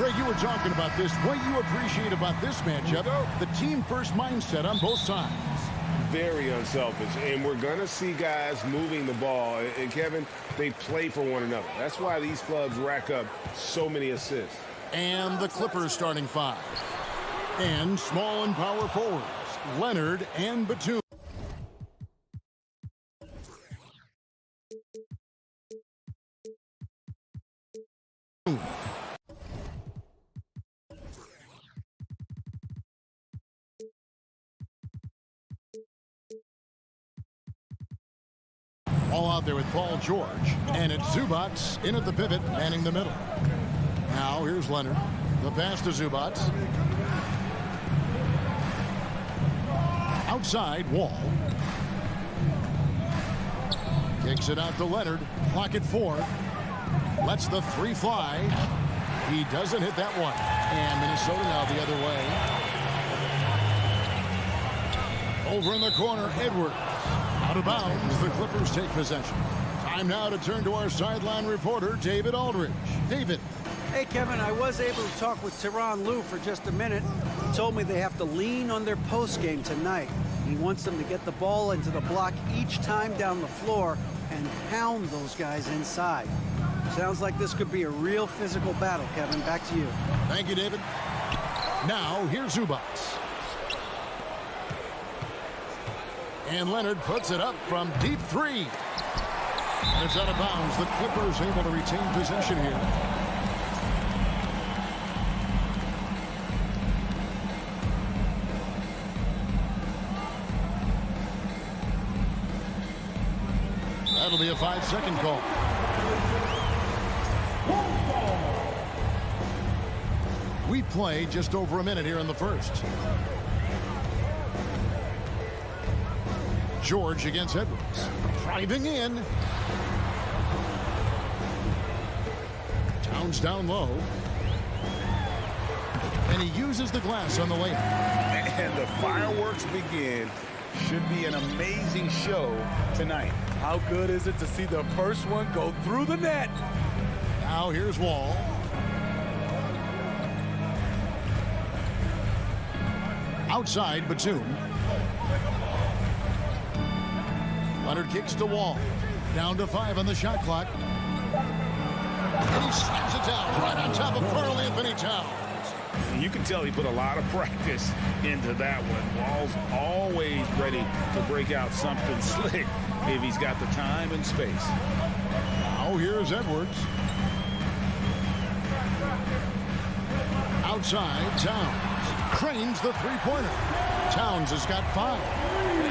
Greg, you were talking about this. What you appreciate about this matchup, the team-first mindset on both sides. Very unselfish, and we're going to see guys moving the ball. And, Kevin, they play for one another. That's why these clubs rack up so many assists. And the Clippers starting five. And small and power forwards, Leonard and Batum. All out there with Paul George, and it's Zubats in at the pivot, manning the middle. Now here's Leonard. The pass to Zubats. Outside, Wall. Kicks it out to Leonard. Clock at 4. Lets the three fly. He doesn't hit that one. And Minnesota now the other way. Over in the corner, Edwards. Out of bounds, the Clippers take possession. Time now to turn to our sideline reporter, David Aldridge. David. Hey, Kevin, I was able to talk with Tyronn Lue for just a minute. He told me they have to lean on their post game tonight. He wants them to get the ball into the block each time down the floor and pound those guys inside. Sounds like this could be a real physical battle, Kevin. Back to you. Thank you, David. Now, here's Zubats. And Leonard puts it up from deep three. And it's out of bounds. The Clippers able to retain possession here. That'll be a 5-second call. We play just over a minute here in the first. George against Edwards. Driving in. Towns down low. And he uses the glass on the layup. And the fireworks begin. Should be an amazing show tonight. How good is it to see the first one go through the net? Now here's Wall. Outside, Batum. Leonard kicks to Wall. Down to 5 on the shot clock. And he slams it down right on top of Karl Anthony Towns. You can tell he put a lot of practice into that one. Wall's always ready to break out something slick if he's got the time and space. Now here's Edwards. Outside, Towns. Cranes the three-pointer. Towns has got 5.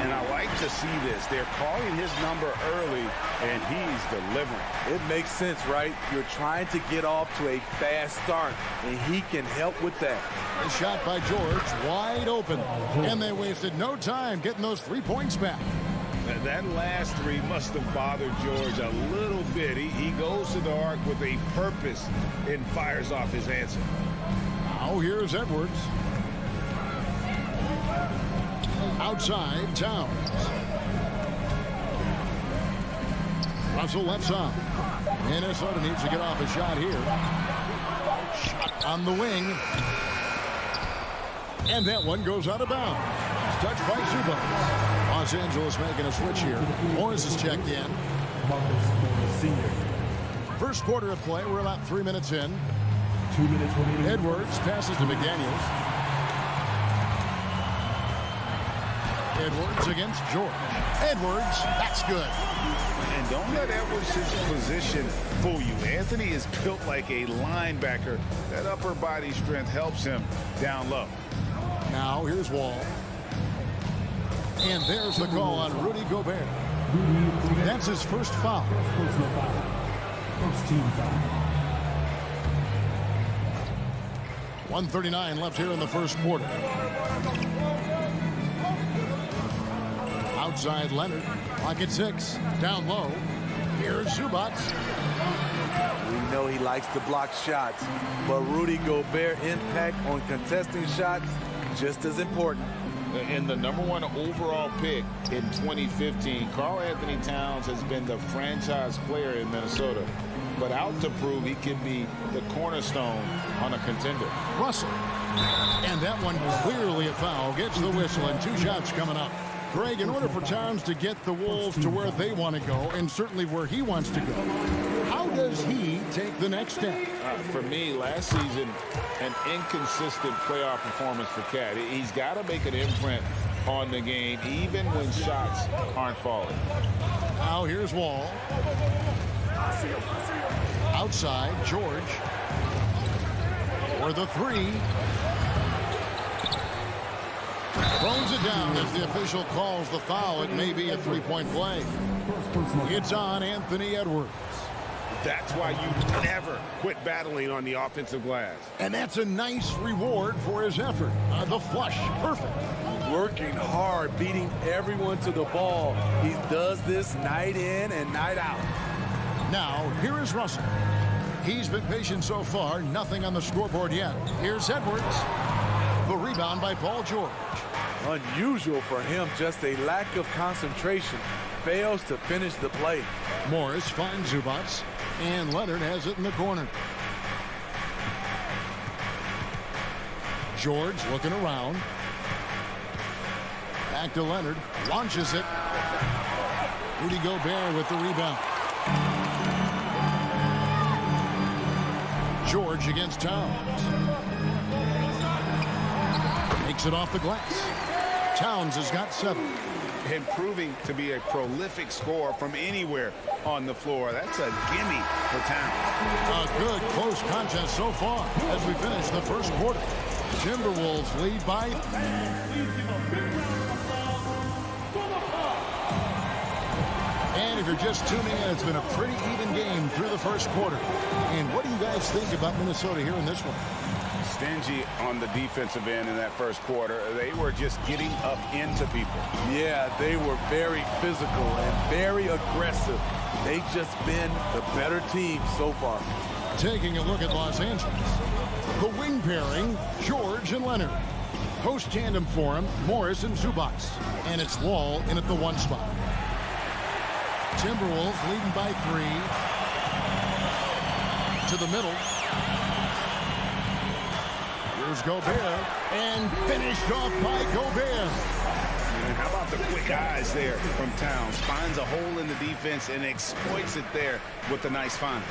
And I like to see this. They're calling his number early, and he's delivering. It makes sense, right? You're trying to get off to a fast start, and he can help with that. A shot by George, wide open. And they wasted no time getting those 3 points back. That last three must have bothered George a little bit. He goes to the arc with a purpose and fires off his answer. Now here's Edwards. Outside, Towns. Russell left side. Minnesota needs to get off a shot here. Shot on the wing. And that one goes out of bounds. Touched by Zubats. Los Angeles making a switch here. Morris is checked in. First quarter of play. We're about 3 minutes in. Edwards passes to McDaniels. Edwards against George. Edwards, that's good. And don't let Edwards' position fool you. Anthony is built like a linebacker. That upper body strength helps him down low. Now here's Wall. And there's the call on Rudy Gobert. That's his first foul. First team foul. 1:39 left here in the first quarter. Outside Leonard. Clock at 6. Down low. Here's Zubats. We know he likes to block shots, but Rudy Gobert impact on contesting shots just as important. In the #1 overall pick in 2015, Karl Anthony Towns has been the franchise player in Minnesota, but out to prove he can be the cornerstone on a contender. Russell. And that one clearly a foul. Gets the whistle and 2 shots coming up. Greg, in order for Towns to get the Wolves to where they want to go, and certainly where he wants to go, how does he take the next step? For me, last season, an inconsistent playoff performance for Cat. He's got to make an imprint on the game, even when shots aren't falling. Now here's Wall. Outside, George. For the 3. Throws it down as the official calls the foul. It may be a 3-point play. It's on Anthony Edwards. That's why you never quit battling on the offensive glass. And that's a nice reward for his effort. The flush, perfect. Working hard, beating everyone to the ball. He does this night in and night out. Now, here is Russell. He's been patient so far. Nothing on the scoreboard yet. Here's Edwards. The rebound by Paul George. Unusual for him, just a lack of concentration. Fails to finish the play. Morris finds Zubats, and Leonard has it in the corner. George looking around. Back to Leonard. Launches it. Rudy Gobert with the rebound. George against Towns. Takes it off the glass. Towns has got 7. And proving to be a prolific scorer from anywhere on the floor. That's a gimme for Towns. A good close contest so far as we finish the first quarter. Timberwolves lead by. And if you're just tuning in, it's been a pretty even game through the first quarter. And what do you guys think about Minnesota here in this one? Stingy on the defensive end in that first quarter. They were just getting up into people. Yeah, they were very physical and very aggressive. They've just been the better team so far. Taking a look at Los Angeles. The wing pairing, George and Leonard. Post tandem for him, Morris and Zubats. And it's Wall in at the 1 spot. Timberwolves leading by 3. To the middle. Here's Gobert, and finished off by Gobert. And how about the quick eyes there from Towns? Finds a hole in the defense and exploits it there with a nice find.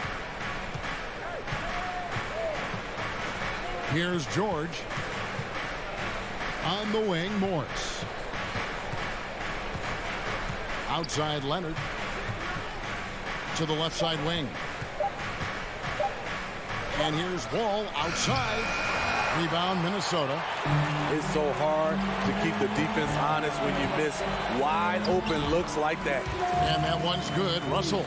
Here's George. On the wing, Morris. Outside, Leonard. To the left side wing. And here's Wall outside. Rebound, Minnesota. It's so hard to keep the defense honest when you miss wide open looks like that. And that one's good. Russell.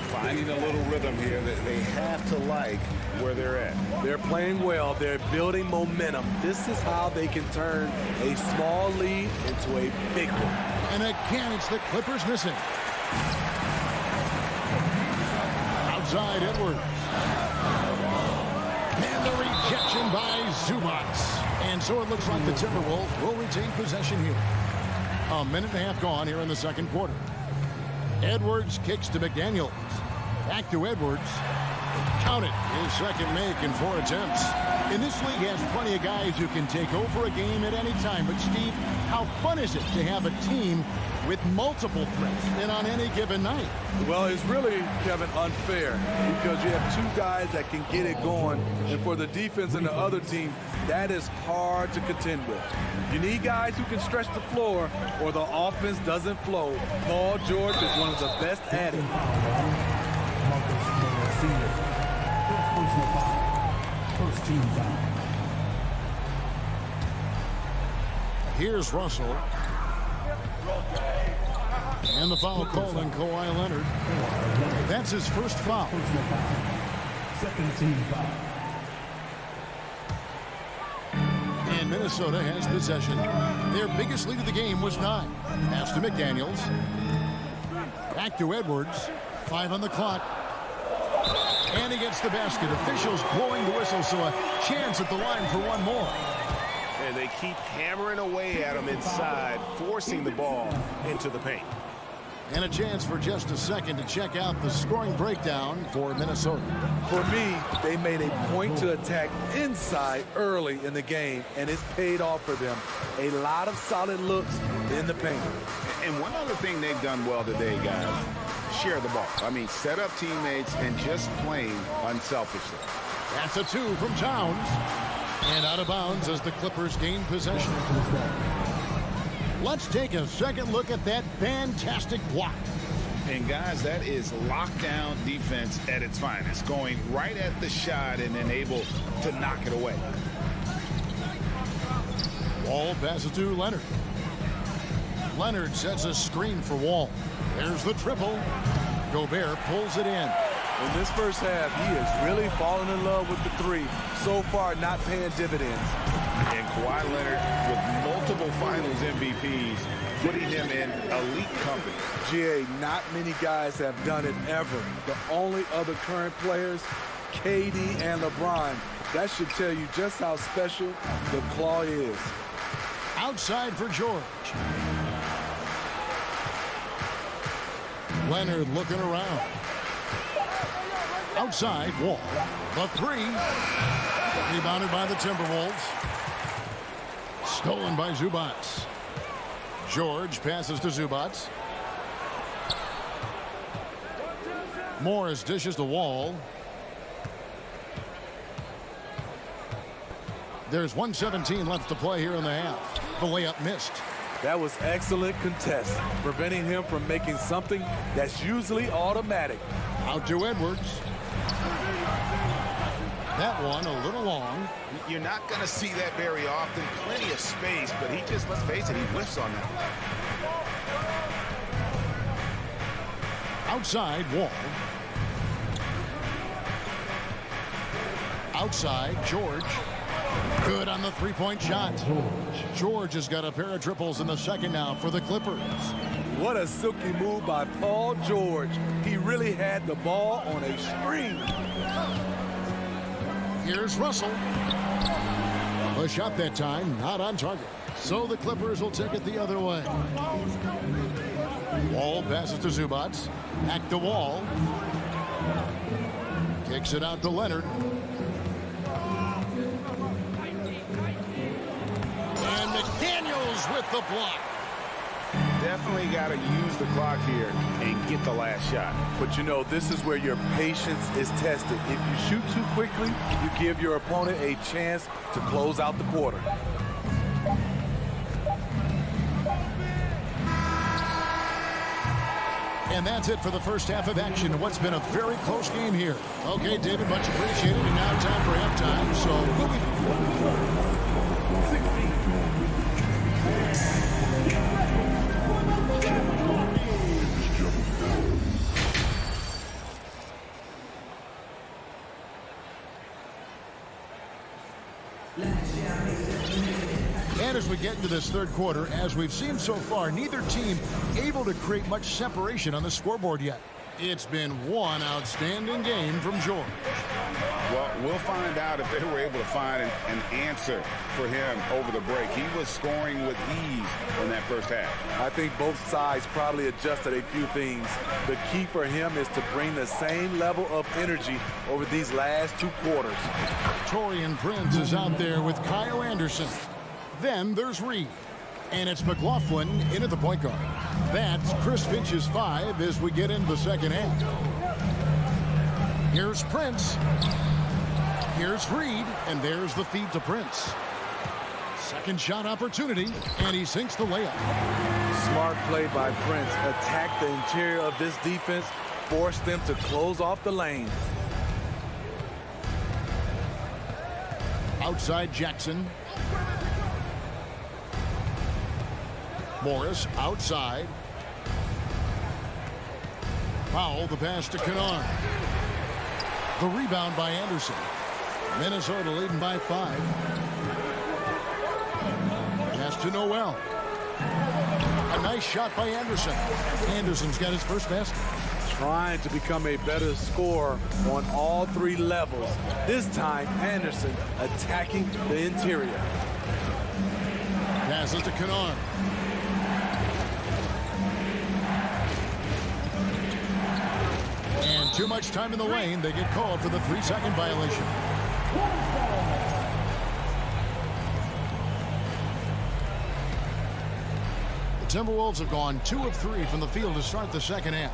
Finding a little rhythm here that they have to like where they're at. They're playing well. They're building momentum. This is how they can turn a small lead into a big one. And again, it's the Clippers missing. Outside, Edwards. And the rejection by Zubats. And so it looks like the Timberwolves will retain possession here. A minute and a half gone here in the second quarter. Edwards kicks to McDaniels. Back to Edwards. Count it. His second make in 4 attempts. And this league has plenty of guys who can take over a game at any time. But, Steve, how fun is it to have a team with multiple threats and on any given night? Well, it's really, Kevin, unfair because you have 2 guys that can get it going. And for the defense and the other team, that is hard to contend with. You need guys who can stretch the floor or the offense doesn't flow. Paul George is one of the best at it. First team foul. Here's Russell. And the foul called on Kawhi Leonard. That's his first foul. Second team foul. And Minnesota has possession. Their biggest lead of the game was 9. Pass to McDaniels. Back to Edwards. 5 on the clock. And he gets the basket. Officials blowing the whistle, so a chance at the line for one more. And they keep hammering away at him inside, forcing the ball into the paint. And a chance for just a second to check out the scoring breakdown for Minnesota. For me, they made a point to attack inside early in the game, and it's paid off for them. A lot of solid looks in the paint. And one other thing they've done well today, guys, share the ball. I mean, set up teammates and just playing unselfishly. That's a 2 from Towns. And out of bounds as the Clippers gain possession. Let's take a second look at that fantastic block. And guys, that is lockdown defense at its finest, going right at the shot and then able to knock it away. Wall passes to Leonard. Leonard sets a screen for Wall. There's the triple. Gobert pulls it in. In this first half, he is really falling in love with the three. So far, not paying dividends. And Kawhi Leonard with multiple finals MVPs, putting him in elite company. GA, not many guys have done it ever. The only other current players, KD and LeBron. That should tell you just how special the claw is. Outside for George. Leonard looking around. Outside, Wall. The 3. Rebounded by the Timberwolves. Stolen by Zubats. George passes to Zubats. Morris dishes the Wall. There's 1:17 left to play here in the half. The layup missed. That was excellent contest, preventing him from making something that's usually automatic. Out to Edwards. That one a little long. You're not going to see that very often. Plenty of space, but he just, let's face it, he whiffs on that. Outside, Wall. Outside, George. Good on the three-point shot. George has got a pair of triples in the second now for the Clippers. What a silky move by Paul George. He really had the ball on a string. Here's Russell. A shot that time, not on target. So the Clippers will take it the other way. Wall passes to Zubats. Back to Wall. Kicks it out to Leonard. And McDaniels with the block. Definitely got to use the clock here and get the last shot. But you know, this is where your patience is tested. If you shoot too quickly, you give your opponent a chance to close out the quarter. And that's it for the first half of action. What's been a very close game here. Okay, David, much appreciated. And now time for halftime. So we'll be... And as we get into this third quarter, as we've seen so far, neither team able to create much separation on the scoreboard yet. It's been one outstanding game from George. Well, we'll find out if they were able to find an answer for him over the break. He was scoring with ease in that first half. I think both sides probably adjusted a few things. The key for him is to bring the same level of energy over these last two quarters. Taurean Prince is out there with Kyle Anderson. Then there's Reed. And it's McLaughlin in at the point guard. That's Chris Finch's 5 as we get into the second half. Here's Prince. Here's Reed. And there's the feed to Prince. Second shot opportunity. And he sinks the layup. Smart play by Prince. Attack the interior of this defense. Force them to close off the lane. Outside Jackson. Morris outside. Powell, the pass to Kennard. The rebound by Anderson. Minnesota leading by 5. Pass to Noel. A nice shot by Anderson. Anderson's got his first basket. Trying to become a better scorer on all three levels. This time, Anderson attacking the interior. Passes to Kennard. And too much time in the lane. They get called for the 3-second violation. The Timberwolves have gone 2 of 3 from the field to start the second half.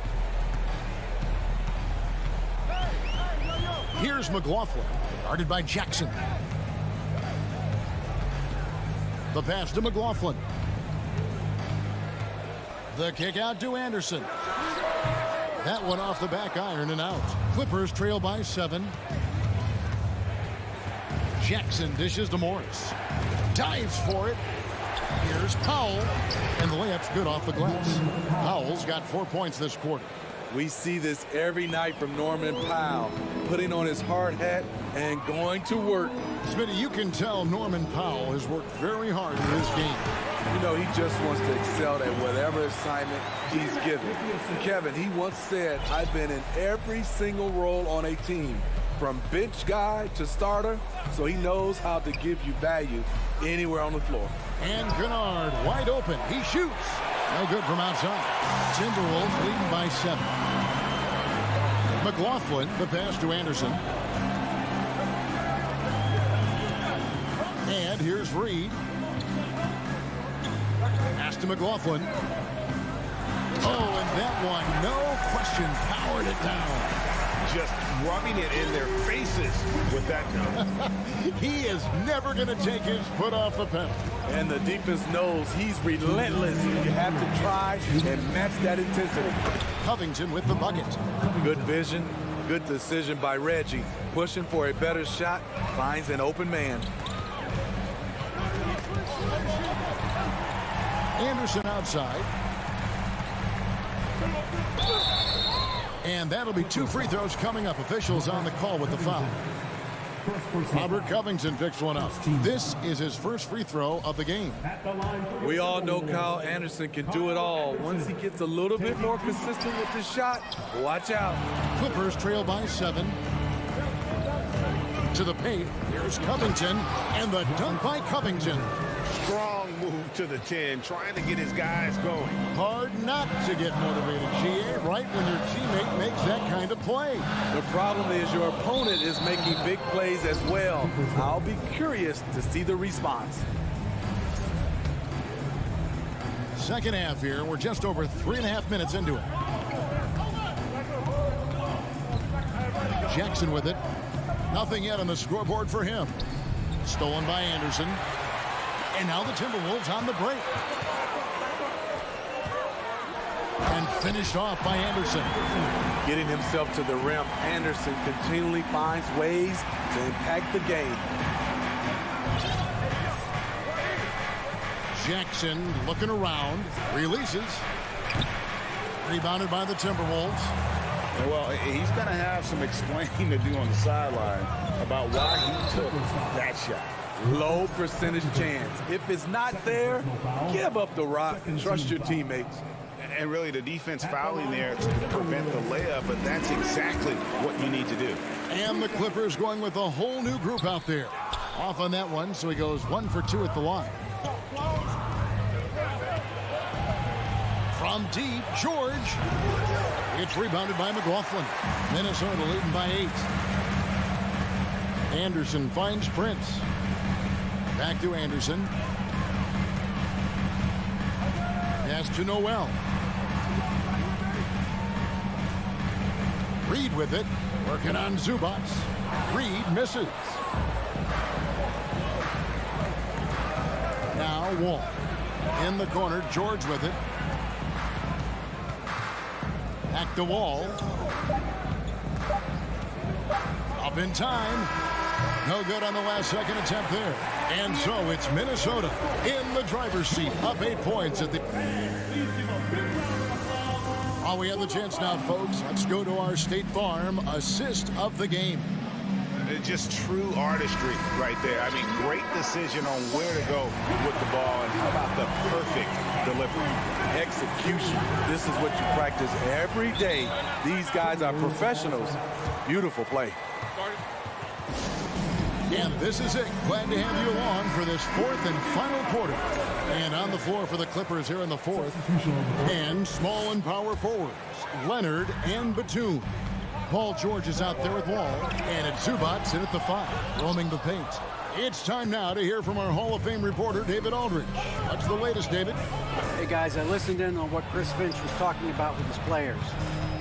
Here's McLaughlin, guarded by Jackson. The pass to McLaughlin. The kick out to Anderson. That one off the back iron and out. Clippers trail by 7. Jackson dishes to Morris. Dives for it. Here's Powell. And the layup's good off the glass. Powell's got 4 points this quarter. We see this every night from Norman Powell, putting on his hard hat and going to work. Smitty, you can tell Norman Powell has worked very hard in this game. You know, he just wants to excel at whatever assignment he's given. Kevin, he once said, I've been in every single role on a team, from bench guy to starter, so he knows how to give you value anywhere on the floor. And Kennard wide open. He shoots. No good from outside. Timberwolves leading by 7. McLaughlin, the pass to Anderson. And here's Reed. Pass to McLaughlin. Oh, and that one, no question, powered it down. Just rubbing it in their faces with that dunk. He is never going to take his foot off the pedal. And the defense knows he's relentless. You have to try and match that intensity. Covington with the bucket. Good vision, good decision by Reggie. Pushing for a better shot, finds an open man. Anderson outside. And that'll be 2 free throws coming up. Officials on the call with the foul. Robert Covington picks one up. This is his first free throw of the game. We all know Kyle Anderson can do it all. Once he gets a little bit more consistent with his shot, watch out. Clippers trail by 7. To the paint, here's Covington, and the dunk by Covington. Strong move to the 10, trying to get his guys going. Hard not to get motivated, GA, right when your teammate makes that kind of play. The problem is your opponent is making big plays as well. I'll be curious to see the response. Second half here. We're just over 3.5 minutes into it. Jackson with it. Nothing yet on the scoreboard for him. Stolen by Anderson. And now the Timberwolves on the break. And finished off by Anderson. Getting himself to the rim, Anderson continually finds ways to impact the game. Jackson looking around. Releases. Rebounded by the Timberwolves. Well, he's going to have some explaining to do on the sideline about why he took that shot. Low percentage chance. If it's not there, give up the rock and trust your teammates. And really the defense fouling there to prevent the layup, but that's exactly what you need to do. And the Clippers going with a whole new group out there. Off on that one, so he goes 1 for 2 at the line. From deep, George. It's rebounded by McLaughlin. Minnesota leading by 8. Anderson finds Prince. Back to Anderson. Pass to Noel. Reed with it. Working on Zubats. Reed misses. Now Wall. In the corner, George with it. Back to Wall. Up in time. No good on the last second attempt there. And so it's Minnesota in the driver's seat. Up 8 points at the... Oh, we have the chance now, folks. Let's go to our State Farm assist of the game. Just true artistry right there. I mean, great decision on where to go with the ball, and how about the perfect delivery. Execution. This is what you practice every day. These guys are professionals. Beautiful play. And this is it. Glad to have you along for this fourth and final quarter. And on the floor for the Clippers here in the fourth. And small and power forwards, Leonard and Batum. Paul George is out there with Wall. And it's Zubats in at the 5, roaming the paint. It's time now to hear from our Hall of Fame reporter, David Aldridge. What's the latest, David? Hey, guys, I listened in on what Chris Finch was talking about with his players.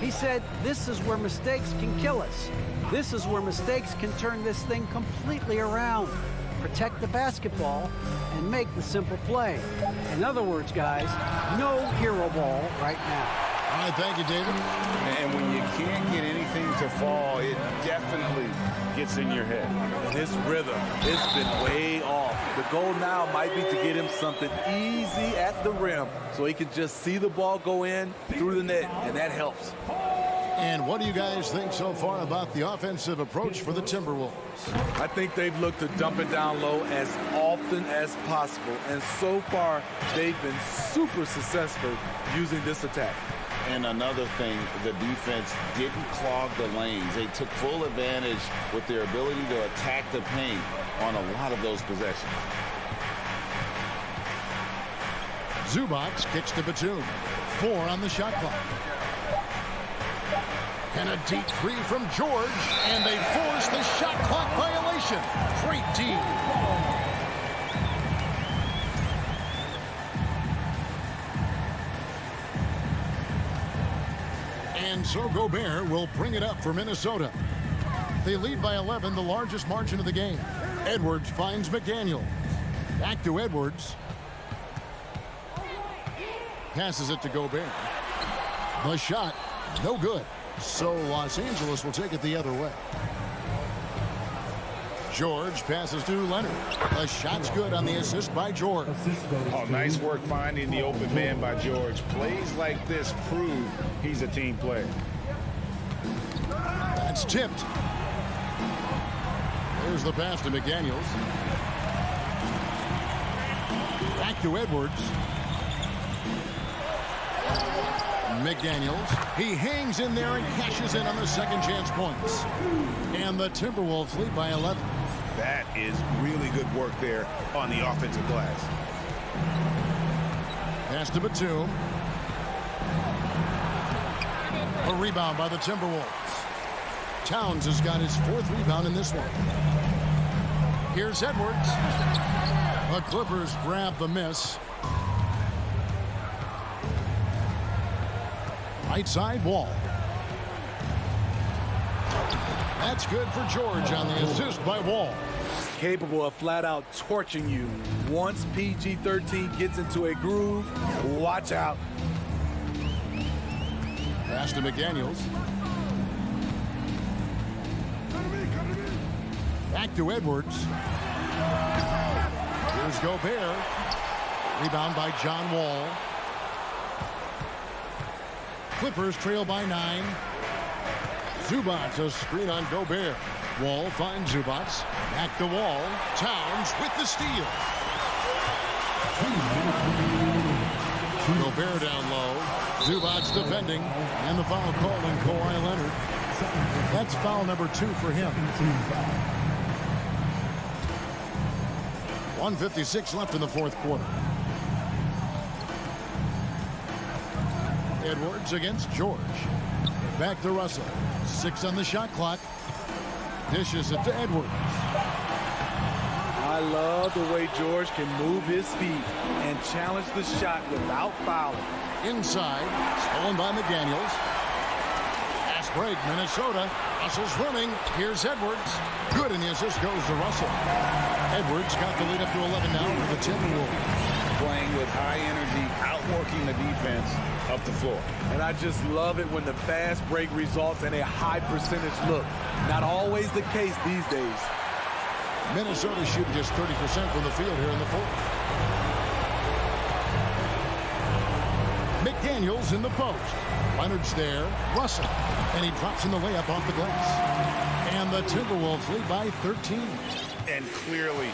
He said, this is where mistakes can kill us. This is where mistakes can turn this thing completely around. Protect the basketball and make the simple play. In other words, guys, no hero ball right now. All right, thank you, David. And when you can't get anything to fall, it definitely gets in your head. And his rhythm, it's been way off. The goal now might be to get him something easy at the rim so he can just see the ball go in through the net, and that helps. And what do you guys think so far about the offensive approach for the Timberwolves? I think they've looked to dump it down low as often as possible, and so far they've been super successful using this attack. And another thing, the defense didn't clog the lanes. They took full advantage with their ability to attack the paint on a lot of those possessions. Zubats kicks to Batum. 4 on the shot clock. And a deep 3 from George, and they force the shot clock violation. Great D. And so Gobert will bring it up for Minnesota. They lead by 11, the largest margin of the game. Edwards finds McDaniel. Back to Edwards. Passes it to Gobert. The shot, no good. So Los Angeles will take it the other way. George passes to Leonard. The shot's good on the assist by George. Oh, nice work finding the open man by George. Plays like this prove he's a team player. That's tipped. There's the pass to McDaniels. Back to Edwards. McDaniels. He hangs in there and cashes in on the second chance points. And the Timberwolves lead by 11. That is really good work there on the offensive glass. Pass to Batum. A rebound by the Timberwolves. Towns has got his 4th rebound in this one. Here's Edwards. The Clippers grab the miss. Right side Wall. That's good for George on the assist by Wall. Capable of flat out torching you. Once PG-13 gets into a groove, watch out. Pass to McDaniels. Back to Edwards. Here's Gobert. Rebound by John Wall. Clippers trail by 9. Zubats a screen on Gobert. Wall finds Zubats. Back to Wall. Towns with the steal. Gobert down low. Zubats defending. And the foul called on Kawhi Leonard. That's foul number 2 for him. 1:56 left in the 4th quarter. Edwards against George. Back to Russell. 6 on the shot clock. Dishes it to Edwards. I love the way George can move his feet and challenge the shot without fouling. Inside. Stolen by McDaniels. Fast break. Minnesota. Russell's running. Here's Edwards. Good, and the assist goes to Russell. Edwards got the lead up to 11 now for the Timberwolves. Playing with high energy, outworking the defense up the floor. And I just love it when the fast break results in a high percentage look. Not always the case these days. Minnesota shooting just 30% from the field here in the 4th. McDaniels in the post. Leonard's there. Russell. And he drops in the layup off the glass. And the Timberwolves lead by 13. And clearly,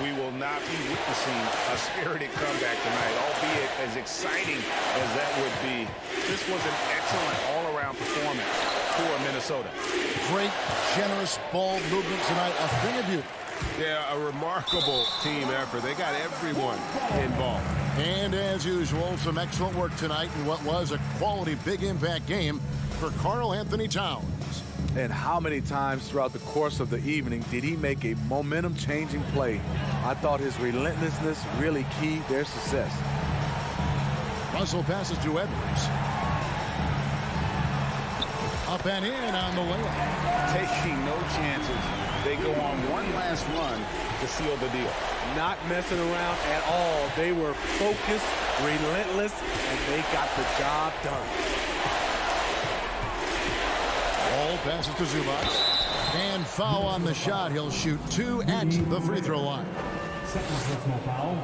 we will not be witnessing a spirited comeback tonight, albeit as exciting as that would be. This was an excellent all-around performance. for Minnesota. Great, generous ball movement tonight. A thing of beauty. Yeah, a remarkable team effort. They got everyone involved. And as usual, some excellent work tonight in what was a quality big impact game for Karl Anthony Towns. And how many times throughout the course of the evening did he make a momentum-changing play? I thought his relentlessness really keyed their success. Russell passes to Edwards. Up and in on the layup. Taking no chances. They go on one last run to seal the deal. Not messing around at all. They were focused, relentless, and they got the job done. Ball passes to Zubac. And foul on the shot. He'll shoot 2 at the free throw line. Second personal foul.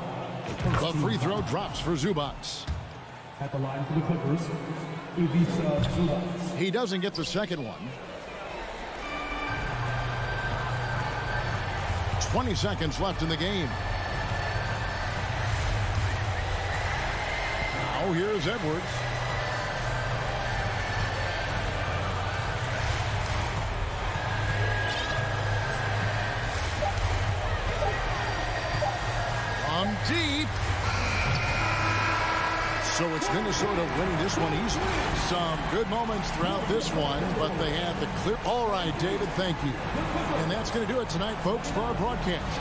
The free throw drops for Zubac. At the line for the Clippers, Ivica Zubac. He doesn't get the second one. 20 seconds left in the game. Now here's Edwards. From deep. So it's Minnesota winning this one easily. Some good moments throughout this one, but they had the clear. All right, David, thank you. And that's going to do it tonight, folks, for our broadcast.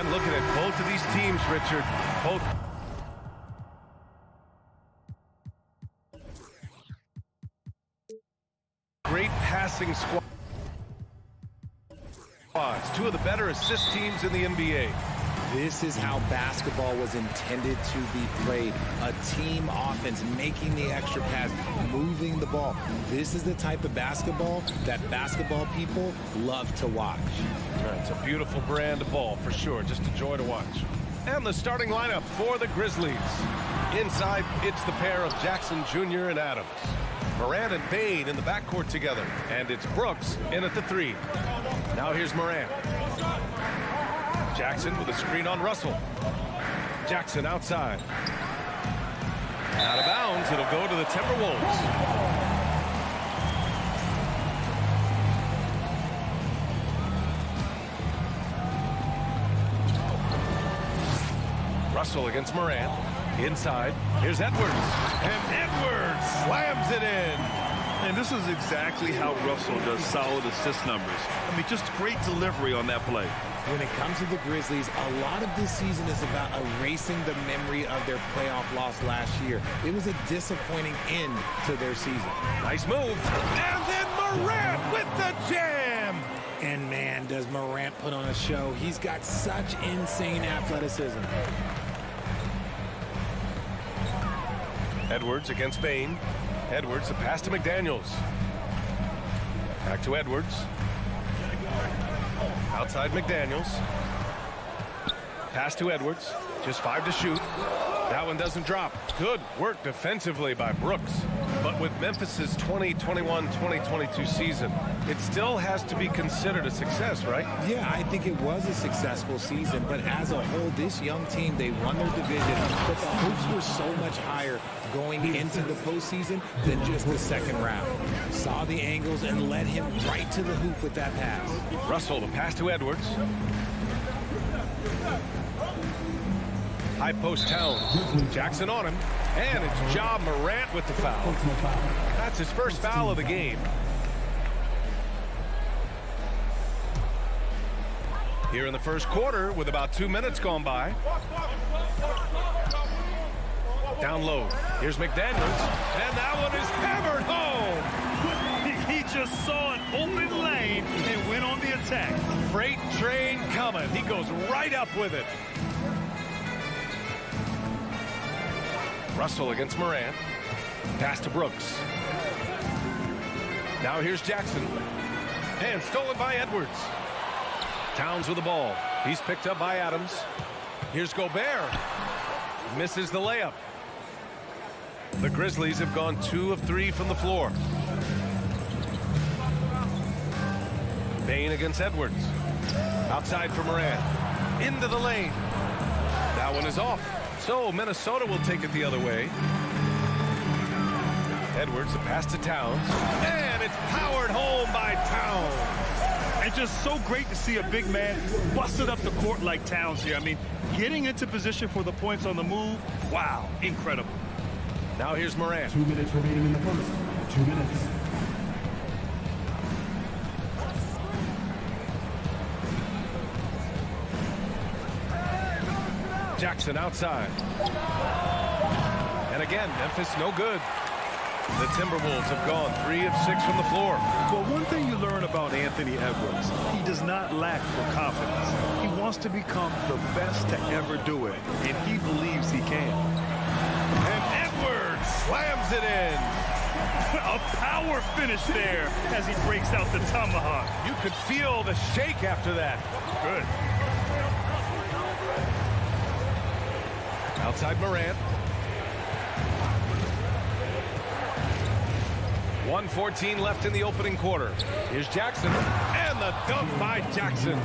And looking at both of these teams, Richard, both great passing squads, two of the better assist teams in the NBA. This is how basketball was intended to be played. A team offense, making the extra pass, moving the ball. This is the type of basketball that basketball people love to watch. It's a beautiful brand of ball, for sure. Just a joy to watch. And the starting lineup for the Grizzlies. Inside, it's the pair of Jackson Jr. and Adams. Morant and Bain in the backcourt together. And it's Brooks in at the three. Now here's Morant. Jackson with a screen on Russell. Jackson outside. Out of bounds, it'll go to the Timberwolves. Russell against Morant. Inside. Here's Edwards. And Edwards slams it in. And this is exactly how Russell does solid assist numbers. I mean, just great delivery on that play. When it comes to the Grizzlies, a lot of this season is about erasing the memory of their playoff loss last year. It was a disappointing end to their season. Nice move. And then Morant with the jam. And man, does Morant put on a show. He's got such insane athleticism. Edwards against Bain. Edwards, the pass to McDaniels. Back to Edwards. Outside McDaniels. Pass to Edwards. Just 5 to shoot. That one doesn't drop. Good work defensively by Brooks. But with Memphis's 2021-2022 season, it still has to be considered a success, right? Yeah, I think it was a successful season, but as a whole, this young team, they won their division, but the hopes were so much higher going into the postseason than just the second round. Saw the angles and led him right to the hoop with that pass. Russell, the pass to Edwards. High post Towns. Jackson on him. And it's Ja Morant with the foul. That's his first foul of the game. Here in the first quarter with about 2 minutes gone by. Down low. Here's McDaniels. And that one is hammered home. He just saw an open lane and went on the attack. Freight train coming. He goes right up with it. Russell against Morant. Pass to Brooks. Now here's Jackson. And stolen by Edwards. Towns with the ball. He's picked up by Adams. Here's Gobert. Misses the layup. The Grizzlies have gone 2 of 3 from the floor. Bain against Edwards. Outside for Morant. Into the lane. That one is off. So Minnesota will take it the other way. Edwards, the pass to Towns. And it's powered home by Towns. And just so great to see a big man busted up the court like Towns here. I mean, getting into position for the points on the move, wow, incredible. Now here's Morant. 2 minutes remaining in the first. 2 minutes. Jackson outside. And again, Memphis no good. The Timberwolves have gone 3 of 6 from the floor. Well, one thing you learn about Anthony Edwards, he does not lack for confidence. He wants to become the best to ever do it, and he believes he can. And Edwards slams it in. A power finish there as he breaks out the tomahawk. You could feel the shake after that. Good. Outside Morant. 1:14 left in the opening quarter. Here's Jackson. And the dunk by Jackson.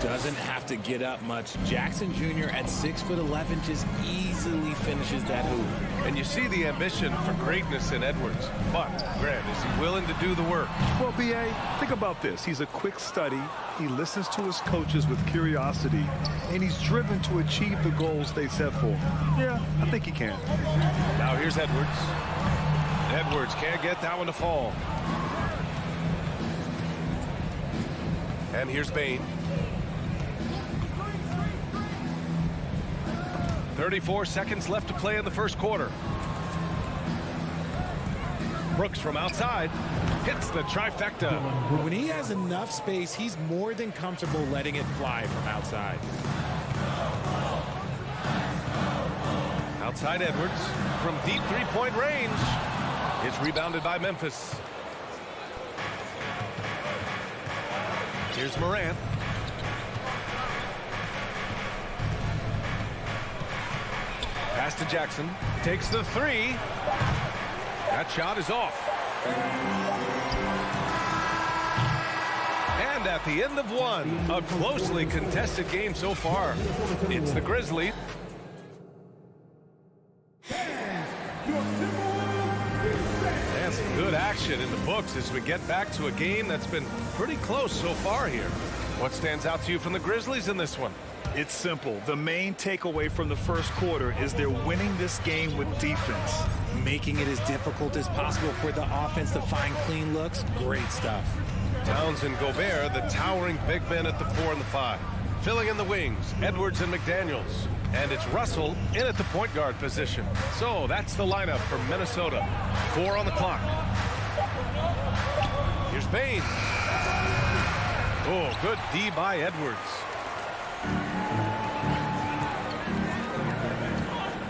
Doesn't have to get up much. Jackson Jr. at 6'11" just easily finishes that hoop. And you see the ambition for greatness in Edwards. But, Grant, is he willing to do the work? Well, B.A., think about this. He's a quick study. He listens to his coaches with curiosity, and he's driven to achieve the goals they set for him. Yeah, I think he can. Now here's Edwards. Edwards can't get that one to fall. And here's Bain. 34 seconds left to play in the first quarter. Brooks from outside hits the trifecta. When he has enough space, he's more than comfortable letting it fly from outside. Outside Edwards from deep three-point range. It's rebounded by Memphis. Here's Morant. Pass to Jackson. Takes the 3. That shot is off. And at the end of 1, a closely contested game so far. It's the Grizzlies. And some good action in the books as we get back to a game that's been pretty close so far here. What stands out to you from the Grizzlies in this one? It's simple. The main takeaway from the first quarter is they're winning this game with defense. Making it as difficult as possible for the offense to find clean looks. Great stuff. Towns and Gobert, the towering big men at the 4 and the 5. Filling in the wings, Edwards and McDaniels. And it's Russell in at the point guard position. So that's the lineup for Minnesota. 4 on the clock. Here's Bain. Oh, good D by Edwards.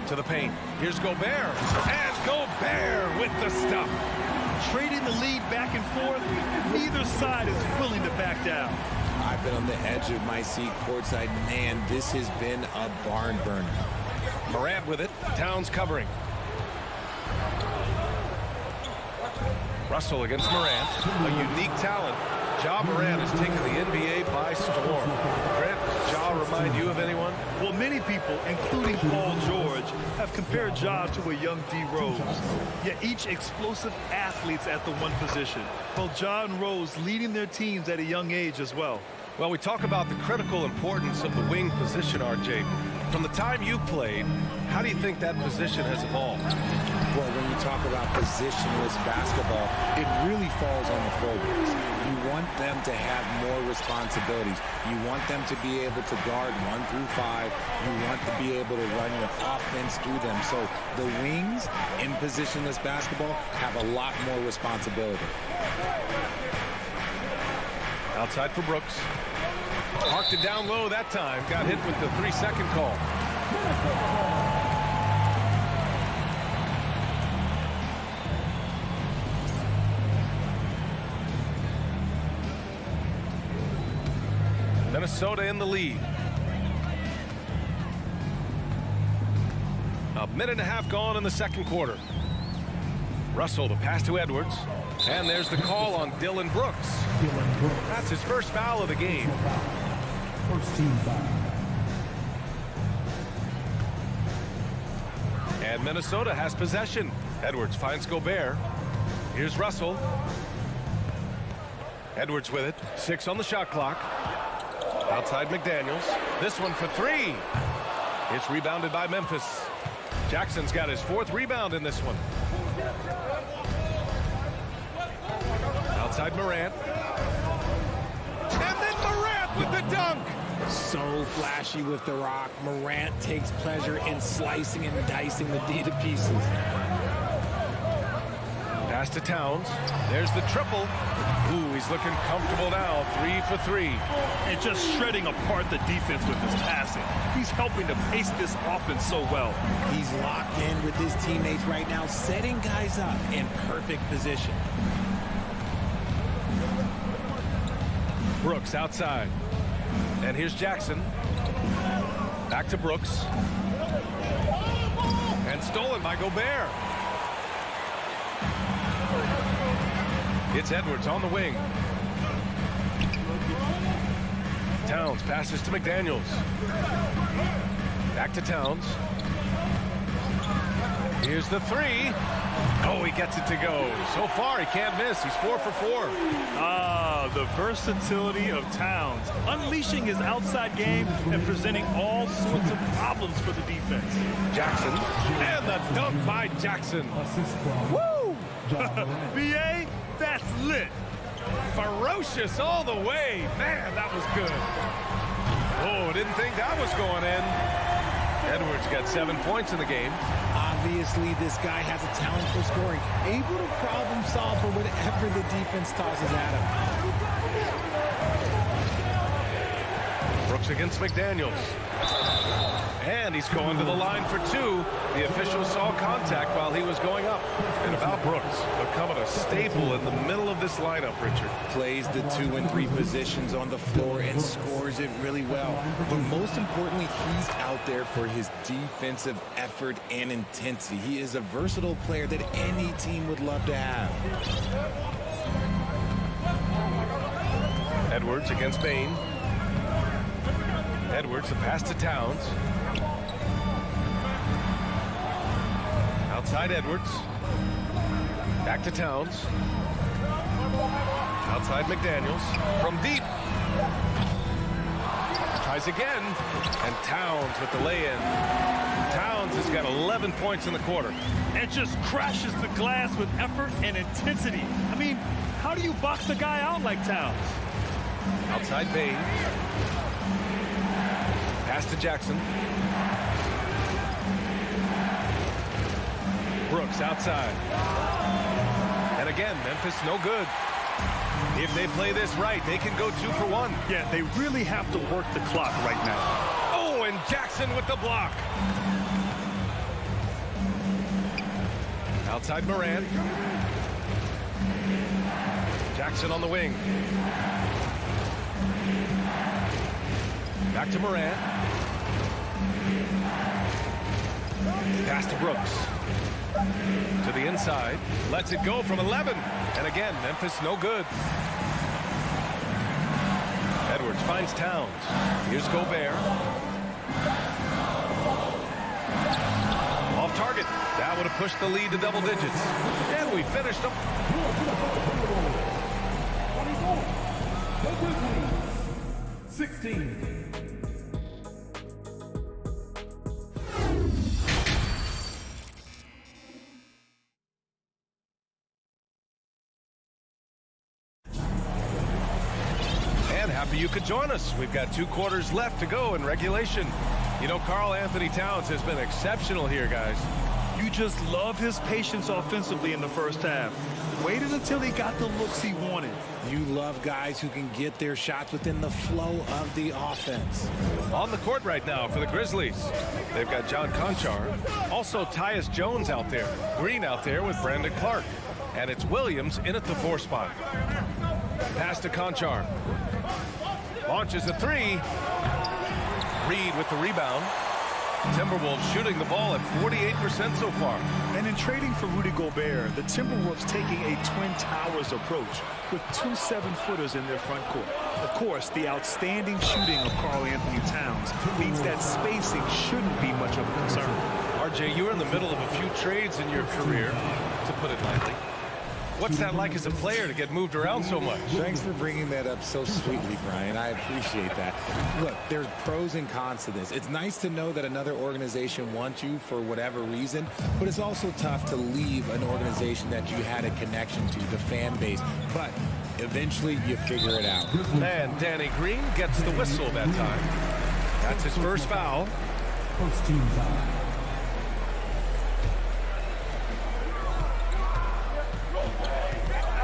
To the paint. Here's Gobert. And Gobert with the stuff. Trading the lead back and forth, neither side is willing to back down. I've been on the edge of my seat courtside. Man, this has been a barn burner. Morant with it. Towns covering. Russell against Morant. A unique talent. Ja Morant has taken the NBA by storm. Grant, does Ja remind you of anyone? Well, many people, including Paul George, have compared Ja to a young D. Rose. Yet each explosive athletes at the one position. Both Ja and Rose leading their teams at a young age as well. Well, we talk about the critical importance of the wing position, RJ. From the time you played, how do you think that position has evolved? Well, when you talk about positionless basketball, it really falls on the forwards. You want them to have more responsibilities. You want them to be able to guard 1 through 5. You want to be able to run your offense through them. So the wings in positionless basketball have a lot more responsibility. Outside for Brooks. Parked it down low that time. Got hit with the 3-second call. Minnesota in the lead. A minute and a half gone in the second quarter. Russell, the pass to Edwards. And there's the call on Dylan Brooks. That's his first foul of the game. First team foul. And Minnesota has possession. Edwards finds Gobert. Here's Russell. Edwards with it. 6 on the shot clock. Outside McDaniels. This one for 3. It's rebounded by Memphis. Jackson's got his 4th rebound in this one. Outside Morant. And then Morant with the dunk. So flashy with the rock. Morant takes pleasure in slicing and dicing the D to pieces. Pass to Towns. There's the triple. Ooh, he's looking comfortable now. 3 for 3. And just shredding apart the defense with his passing. He's helping to pace this offense so well. He's locked in with his teammates right now, setting guys up in perfect position. Brooks outside. And here's Jackson. Back to Brooks. And stolen by Gobert. It's Edwards on the wing. Towns passes to McDaniels. Back to Towns. Here's the 3. Oh, he gets it to go. So far, he can't miss. He's 4 for 4. Ah, the versatility of Towns, unleashing his outside game and presenting all sorts of problems for the defense. Jackson, and the dunk by Jackson. Assist from Woo! Ja. BA, that's lit. Ferocious all the way. Man, that was good. Oh, didn't think that was going in. Edwards got 7 points in the game. Obviously, this guy has a talent for scoring, able to problem solve for whatever the defense tosses at him. Brooks against McDaniels. And he's going to the line for 2. The official saw contact while he was going up. And about Brooks, becoming a staple in the middle of this lineup, Richard. Plays the 2 and 3 positions on the floor and scores it really well. But most importantly, he's out there for his defensive effort and intensity. He is a versatile player that any team would love to have. Edwards against Bain. Edwards, the pass to Towns. Outside Edwards. Back to Towns. Outside McDaniels. From deep. Tries again. And Towns with the lay-in. Towns has got 11 points in the quarter. And just crashes the glass with effort and intensity. I mean, how do you box a guy out like Towns? Outside Bain. Pass to Jackson. Brooks outside. And again, Memphis no good. If they play this right, they can go 2 for 1. Yeah, they really have to work the clock right now. Oh, and Jackson with the block. Outside Moran. Jackson on the wing. Back to Moran. Pass to Brooks. To the inside. Lets it go from 11. And again, Memphis no good. Edwards finds Towns. Here's Gobert. Off target. That would have pushed the lead to double digits. And we finished them. 16. Happy you could join us. We've got 2 quarters left to go in regulation. You know, Karl Anthony Towns has been exceptional here, guys. You just love his patience offensively in the first half. Waited until he got the looks he wanted. You love guys who can get their shots within the flow of the offense. On the court right now for the Grizzlies. They've got John Conchar. Also Tyus Jones out there. Green out there with Brandon Clark. And it's Williams in at the 4 spot. Pass to Conchar. Launches a 3. Reed with the rebound. Timberwolves shooting the ball at 48% so far. And in trading for Rudy Gobert, the Timberwolves taking a Twin Towers approach with 2 7-footers in their front court. Of course, the outstanding shooting of Karl Anthony Towns means that spacing shouldn't be much of a concern. RJ, you were in the middle of a few trades in your career, to put it lightly. What's that like as a player to get moved around so much? Thanks for bringing that up so sweetly, Brian. I appreciate that. Look, there's pros and cons to this. It's nice to know that another organization wants you for whatever reason, but it's also tough to leave an organization that you had a connection to, the fan base. But eventually you figure it out. And Danny Green gets the whistle that time. That's his first foul. First team foul.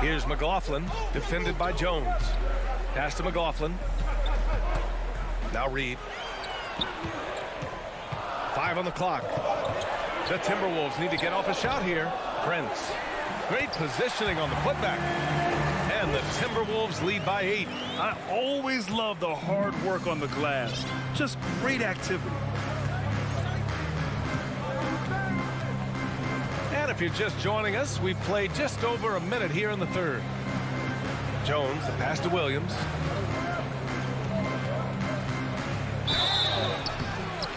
Here's McLaughlin, defended by Jones. Pass to McLaughlin. Now Reed. 5 on the clock. The Timberwolves need to get off a shot here. Prince. Great positioning on the putback. And the Timberwolves lead by 8. I always love the hard work on the glass. Just great activity. And if you're just joining us, we've played just over a minute here in the 3rd. Jones, the pass to Williams.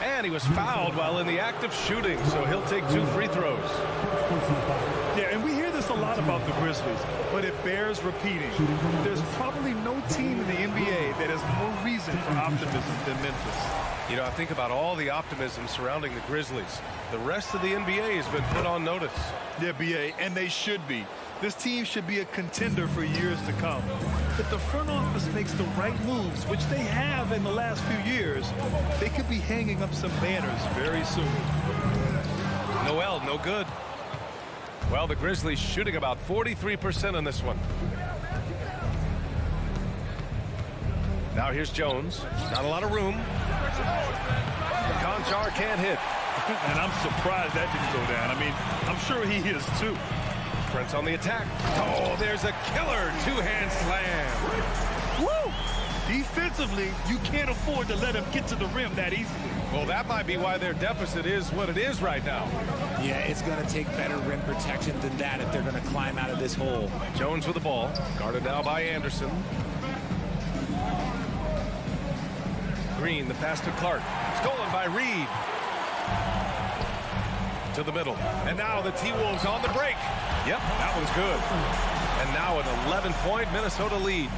And he was fouled while in the act of shooting, so he'll take 2 free throws. Yeah, and we hear this a lot about the Grizzlies, but it bears repeating. There's probably no team in the NBA that has more reason for optimism than Memphis. You know, I think about all the optimism surrounding the Grizzlies. The rest of the NBA has been put on notice. Yeah, BA, and they should be. This team should be a contender for years to come. If the front office makes the right moves, which they have in the last few years, they could be hanging up some banners very soon. Noel, no good. Well, the Grizzlies shooting about 43% on this one. Now here's Jones. Not a lot of room. Conchar can't hit. And I'm surprised that didn't go down. I mean, I'm sure he is too. Prince on the attack. Oh, there's a killer 2-hand slam. Woo! Defensively, you can't afford to let him get to the rim that easily. Well, that might be why their deficit is what it is right now. Yeah, it's going to take better rim protection than that if they're going to climb out of this hole. Jones with the ball. Guarded now by Anderson. Green, the pass to Clark. Stolen by Reed. To the middle. And now the T-Wolves on the break. Yep, that was good. And now an 11-point Minnesota lead.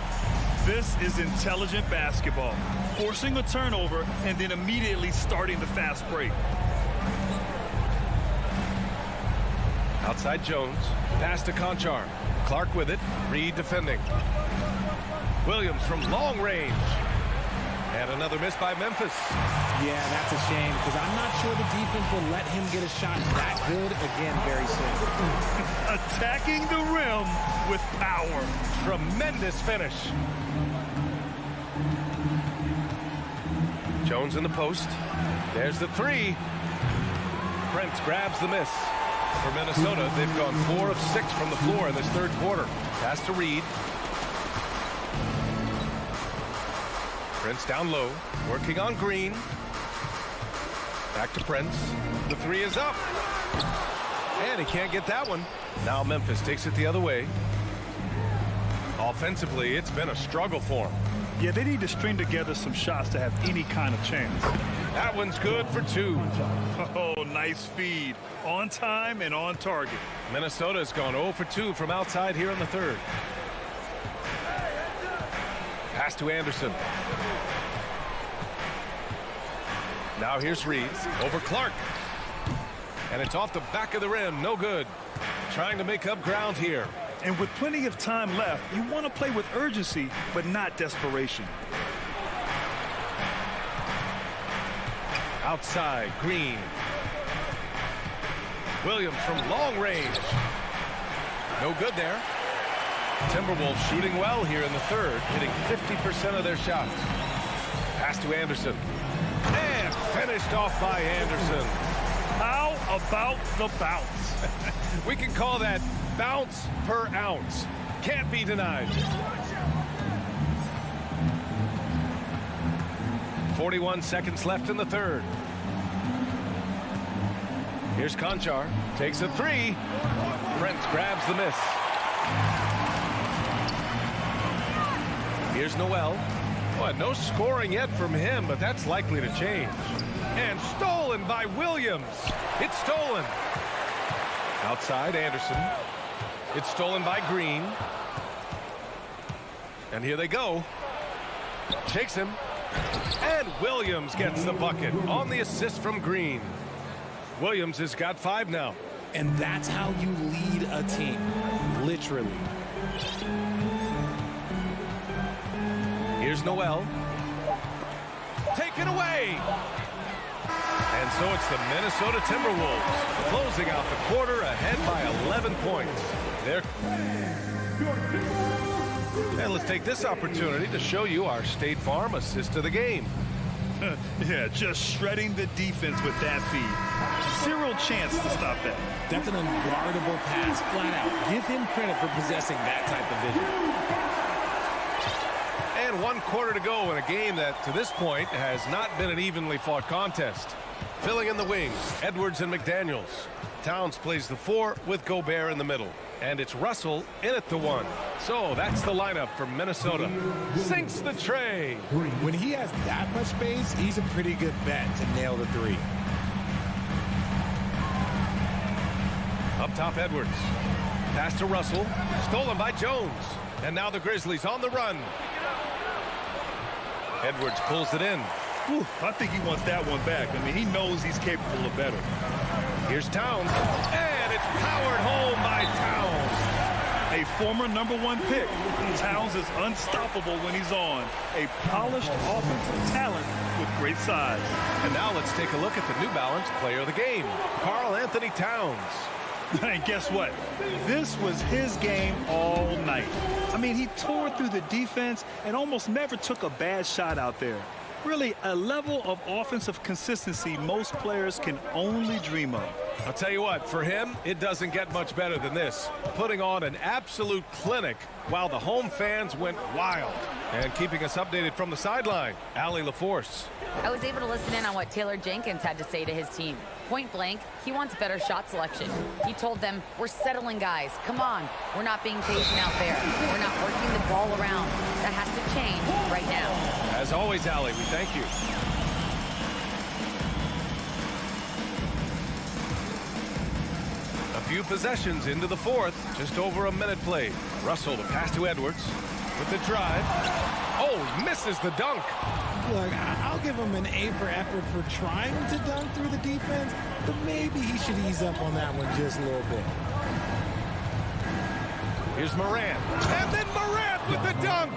This is intelligent basketball, forcing a turnover and then immediately starting the fast break. Outside Jones, pass to Conchar. Clark with it, Reed defending. Williams from long range. And another miss by Memphis. Yeah, that's a shame because I'm not sure the defense will let him get a shot that good again very soon. Attacking the rim with power. Tremendous finish. Jones in the post. There's the three. Prince grabs the miss. For Minnesota, they've gone 4 of 6 from the floor in this third quarter. Pass to Reed. Prince down low, working on Green. Back to Prince. The three is up. And he can't get that one. Now Memphis takes it the other way. Offensively, it's been a struggle for him. Yeah, they need to string together some shots to have any kind of chance. That one's good for 2. Oh, nice feed. On time and on target. Minnesota's gone 0 for 2 from outside here in the third. Pass to Anderson. Now here's Reed over Clark. And it's off the back of the rim. No good. Trying to make up ground here. And with plenty of time left, you want to play with urgency, but not desperation. Outside, Green. Williams from long range. No good there. Timberwolves shooting well here in the third, hitting 50% of their shots. Pass to Anderson. And finished off by Anderson. How about the bounce? We can call that bounce per ounce. Can't be denied. 41 seconds left in the third. Here's Conchar. Takes a three. Prince grabs the miss. Here's Noel. Well, no scoring yet from him, but that's likely to change. And stolen by Williams. It's stolen. Outside, Anderson. It's stolen by Green. And here they go. Takes him. And Williams gets the bucket on the assist from Green. Williams has got 5 now. And that's how you lead a team. Literally. Here's Noel. Taken away. And so it's the Minnesota Timberwolves closing out the quarter ahead by 11 points. And let's take this opportunity to show you our State Farm assist of the game. Yeah, just shredding the defense with that feed. Zero chance to stop that. That's an unguardable pass, flat out. Give him credit for possessing that type of vision. And 1 quarter to go in a game that, to this point, has not been an evenly fought contest. Filling in the wings, Edwards and McDaniels. Towns plays the 4 with Gobert in the middle. And it's Russell in at the 1. So that's the lineup for Minnesota. Sinks the tray. When he has that much space, he's a pretty good bet to nail the 3. Up top, Edwards. Pass to Russell. Stolen by Jones. And now the Grizzlies on the run. Edwards pulls it in. Whew, I think he wants that one back. I mean, he knows he's capable of better. Here's Towns. And it's powered home by Towns. A former #1 pick. Towns is unstoppable when he's on. A polished offensive talent with great size. And now let's take a look at the New Balance player of the game, Karl Anthony Towns. And guess what? This was his game all night. I mean, he tore through the defense and almost never took a bad shot out there. Really, a level of offensive consistency most players can only dream of. I'll tell you what, for him, it doesn't get much better than this. Putting on an absolute clinic while the home fans went wild. And keeping us updated from the sideline, Allie LaForce. I was able to listen in on what Taylor Jenkins had to say to his team. Point blank, he wants better shot selection. He told them, we're settling guys. Come on. We're not being patient out there. We're not working the ball around. That has to change right now. As always, Allie, we thank you. A few possessions into the fourth. Just over a minute played. Russell to pass to Edwards. with the drive. Oh, he misses the dunk. Look, I'll give him an A for effort for trying to dunk through the defense, but maybe he should ease up on that one just a little bit. Here's Morant. And then Morant with the dunk.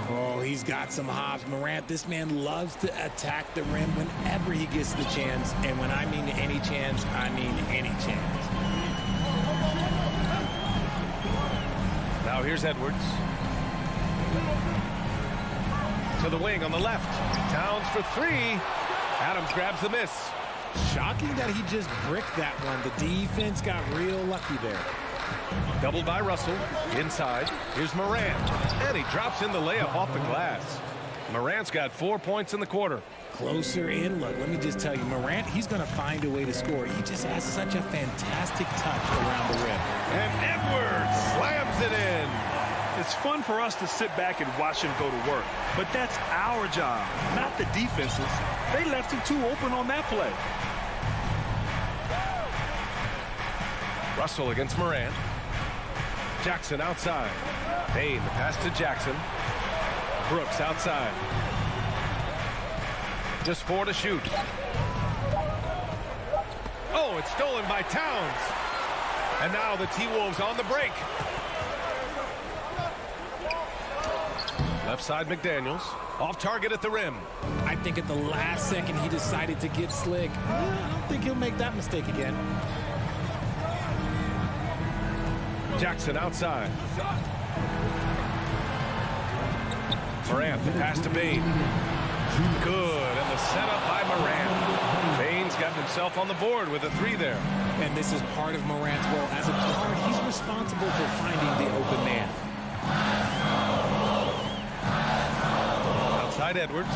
Oh, he's got some hops. Morant, this man loves to attack the rim whenever he gets the chance. And when I mean any chance, I mean any chance. Now here's Edwards. To the wing on the left. Towns for three. Adams grabs the miss. Shocking that he just bricked that one. The defense got real lucky there. Doubled by Russell. Inside. Here's Morant. And he drops in the layup off the glass. Morant's got 4 points in the quarter. Closer in. Look, let me just tell you, Morant, he's going to find a way to score. He just has such a fantastic touch around the rim. And Edwards slams it in. It's fun for us to sit back and watch him go to work, but that's our job, not the defense's. They left him too open on that play. Russell against Morant. Jackson outside. Payne, the pass to Jackson. Brooks outside. Just 4 to shoot. Oh, it's stolen by Towns. And now the T-Wolves on the break. Left side McDaniels. Off target at the rim. I think at the last second he decided to get slick. I don't think he'll make that mistake again. Jackson outside. Morant, the pass to Payne. Good, and the setup by Morant. Payne's gotten himself on the board with a 3 there. And this is part of Morant's role. As a guard, he's responsible for finding the open man. Outside Edwards.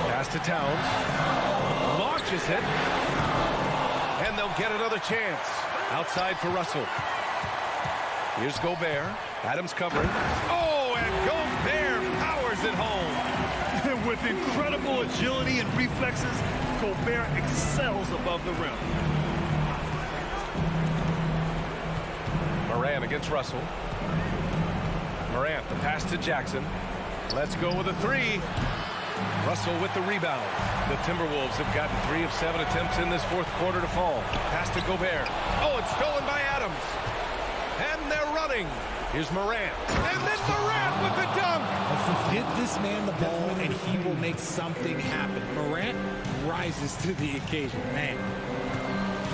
Pass to Towns. Launches it. And they'll get another chance. Outside for Russell. Here's Gobert. Adams covering. Oh, and Gobert powers it home. With incredible agility and reflexes, Gobert excels above the rim. Morant against Russell. Morant, the pass to Jackson. Let's go with a 3. Russell with the rebound. The Timberwolves have gotten 3 of 7 attempts in this fourth quarter to fall. Pass to Gobert. Oh, it's stolen by Adams. And they're running. Here's Morant. And then Morant with the dunk. Give this man the ball and he will make something happen. Morant rises to the occasion. Man.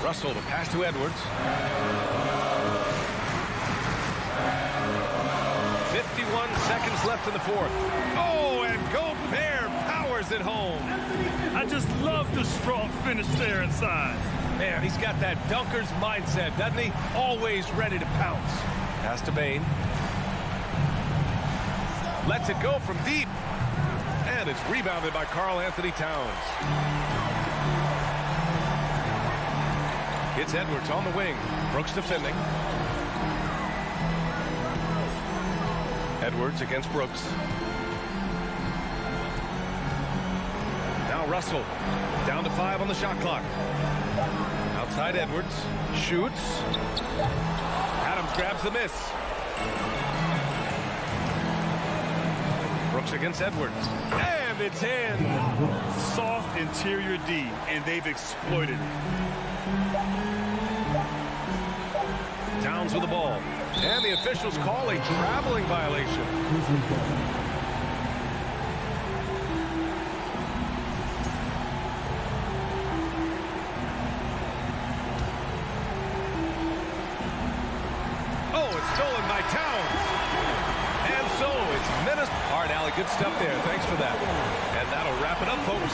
Russell, the pass to Edwards. 51 seconds left in the fourth. Oh, and Gobert powers it home. I just love the strong finish there inside. Man, he's got that dunker's mindset, doesn't he? Always ready to pounce. Pass to Payne. Lets it go from deep. And it's rebounded by Karl-Anthony Towns. It's Edwards on the wing. Brooks defending. Edwards against Brooks. Now Russell. Down to 5 on the shot clock. Outside Edwards. Shoots. Adams grabs the miss. Brooks against Edwards. And it's in. Soft interior D, and they've exploited it. Towns with the ball. And the officials call a traveling violation. Oh, it's stolen by Towns. And so it's Memphis. All right, Allie, good stuff there. Thanks for that. And that'll wrap it up, folks.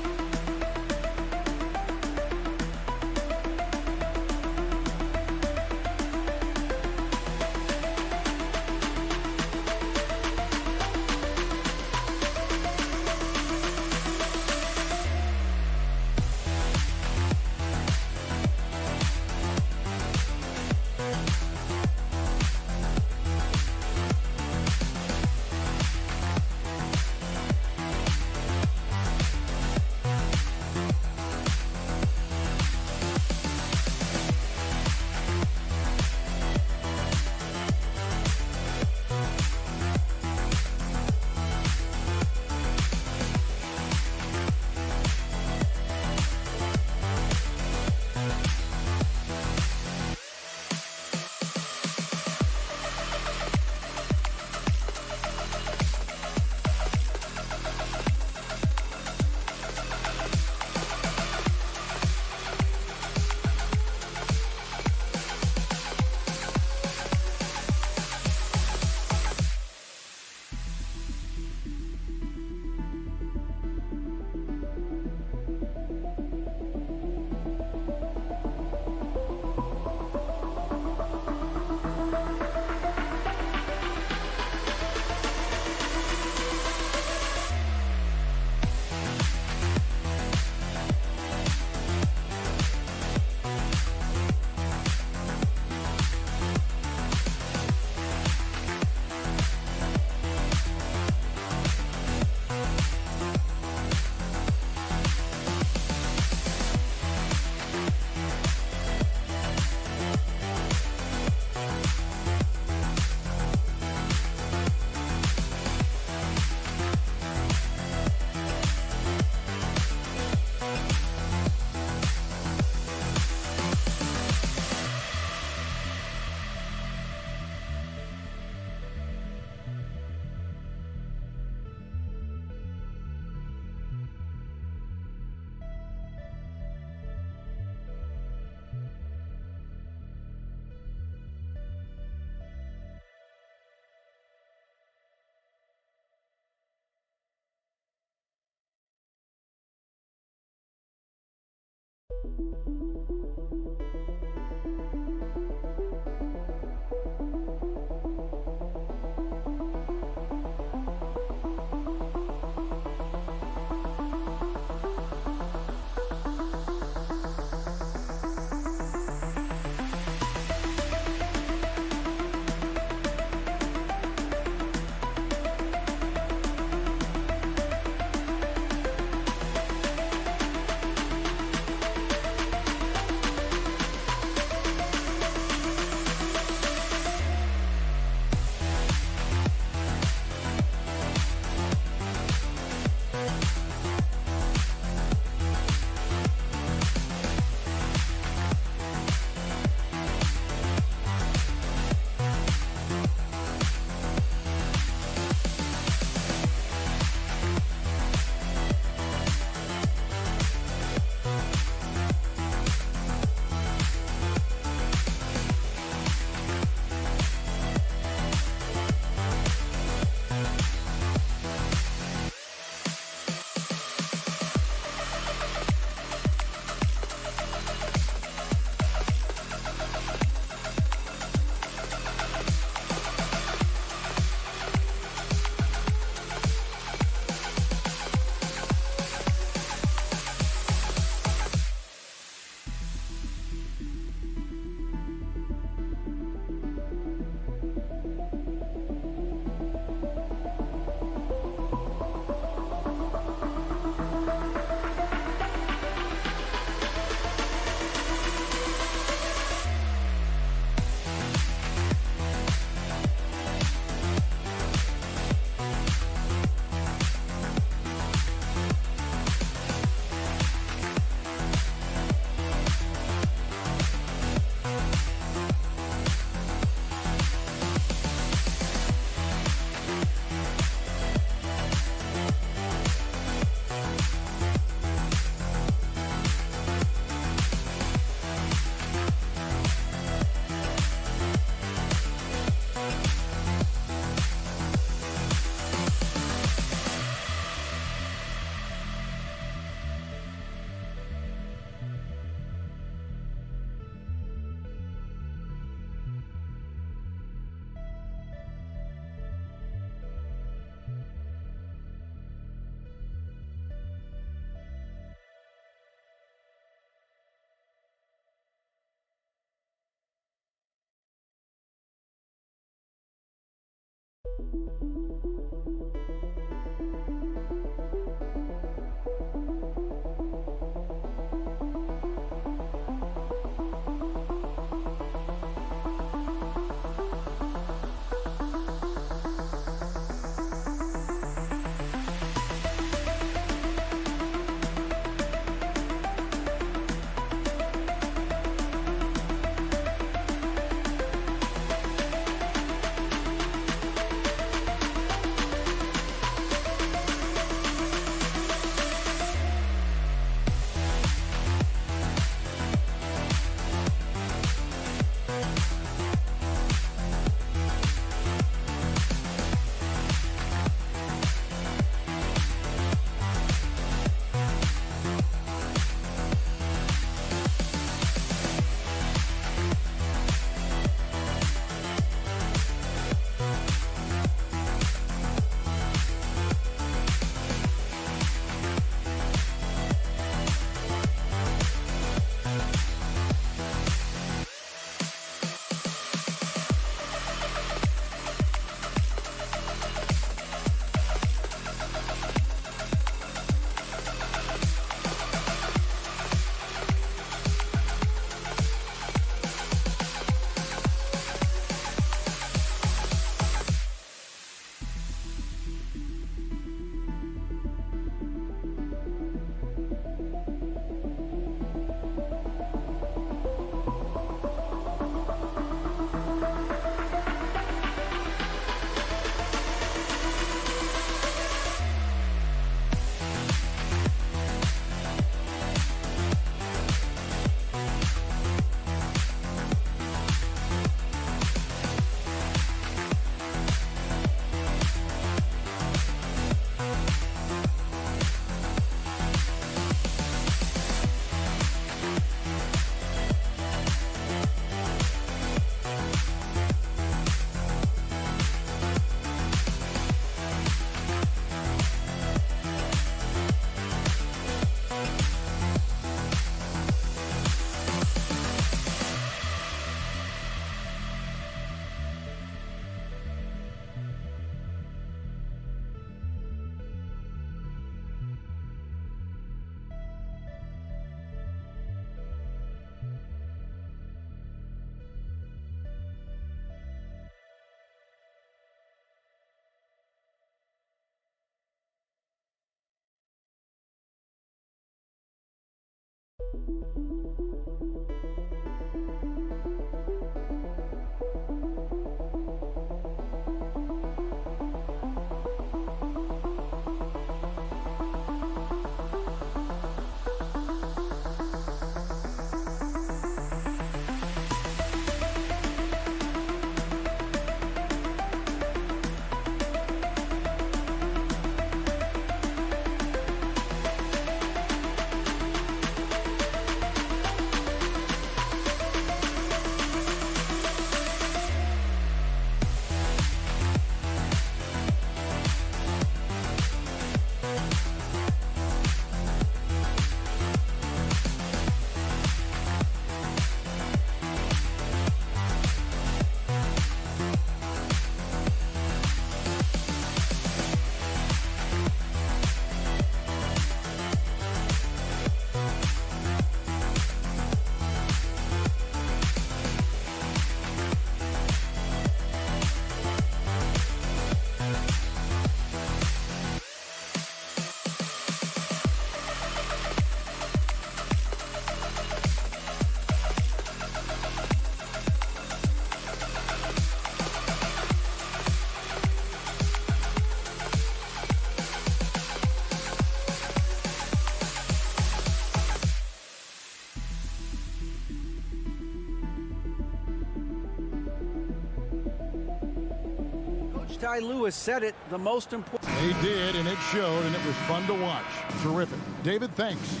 Ty Lewis said it, the most important. They did, and it showed, and it was fun to watch. Terrific. David, thanks.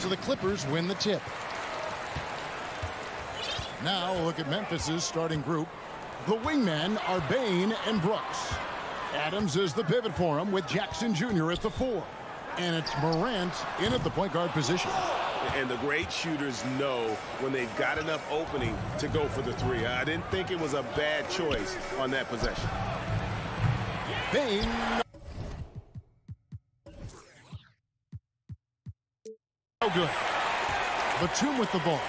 So the Clippers win the tip. Now we'll look at Memphis's starting group. The wingmen are Bain and Brooks. Adams is the pivot for him with Jackson Jr. at the 4. And it's Morant in at the point guard position. And the great shooters know when they've got enough opening to go for the 3. I didn't think it was a bad choice on that possession. Bain. Oh, good. Batum with the ball.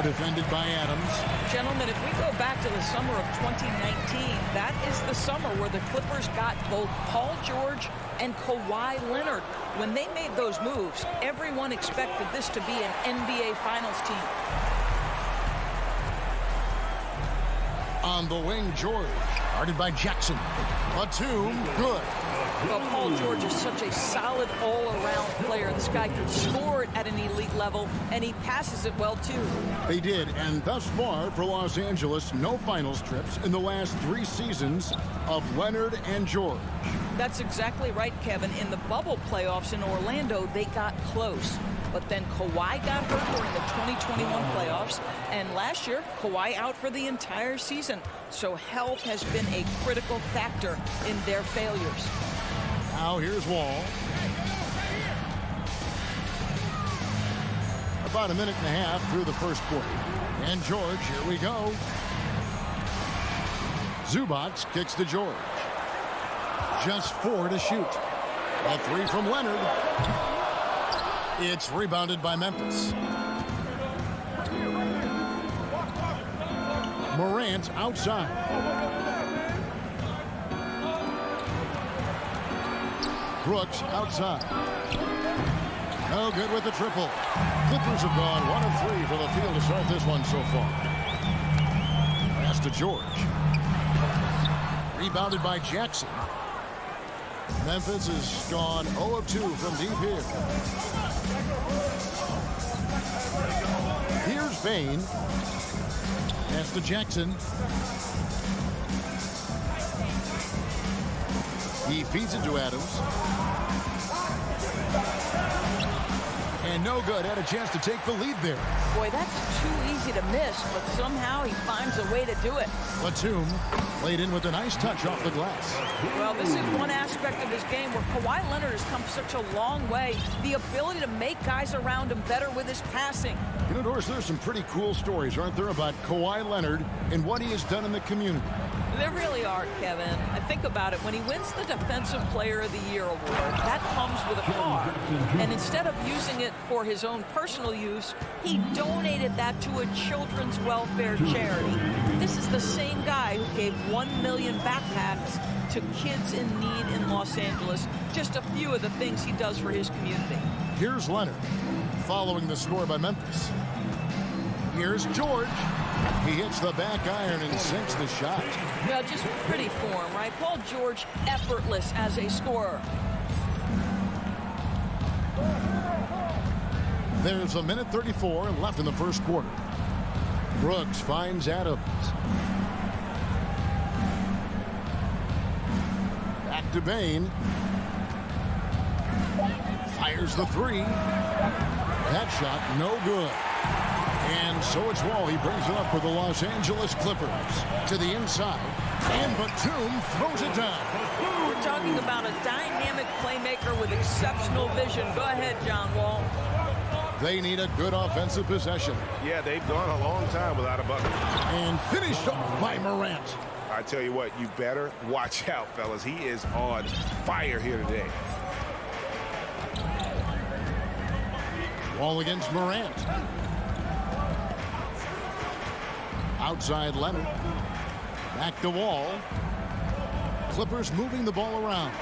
Defended by Adams. Gentlemen, if we go back to the summer of 2019, that is the summer where the Clippers got both Paul George and Kawhi Leonard. When they made those moves, everyone expected this to be an NBA Finals team. On the wing, George. Guarded by Jackson. Batum, good. Well, Paul George is such a solid all-around player. This guy can score it at an elite level, and he passes it well, too. They did, and thus far for Los Angeles, no finals trips in the last 3 seasons of Leonard and George. That's exactly right, Kevin. In the bubble playoffs in Orlando, they got close. But then Kawhi got hurt during the 2021 playoffs, and last year, Kawhi out for the entire season. So health has been a critical factor in their failures. Now here's Wall. About a minute and a half through the first quarter. And George, here we go. Zubac kicks to George. Just 4 to shoot. A 3 from Leonard. It's rebounded by Memphis. Morant outside. Brooks outside. No good with the triple. Clippers have gone 1 of 3 for the field to start this one so far. Pass to George. Rebounded by Jackson. Memphis has gone 0 of 2 from deep here. Here's Bain. Pass to Jackson. He feeds it to Adams. And no good. Had a chance to take the lead there. Boy, that's too easy to miss, but somehow he finds a way to do it. Batum laid in with a nice touch off the glass. Well, this is one aspect of his game where Kawhi Leonard has come such a long way. The ability to make guys around him better with his passing. You know, Doris, there's some pretty cool stories, aren't there, about Kawhi Leonard and what he has done in the community. There really are, Kevin. I think about it. When he wins the Defensive Player of the Year award, that comes with a car. And instead of using it for his own personal use, he donated that to a children's welfare charity. This is the same guy who gave 1 million backpacks to kids in need in Los Angeles. Just a few of the things he does for his community. Here's Leonard, following the score by Memphis. Here's George. He hits the back iron and sinks the shot. Well, just pretty form, right? Paul George, effortless as a scorer. There's a minute 34 left in the first quarter. Brooks finds Adams. Back to Bain. Fires the 3. That shot no good. And so it's Wall. He brings it up for the Los Angeles Clippers. To the inside. And Batum throws it down. We're talking about a dynamic playmaker with exceptional vision. Go ahead, John Wall. They need a good offensive possession. Yeah, they've gone a long time without a bucket. And finished off by Morant. I tell you what, you better watch out, fellas. He is on fire here today. Wall against Morant. Outside Leonard. Back to Wall. Clippers moving the ball around.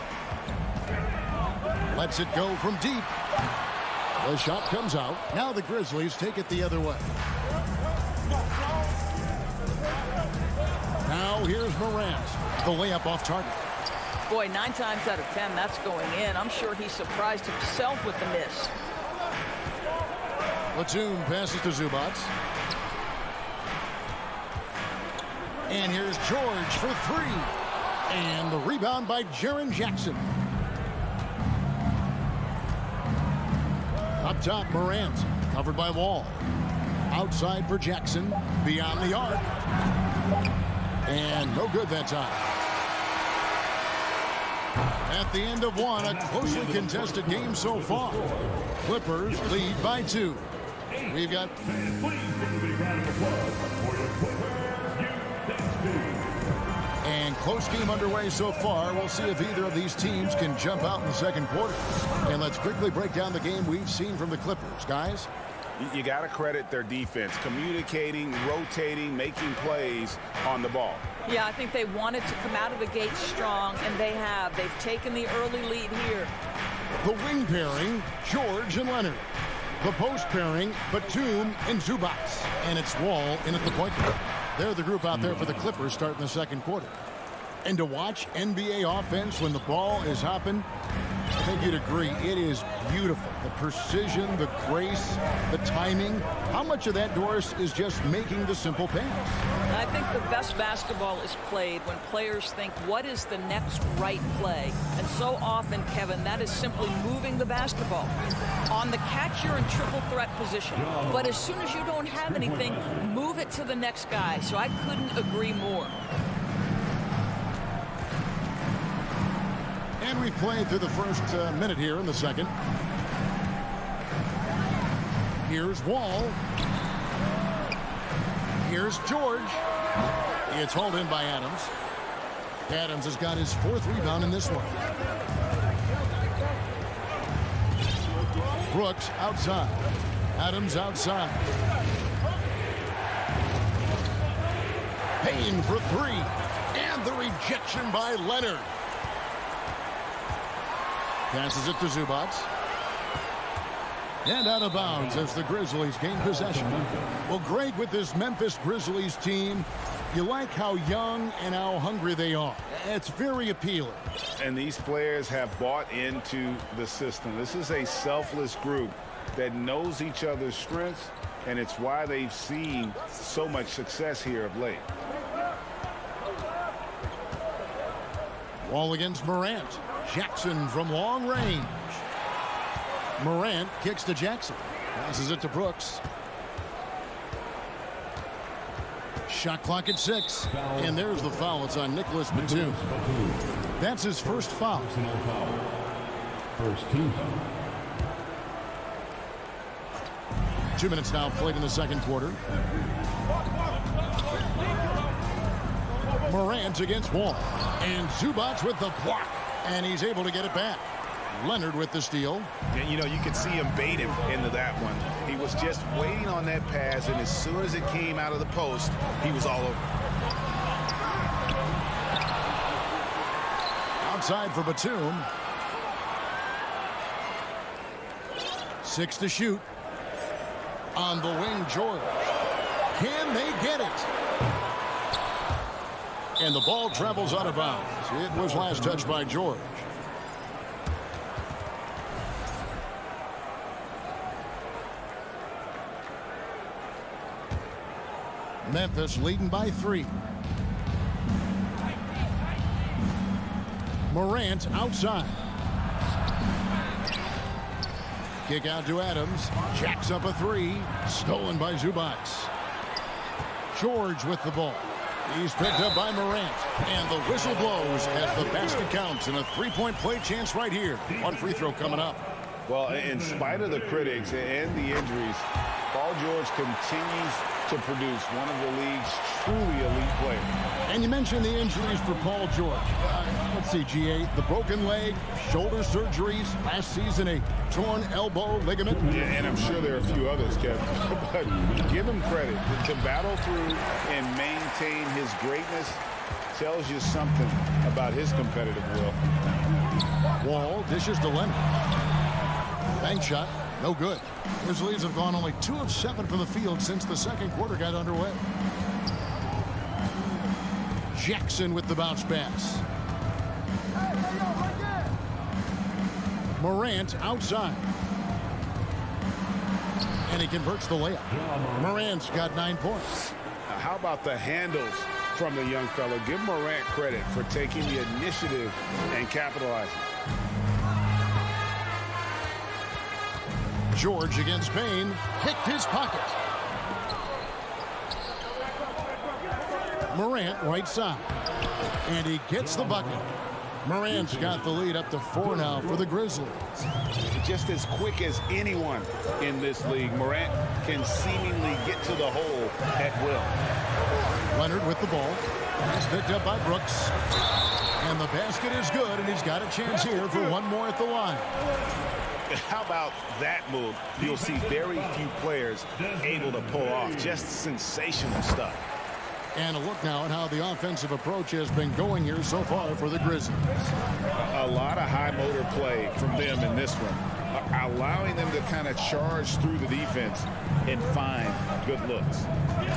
Lets it go from deep. The shot comes out. Now the Grizzlies take it the other way. Now here's Morant. The layup off target. Boy, 9 times out of 10, that's going in. I'm sure he surprised himself with the miss. Batum passes to Zubac. And here's George for three. And the rebound by Jaren Jackson. Up top, Morant. Covered by Wall. Outside for Jackson. Beyond the arc. And no good that time. At the end of one, a closely contested game so far. Clippers lead by 2. We've got... And close game underway so far. We'll see if either of these teams can jump out in the second quarter. And let's quickly break down the game we've seen from the Clippers. Guys? You got to credit their defense, communicating, rotating, making plays on the ball. Yeah, I think they wanted to come out of the gate strong, and they have. They've taken the early lead here. The wing pairing, George and Leonard. The post pairing, Batum and Zubac. And it's Wall in at the point guard. They're the group out there for the Clippers starting the second quarter. And to watch NBA offense when the ball is hopping, I think you'd agree, it is beautiful. The precision, the grace, the timing. How much of that, Doris, is just making the simple pass? I think the best basketball is played when players think, what is the next right play? And so often, Kevin, that is simply moving the basketball. On the catch, you're in triple threat position. But as soon as you don't have anything, move it to the next guy. So I couldn't agree more. And we've played through the first minute here in the second. Here's Wall. Here's George. It's hauled in by Adams. Adams has got his 4th rebound in this one. Brooks outside. Adams outside. Payne for 3. And the rejection by Leonard. Passes it to Zubac. And out of bounds as the Grizzlies gain possession. Well, Greg, with this Memphis Grizzlies team, you like how young and how hungry they are. It's very appealing. And these players have bought into the system. This is a selfless group that knows each other's strengths, and it's why they've seen so much success here of late. Wall against Morant. Jackson from long range. Morant kicks to Jackson. Passes it to Brooks. Shot clock at 6. And there's the foul. It's on Nicholas Batum. That's his first foul. First team foul. 2 minutes now played in the second quarter. Morant against Wall. And Zubac with the block. And he's able to get it back. Leonard with the steal. And, you know, you could see him bait him into that one. He was just waiting on that pass, and as soon as it came out of the post, he was all over. Outside for Batum. 6 to shoot. On the wing, George. Can they get it? And the ball travels out of bounds. It was last touched by George. Memphis leading by 3. Morant outside. Kick out to Adams. Jacks up a 3. Stolen by Zubac. George with the ball. He's picked up by Morant. And the whistle blows as the basket counts. And a 3-point play chance right here. One free throw coming up. Well, in spite of the critics and the injuries, Paul George continues to produce one of the league's truly elite players. And you mentioned the injuries for Paul George. Let's see, GA, the broken leg, shoulder surgeries, last season a torn elbow ligament. Yeah, and I'm sure there are a few others, Kevin. But give him credit. To battle through and maintain his greatness tells you something about his competitive will. Wall dishes to Leonard. Bank shot, no good. Grizzlies have gone only 2 of 7 from the field since the second quarter got underway. Jackson with the bounce pass. Morant outside. And he converts the layup. Morant's got 9 points. How about the handles from the young fellow. Give Morant credit for taking the initiative and capitalizing. George against Payne. Picked his pocket. Morant right side. And he gets the bucket. Morant's got the lead up to 4 now for the Grizzlies. Just as quick as anyone in this league, Morant can seemingly get to the hole at will. Leonard with the ball. It's picked up by Brooks. And the basket is good, and he's got a chance here for one more at the line. How about that move? You'll see very few players able to pull off. Just sensational stuff. And a look now at how the offensive approach has been going here so far for the Grizzlies. A lot of high motor play from them in this one, allowing them to kind of charge through the defense and find good looks.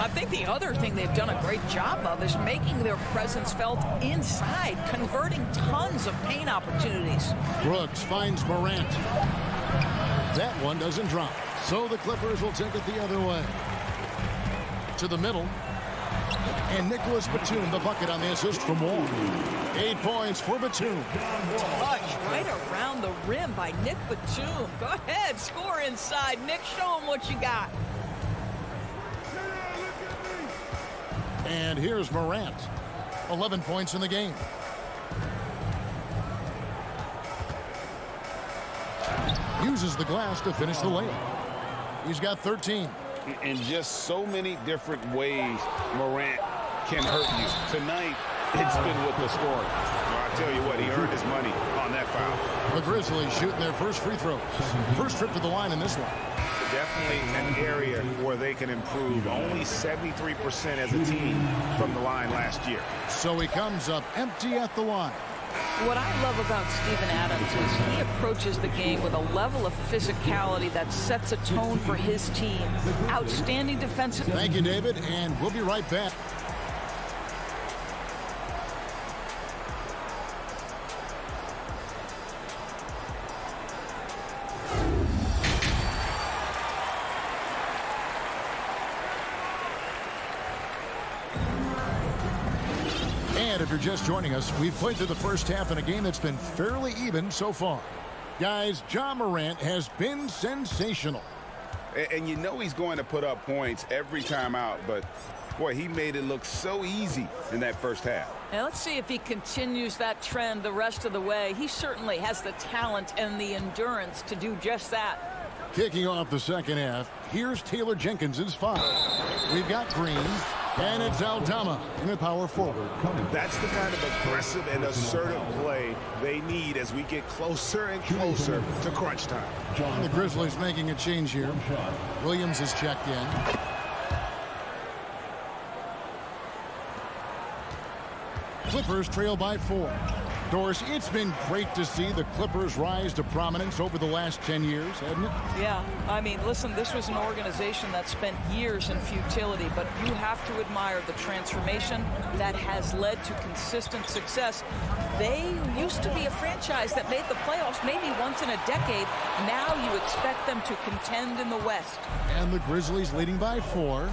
I think the other thing they've done a great job of is making their presence felt inside, converting tons of paint opportunities. Brooks finds Morant. That one doesn't drop. So the Clippers will take it the other way. To the middle. And Nicholas Batum, the bucket on the assist from Wall. 8 points for Batum. Touch right around the rim by Nick Batum. Go ahead, score inside. Nick, show him what you got. And here's Morant. 11 points in the game. Uses the glass to finish the layup. He's got 13. In just so many different ways, Morant can hurt you. Tonight, it's been with the scoring. Well, I tell you what, he earned his money on that foul. The Grizzlies shooting their first free throws. First trip to the line in this one. Definitely an area where they can improve. Only 73% as a team from the line last year. So he comes up empty at the line. What I love about Steven Adams is he approaches the game with a level of physicality that sets a tone for his team. Outstanding defensive. Thank you, David, and we'll be right back. And if you're just joining us, we've played through the first half in a game that's been fairly even so far. Guys, Ja Morant has been sensational. And you know he's going to put up points every time out, but boy, he made it look so easy in that first half. Now let's see if he continues that trend the rest of the way. He certainly has the talent and the endurance to do just that. Kicking off the second half, here's Taylor Jenkins' foul. We've got Green. And it's Aldama in the power forward. That's the kind of aggressive and assertive play they need as we get closer and closer to crunch time. And the Grizzlies making a change here. Williams is checked in. Clippers trail by 4. Doris, it's been great to see the Clippers rise to prominence over the last 10 years, hasn't it? Yeah, I mean, listen, this was an organization that spent years in futility, but you have to admire the transformation that has led to consistent success. They used to be a franchise that made the playoffs maybe once in a decade. Now you expect them to contend in the West. And the Grizzlies leading by 4.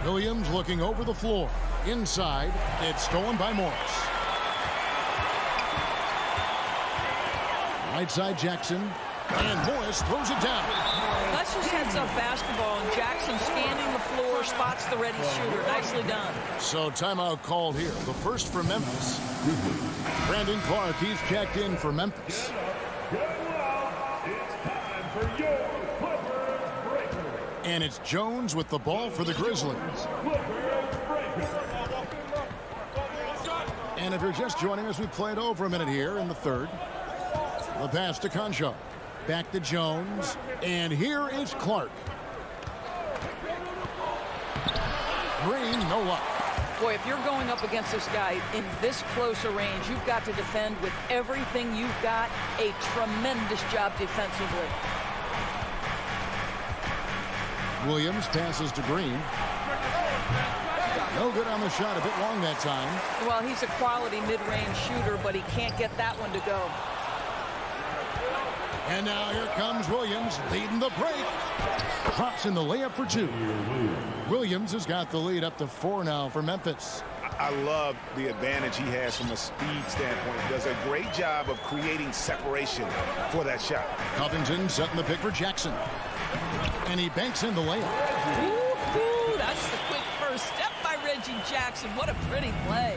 Williams looking over the floor. Inside, it's stolen by Morris. Right side Jackson, and Morris throws it down. That's just heads-up basketball, and Jackson scanning the floor, spots the ready shooter. Nicely done. So timeout called here. The first for Memphis. Brandon Clark, he's checked in for Memphis. And it's Jones with the ball for the Grizzlies. And if you're just joining us, we played over a minute here in the third. The pass to Concho. Back to Jones. And here is Clark. Green, no luck. Boy, if you're going up against this guy in this close a range, you've got to defend with everything you've got. A tremendous job defensively. Williams passes to Green. No good on the shot, a bit long that time. Well, he's a quality mid-range shooter, but he can't get that one to go. And now here comes Williams leading the break. drops in the layup for 2. Williams has got the lead up to 4 now for Memphis. I love the advantage he has from a speed standpoint. He does a great job of creating separation for that shot. Covington setting the pick for Jackson. And he banks in the layup. Ooh, that's the quick first step by Reggie Jackson. What a pretty play.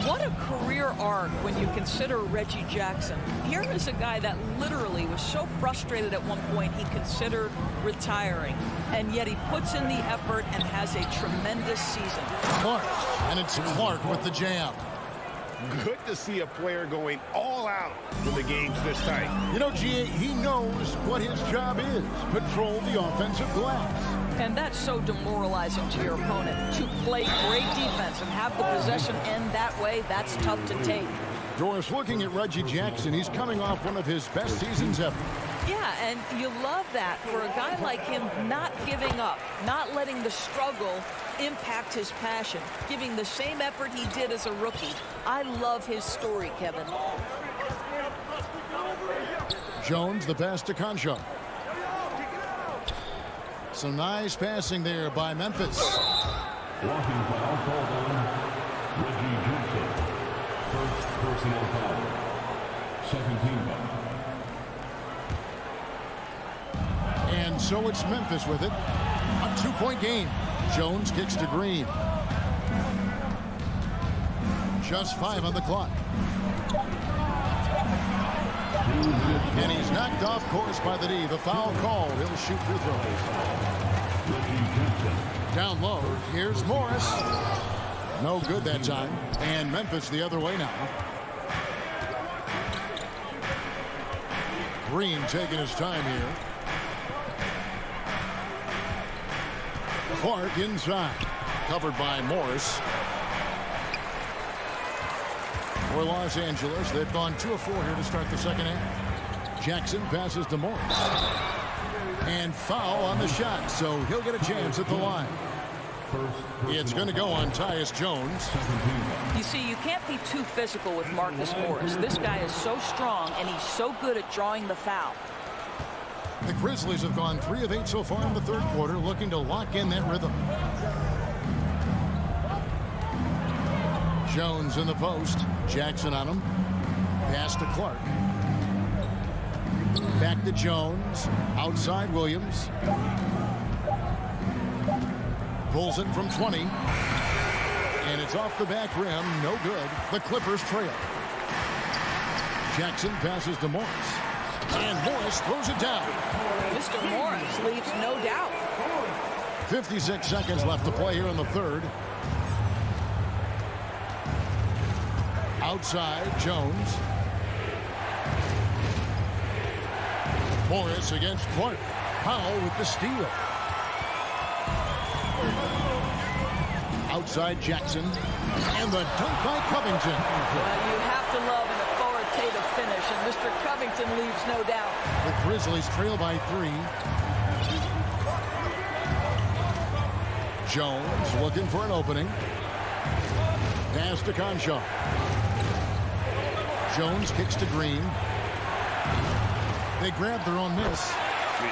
What a career arc when you consider Reggie Jackson. Here is a guy that literally was so frustrated at one point he considered retiring. And yet he puts in the effort and has a tremendous season. Clark, and it's Clark with the jam. Good to see a player going all out when the game's this tight. You know, G.A., he knows what his job is. Patrol the offensive glass. And that's so demoralizing to your opponent. To play great defense and have the possession end that way, that's tough to take. Doris, looking at Reggie Jackson, he's coming off one of his best seasons ever. Yeah, and you love that for a guy like him, not giving up, not letting the struggle impact his passion, giving the same effort he did as a rookie. I love his story, Kevin. Jones, the pass to Concho. Some nice passing there by Memphis. Walking foul called on Reggie Jackson. First personal foul. Second team foul. And so it's Memphis with it. A 2-point game. Jones kicks to Green. Just 5 on the clock. And he's knocked off course by the D. The foul called. He'll shoot free throws. Down low. Here's Morris. No good that time. And Memphis the other way now. Green taking his time here. Clark inside. Covered by Morris. For Los Angeles, they've gone 2 of 4 here to start the second half. Jackson passes to Morris. And foul on the shot, so he'll get a chance at the line. It's going to go on Tyus Jones. You see, you can't be too physical with Marcus Morris. This guy is so strong, and he's so good at drawing the foul. The Grizzlies have gone 3 of 8 so far in the third quarter, looking to lock in that rhythm. Jones in the post. Jackson on him. Pass to Clark. Back to Jones. Outside Williams. Pulls it from 20. And it's off the back rim. No good. The Clippers trail. Jackson passes to Morris. And Morris throws it down. Mr. Morris leaves no doubt. 56 seconds left to play here in the third. Outside, Jones. Morris against Clark. Powell with the steal. Outside, Jackson. And the dunk by Covington. Well, you have to love an authoritative finish, and Mr. Covington leaves no doubt. The Grizzlies trail by 3. Jones looking for an opening. Pass to Concho. Jones kicks to Green. They grab their own miss.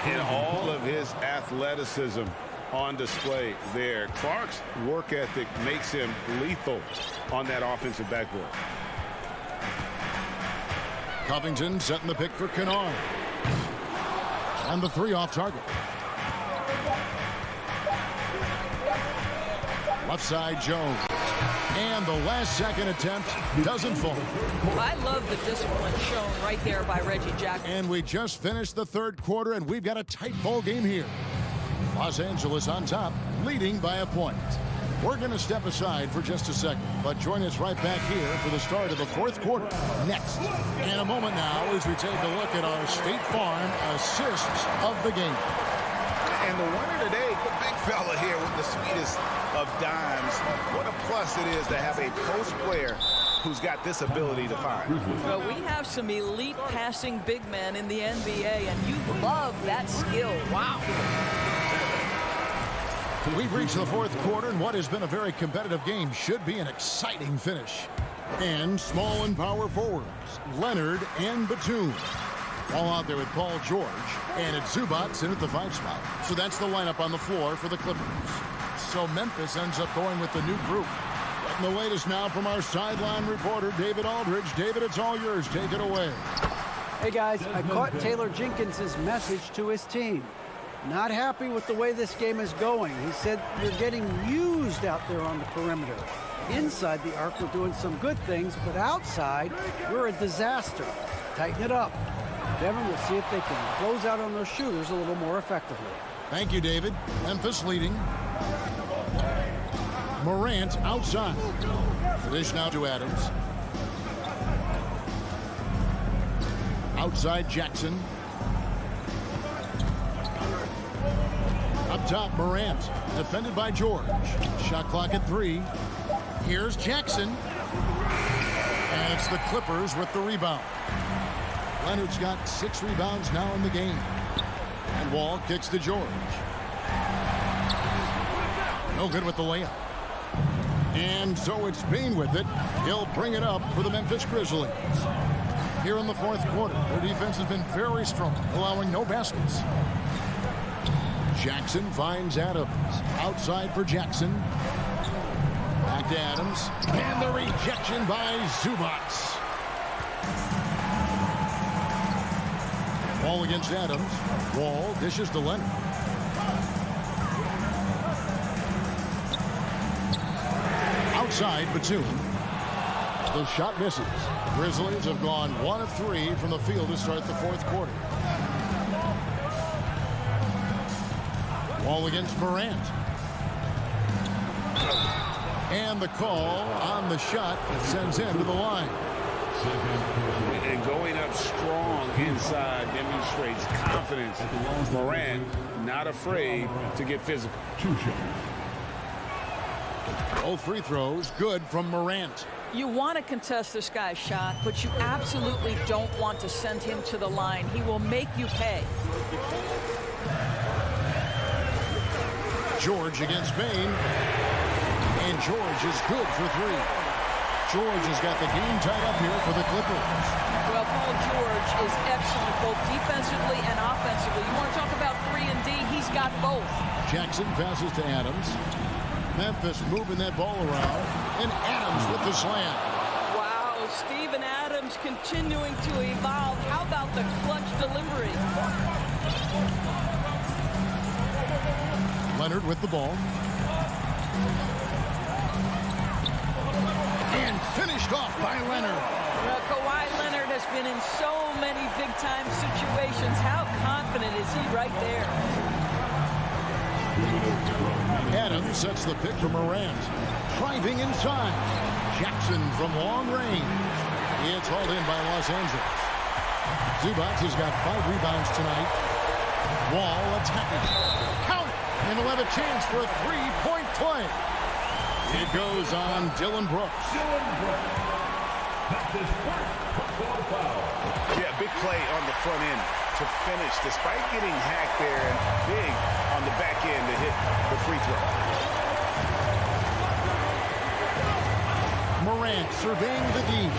In all of his athleticism on display there, Clark's work ethic makes him lethal on that offensive backboard. Covington setting the pick for Kennard. And the 3 off target. Left side, Jones. And the last second attempt doesn't fall. I love the discipline shown right there by Reggie Jackson. And we just finished the third quarter, and we've got a tight ball game here. Los Angeles on top, leading by a point. We're going to step aside for just a second, but join us right back here for the start of the fourth quarter next. In a moment now, as we take a look at our State Farm assists of the game. And the winner today, the big fella here with the sweetest of dimes. What a plus it is to have a post player who's got this ability to find. Well, we have some elite passing big men in the NBA, and you love that skill. Wow. We've reached the fourth quarter, and what has been a very competitive game should be an exciting finish. And small and power forwards, Leonard and Batum. All out there with Paul George. And it's Zubats in at the 5 spot. So that's the lineup on the floor for the Clippers. So Memphis ends up going with the new group. Getting the latest now from our sideline reporter, David Aldridge. David, it's all yours. Take it away. Hey, guys, I caught Taylor Jenkins' message to his team. Not happy with the way this game is going. He said you're getting used out there on the perimeter. Inside the arc, we're doing some good things, but outside, we're a disaster. Tighten it up. Devin, we'll see if they can close out on those shooters a little more effectively. Thank you, David. Memphis leading. Morant outside. The dish now to Adams. Outside Jackson. Up top, Morant. Defended by George. Shot clock at 3. Here's Jackson. And it's the Clippers with the rebound. Leonard's got 6 rebounds now in the game. And Wall kicks to George. No good with the layup. And so it's Bain with it. He'll bring it up for the Memphis Grizzlies. Here in the 4th quarter, their defense has been very strong, allowing no baskets. Jackson finds Adams. Outside for Jackson. Back to Adams. And the rejection by Zubats. Wall against Adams. Wall dishes to Leonard. Outside Batum. The shot misses. Grizzlies have gone 1 of 3 from the field to start the 4th quarter. Wall against Morant. And the call on the shot sends him to the line. And going up strong inside demonstrates confidence. Morant not afraid to get physical. Both free throws good from Morant. You want to contest this guy's shot, but you absolutely don't want to send him to the line. He will make you pay. George against Bain. And George is good for 3. George has got the game tied up here for the Clippers. Well, Paul George is excellent both defensively and offensively. You want to talk about 3 and D? He's got both. Jackson passes to Adams. Memphis moving that ball around. And Adams with the slam. Wow, Steven Adams continuing to evolve. How about the clutch delivery? Leonard with the ball. And finished off by Leonard. Kawhi Leonard has been in so many big-time situations. How confident is he right there? Adams sets the pick for Morant. Driving inside. Jackson from long range. It's hauled in by Los Angeles. Zubats has got 5 rebounds tonight. Wall attacking. Count it! And he'll have a chance for a 3-point play. It goes on Dylan Brooks. Yeah, big play on the front end to finish, despite getting hacked there, and big on the back end to hit the free throw. Morant surveying the D.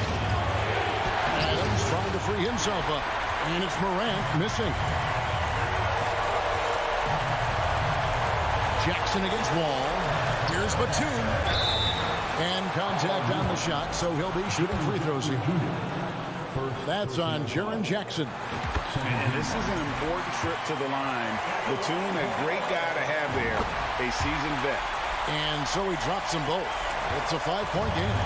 Adams trying to free himself up. And it's Morant missing. Jackson against Wall. Here's Batum. And contact on the shot, so he'll be shooting free throws here. That's on Jaren Jackson. And this is an important trip to the line. Batum, a great guy to have there, a seasoned vet. And so he drops them both. It's a 5-point game.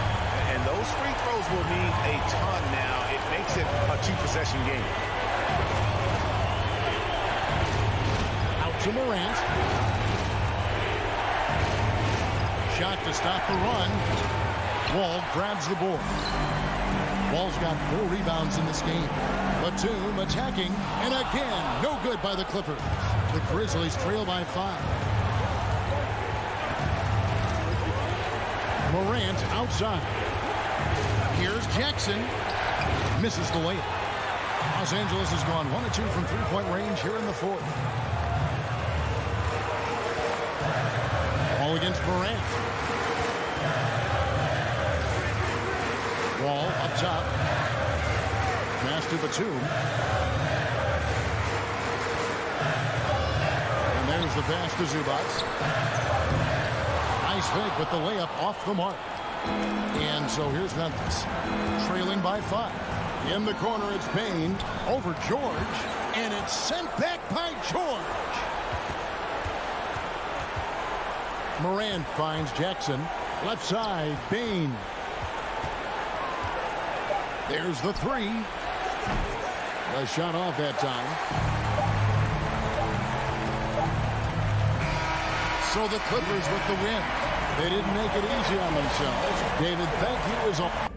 And those free throws will mean a ton now. It makes it a 2-possession game. Out to Morant. Shot to stop the run. Wall grabs the board. Wall's got 4 rebounds in this game. Batum attacking, and again, no good by the Clippers. The Grizzlies trail by 5. Morant outside. Here's Jackson. Misses the layup. Los Angeles has gone 1 of 2 from 3-point range here in the 4th. Wall against Morant. Wall up top. Pass to Batum. Here's the pass to Zubats. Nice fake with the layup off the mark. And so here's Memphis, trailing by 5. In the corner, it's Bain over George, and it's sent back by George. Moran finds Jackson. Left side, Bain. There's the 3. The shot off that time. So the Clippers with the win. They didn't make it easy on themselves. David, thank you as always.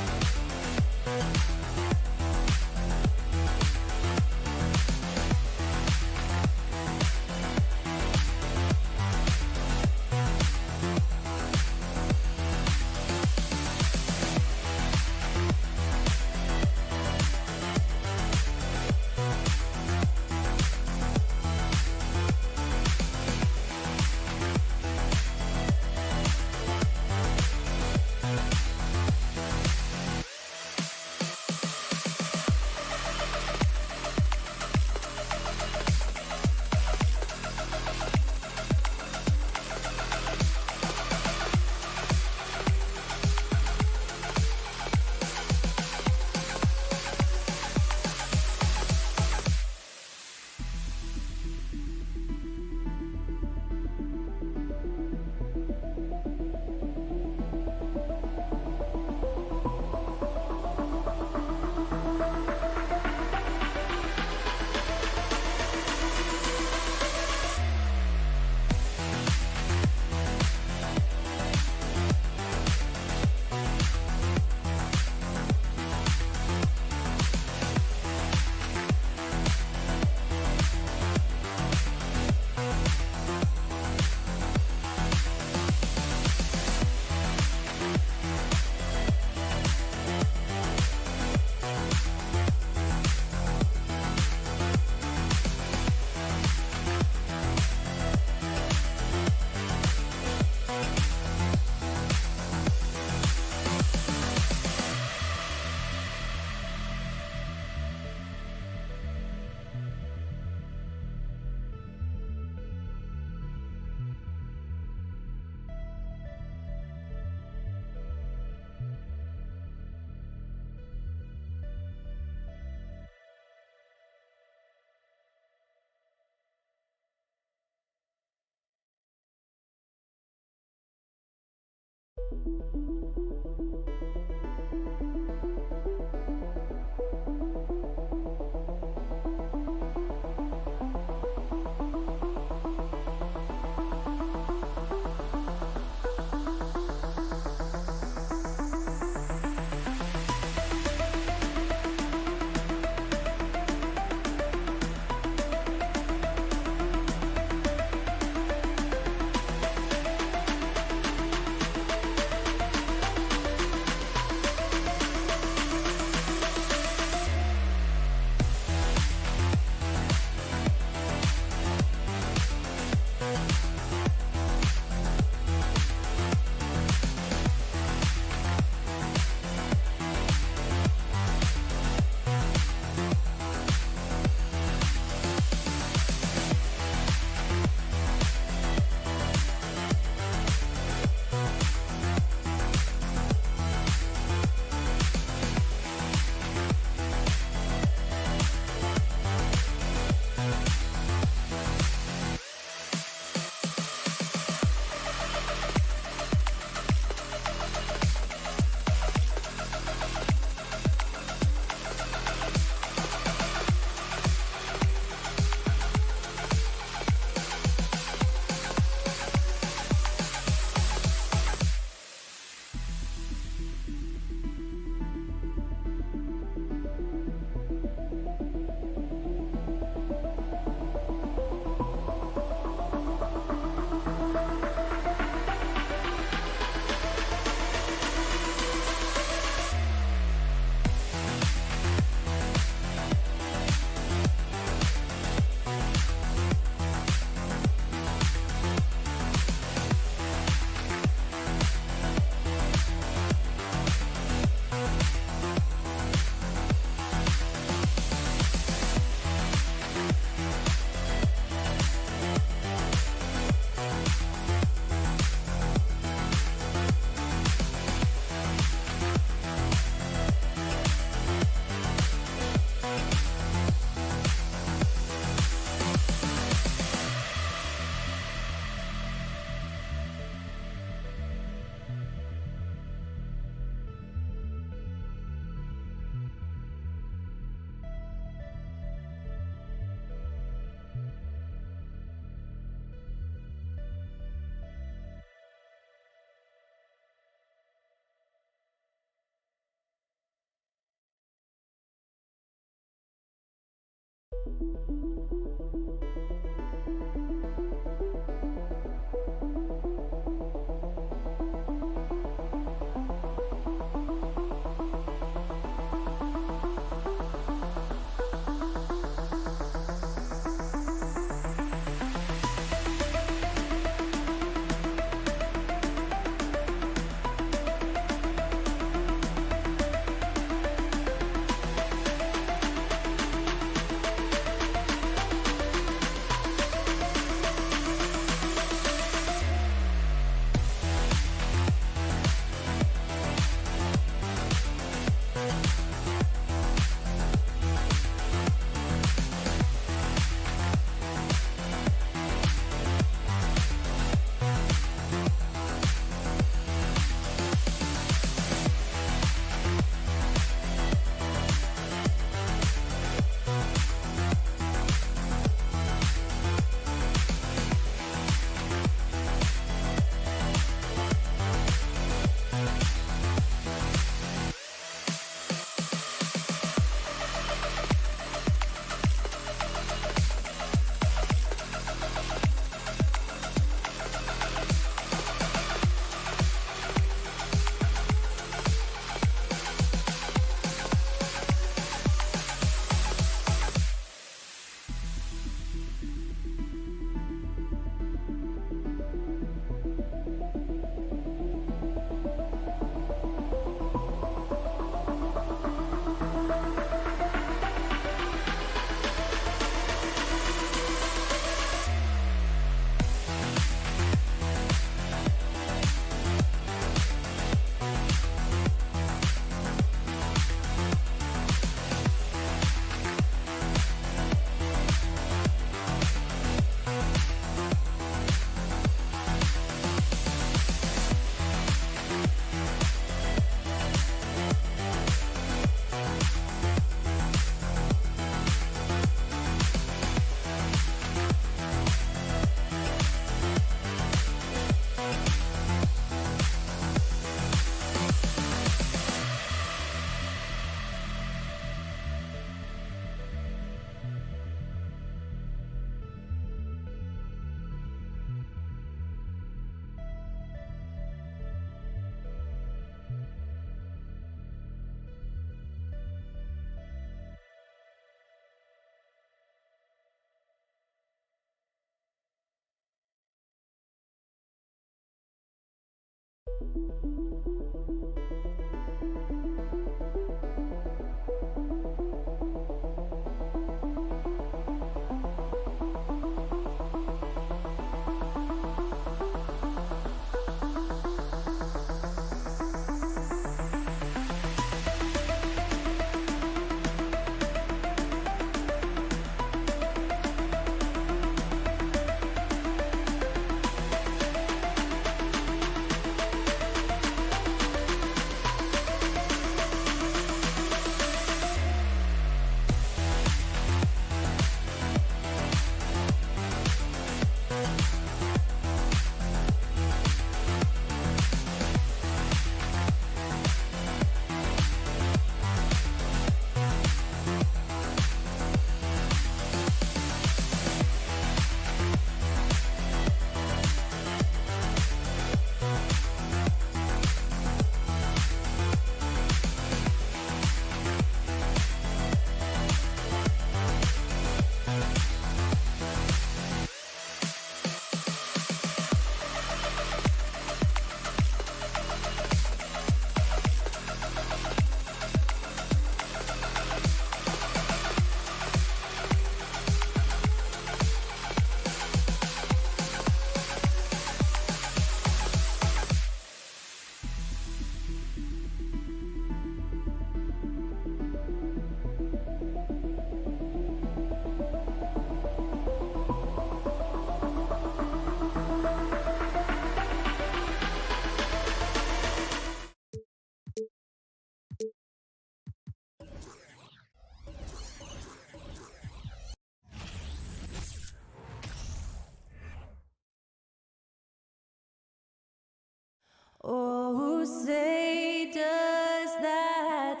Oh, say does that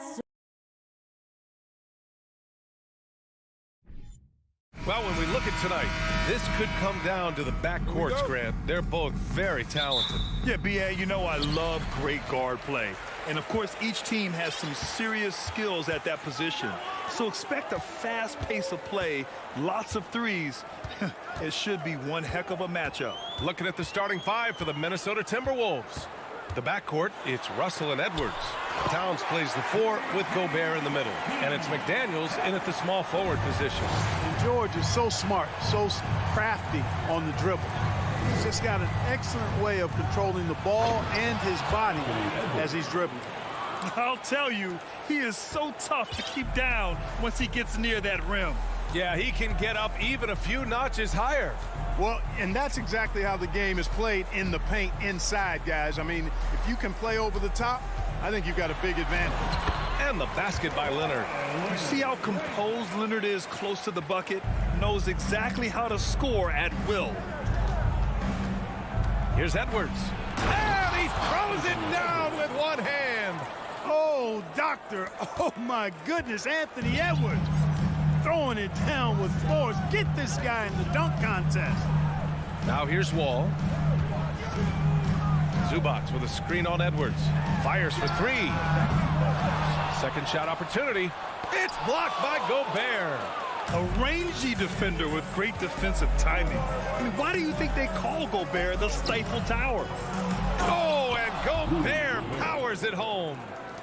Well, when we look at tonight, this could come down to the backcourts, Grant. They're both very talented. Yeah, B.A., you know I love great guard play. And, of course, each team has some serious skills at that position. So expect a fast pace of play, lots of threes. It should be one heck of a matchup. Looking at the starting five for the Minnesota Timberwolves. The backcourt, it's Russell and Edwards. Towns plays the 4 with Gobert in the middle. And it's McDaniels in at the small forward position. And George is so smart, so crafty on the dribble. He's just got an excellent way of controlling the ball and his body as he's dribbling. I'll tell you, he is so tough to keep down once he gets near that rim. Yeah, he can get up even a few notches higher. Well, and that's exactly how the game is played in the paint inside, guys. I mean, if you can play over the top, I think you've got a big advantage. And the basket by Leonard. You see how composed Leonard is close to the bucket? Knows exactly how to score at will. Here's Edwards. And he throws it down with one hand. Oh, doctor. Oh, my goodness. Anthony Edwards throwing it down with force. Get this guy in the dunk contest. Now here's Wall. Zubac with a screen on Edwards. Fires for 3. Second shot opportunity. It's blocked by Gobert. A rangy defender with great defensive timing. I mean, why do you think they call Gobert the Stifle Tower? Oh, and Gobert powers it home.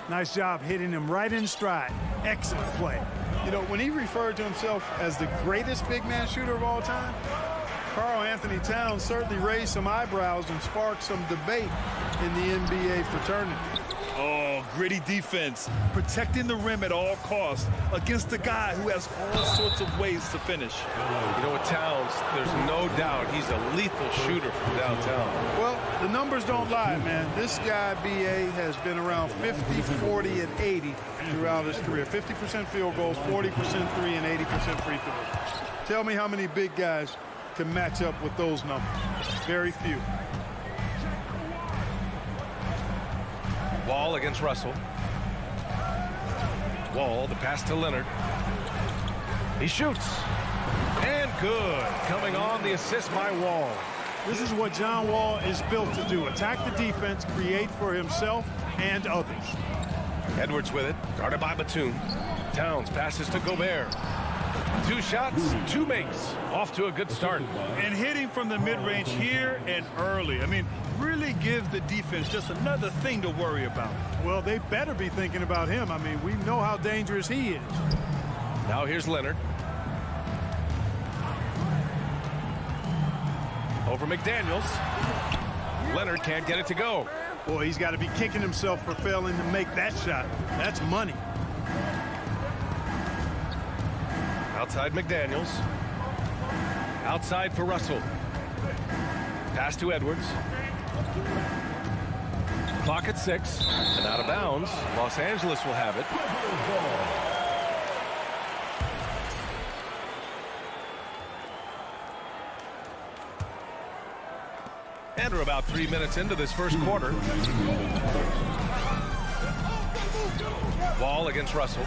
Nice job hitting him right in stride. Excellent play. You know, when he referred to himself as the greatest big man shooter of all time, Karl Anthony Towns certainly raised some eyebrows and sparked some debate in the NBA fraternity. Oh, gritty defense, protecting the rim at all costs against a guy who has all sorts of ways to finish. You know what, Towns, there's no doubt he's a lethal shooter from downtown. Well, the numbers don't lie, man. This guy, B.A., has been around 50, 40, and 80 throughout his career. 50% field goals, 40% three, and 80% free throws. Tell me how many big guys can match up with those numbers. Very few. Wall against Russell. Wall, the pass to Leonard. He shoots. And good. Coming on the assist by Wall. This is what John Wall is built to do. Attack the defense, create for himself and others. Edwards with it. Guarded by Batum. Towns passes to Gobert. 2 shots, 2 makes. Off to a good start. And hitting from the mid-range here and early. I mean, really gives the defense just another thing to worry about. Well, they better be thinking about him. I mean, we know how dangerous he is. Now here's Leonard. Over McDaniels. Leonard can't get it to go. Boy, he's got to be kicking himself for failing to make that shot. That's money. Outside McDaniels. Outside for Russell. Pass to Edwards. Clock at 6. And out of bounds. Los Angeles will have it. And we're about 3 minutes into this first quarter. Wall against Russell.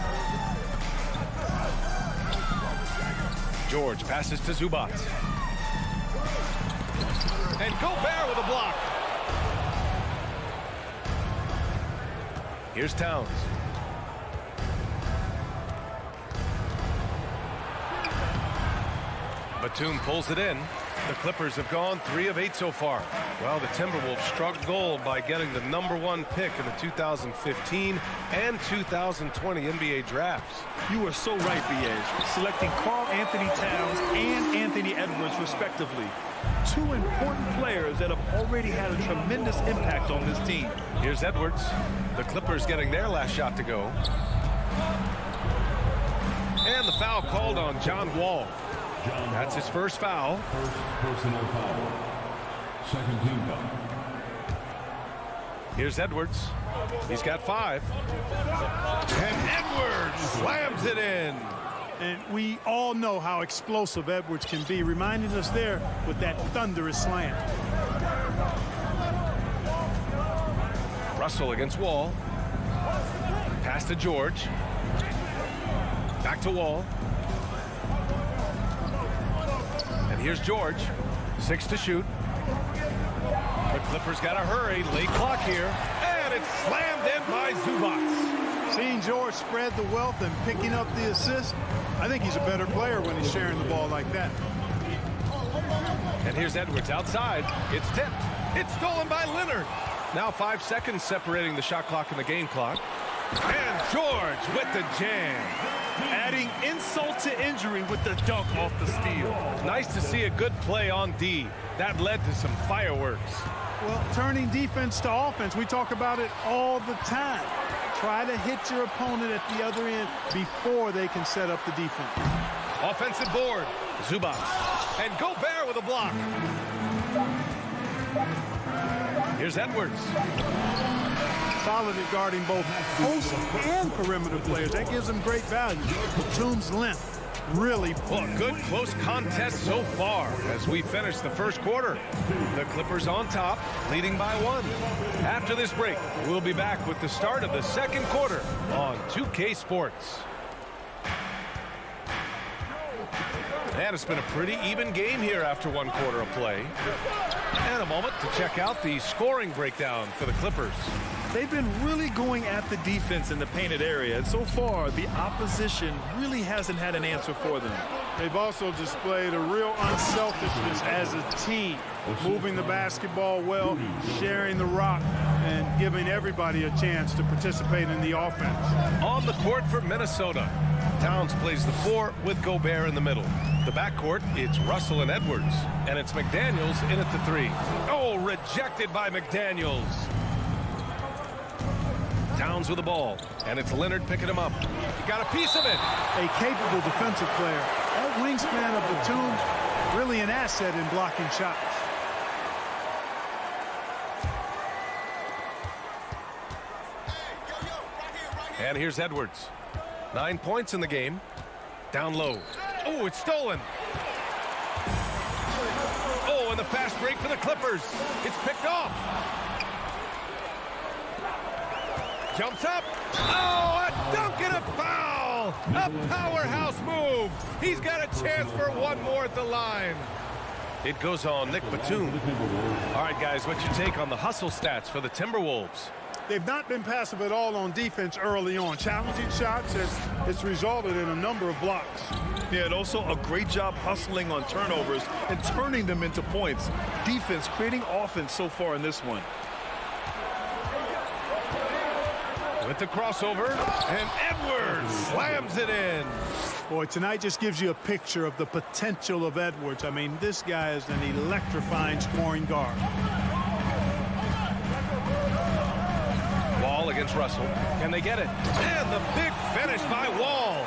George passes to Zubac. And Gobert with a block. Here's Towns. Batum pulls it in. The Clippers have gone 3 of 8 so far. Well, the Timberwolves struck gold by getting the #1 pick in the 2015 and 2020 NBA drafts. You are so right, B.A. Selecting Karl Anthony Towns and Anthony Edwards, respectively. 2 important players that have already had a tremendous impact on this team. Here's Edwards. The Clippers getting their last shot to go. And the foul called on John Wall. That's his first foul. First personal foul. Second team foul. Here's Edwards. He's got 5. And Edwards slams it in. And we all know how explosive Edwards can be, reminding us there with that thunderous slam. Russell against Wall. Pass to George. Back to Wall. And here's George. 6 to shoot. The Clippers got to hurry. Late clock here. And it's slammed in by Zubac. Seeing George spread the wealth and picking up the assist, I think he's a better player when he's sharing the ball like that. And here's Edwards outside. It's tipped. It's stolen by Leonard. Now 5 seconds separating the shot clock and the game clock. And George with the jam. Adding insult to injury with the dunk off the steal. Nice to see a good play on D. That led to some fireworks. Well, turning defense to offense, we talk about it all the time. Try to hit your opponent at the other end before they can set up the defense. Offensive board. Zubac. And Gobert with a block. Here's Edwards. Solid at guarding both post and perimeter players. That gives them great value. Batum's length really. Well, good close contest so far as we finish the first quarter. The Clippers on top, leading by 1. After this break, we'll be back with the start of the second quarter on 2K Sports. And it's been a pretty even game here after 1 quarter of play. And a moment to check out the scoring breakdown for the Clippers. They've been really going at the defense in the painted area, and so far the opposition really hasn't had an answer for them. They've also displayed a real unselfishness as a team, moving the basketball well, sharing the rock, and giving everybody a chance to participate in the offense. On the court for Minnesota, Towns plays the 4 with Gobert in the middle. The backcourt, it's Russell and Edwards, and it's McDaniels in at the 3. Oh, rejected by McDaniels. Towns with the ball, and it's Leonard picking him up. He got a piece of it. A capable defensive player. That wingspan of Batum, really an asset in blocking shots. And here's Edwards. 9 points in the game. Down low. Oh, it's stolen. Oh, and the fast break for the Clippers. It's picked off. Jumps up. Oh, a dunk and a foul. A powerhouse move. He's got a chance for 1 more at the line. It goes on Nick Batum. All right, guys, what's your take on the hustle stats for the Timberwolves? They've not been passive at all on defense early on. Challenging shots, it's resulted in a number of blocks. Yeah, and also a great job hustling on turnovers and turning them into points. Defense creating offense so far in this one. With the crossover, and Edwards slams it in. Boy, tonight just gives you a picture of the potential of Edwards. I mean, this guy is an electrifying scoring guard. Wall against Russell. Can they get it? And the big finish by Wall.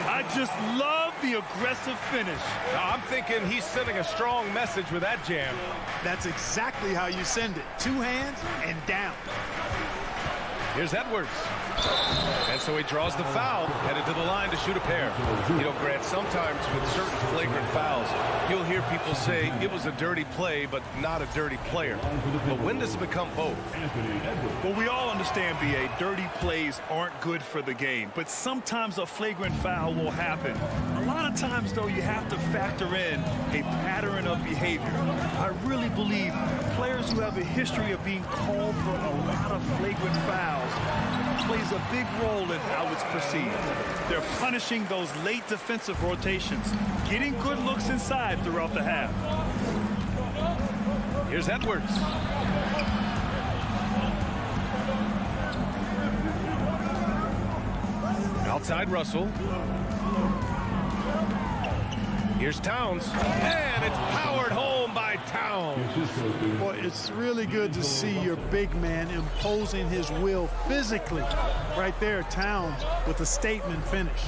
I just love the aggressive finish. I'm thinking he's sending a strong message with that jam. That's exactly how you send it. 2 hands and down. Here's Edwards. And so he draws the foul, headed to the line to shoot a pair. You know, Grant, sometimes with certain flagrant fouls, you'll hear people say it was a dirty play, but not a dirty player. But when does it become both? Well, we all understand, B.A., dirty plays aren't good for the game, but sometimes a flagrant foul will happen. A lot of times, though, you have to factor in a pattern of behavior. I really believe players who have a history of being called for a lot of flagrant fouls plays a big role in how it's perceived. They're punishing those late defensive rotations, getting good looks inside throughout the half. Here's Edwards. Outside Russell. Here's Towns, and it's powered home by Towns. Boy, it's really good to see your big man imposing his will physically. Right there, Towns with a statement finish.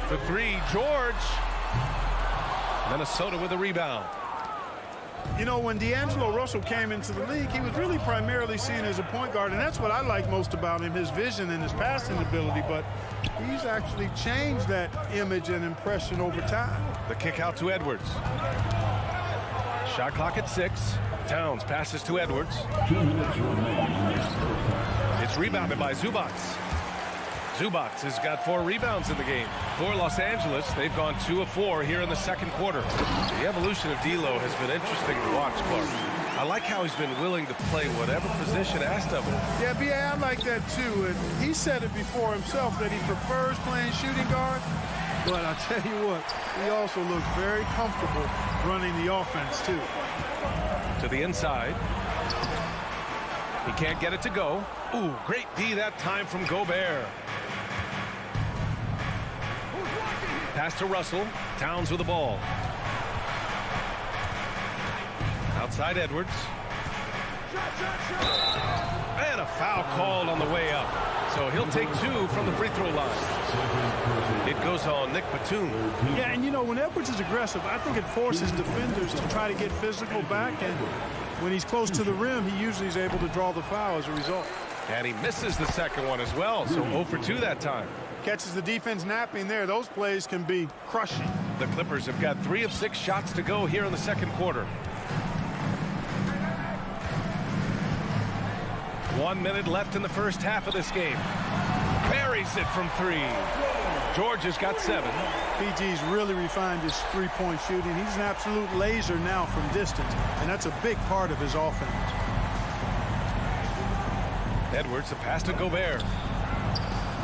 The 3, George. Minnesota with a rebound. You know, when D'Angelo Russell came into the league, he was really primarily seen as a point guard, and that's what I like most about him, his vision and his passing ability, but he's actually changed that image and impression over time. The kick out to Edwards. Shot clock at 6. Towns passes to Edwards. It's rebounded by Zubac. Zubats has got 4 rebounds in the game. For Los Angeles, they've gone 2 of 4 here in the second quarter. The evolution of D'Lo has been interesting to watch, Clark. I like how he's been willing to play whatever position asked of him. Yeah, B.A., I like that too. And he said it before himself that he prefers playing shooting guard. But I'll tell you what, he also looks very comfortable running the offense too. To the inside. He can't get it to go. Ooh, great D that time from Gobert. Pass to Russell. Towns with the ball. Outside Edwards. And a foul called on the way up. So he'll take 2 from the free throw line. It goes on Nick Batum. Yeah, and you know, when Edwards is aggressive, I think it forces defenders to try to get physical back. And when he's close to the rim, he usually is able to draw the foul as a result. And he misses the second one as well. So 0 for 2 that time. Catches the defense napping there. Those plays can be crushing. The Clippers have got 3 of 6 shots to go here in the second quarter. 1 minute left in the first half of this game. Buries it from 3. George has got 7. PG's really refined his three-point shooting. He's an absolute laser now from distance, and that's a big part of his offense. Edwards, a pass to Gobert.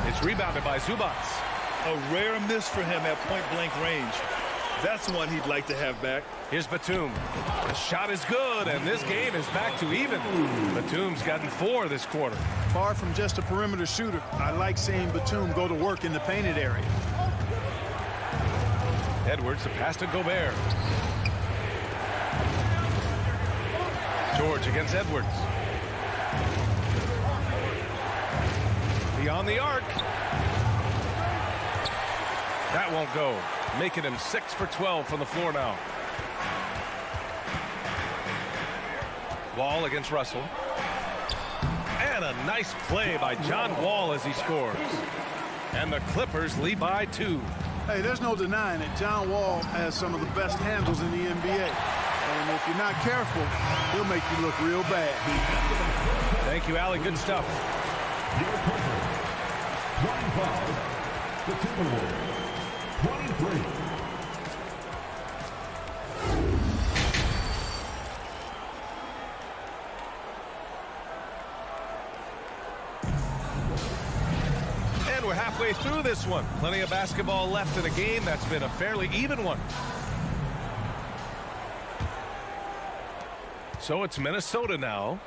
It's rebounded by Zubats. A rare miss for him at point-blank range. That's one he'd like to have back. Here's Batum. The shot is good, and this game is back to even. Batum's gotten 4 this quarter. Far from just a perimeter shooter, I like seeing Batum go to work in the painted area. Edwards, a pass to Gobert. George against Edwards. Beyond the arc. That won't go. Making him 6 for 12 from the floor now. Wall against Russell. And a nice play by John Wall as he scores. And the Clippers lead by 2. Hey, there's no denying it. John Wall has some of the best handles in the NBA. And if you're not careful, he'll make you look real bad. Thank you, Allie. Good stuff. The Timberwolves. 23. And we're halfway through this one. Plenty of basketball left in a game that's been a fairly even one. So it's Minnesota now,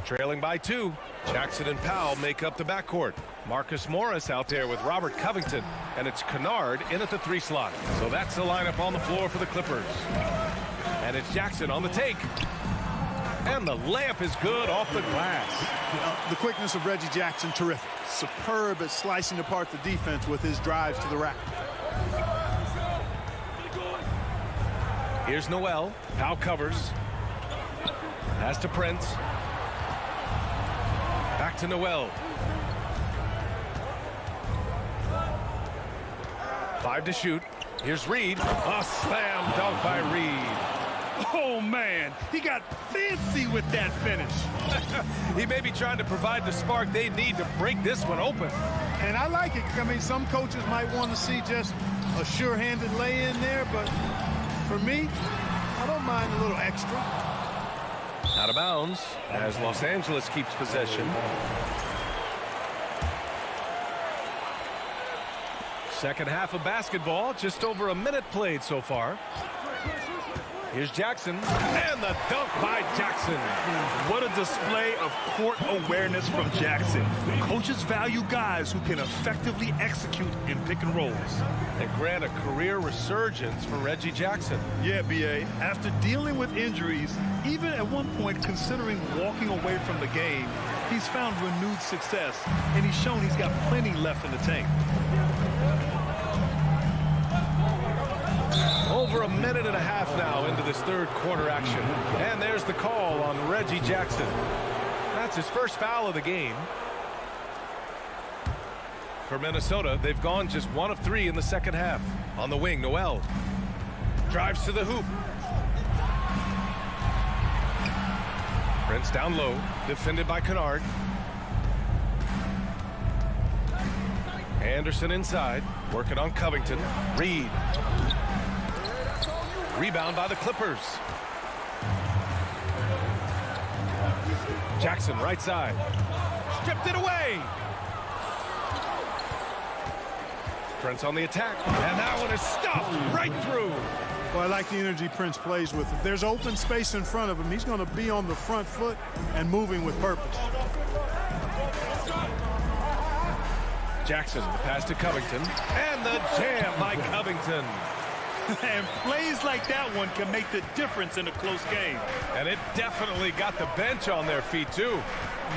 trailing by 2. Jackson and Powell make up the backcourt. Marcus Morris out there with Robert Covington, and it's Kennard in at the 3 slot. So that's the lineup on the floor for the Clippers. And it's Jackson on the take. And the layup is good off the glass. The quickness of Reggie Jackson, terrific. Superb at slicing apart the defense with his drives to the rack. Here's Noel. Powell covers. Pass to Prince. Back to Noel. 5 to shoot. Here's Reed. A slam dunk by Reed. Oh, man. He got fancy with that finish. He may be trying to provide the spark they need to break this one open. And I like it. I mean, some coaches might want to see just a sure-handed lay-in there, but for me, I don't mind a little extra. Out of bounds as Los Angeles keeps possession. Second half of basketball, just over a minute played so far. Here's Jackson, and the dunk by Jackson. What a display of court awareness from Jackson. Coaches value guys who can effectively execute in pick and rolls. And grant a career resurgence for Reggie Jackson. Yeah, B.A. After dealing with injuries, even at one point considering walking away from the game, he's found renewed success, and he's shown he's got plenty left in the tank. Over a minute and a half now into this third quarter action. And there's the call on Reggie Jackson. That's his first foul of the game. For Minnesota, they've gone just 1 of 3 in the second half. On the wing, Noel drives to the hoop. Prince down low, defended by Kennard. Anderson inside, working on Covington. Reed. Rebound by the Clippers. Jackson right side. Stripped it away. Prince on the attack. And that one is stuffed right through. Well, I like the energy Prince plays with. If there's open space in front of him, he's going to be on the front foot and moving with purpose. Jackson, the pass to Covington. And the jam by Covington. And plays like that one can make the difference in a close game. And it definitely got the bench on their feet, too.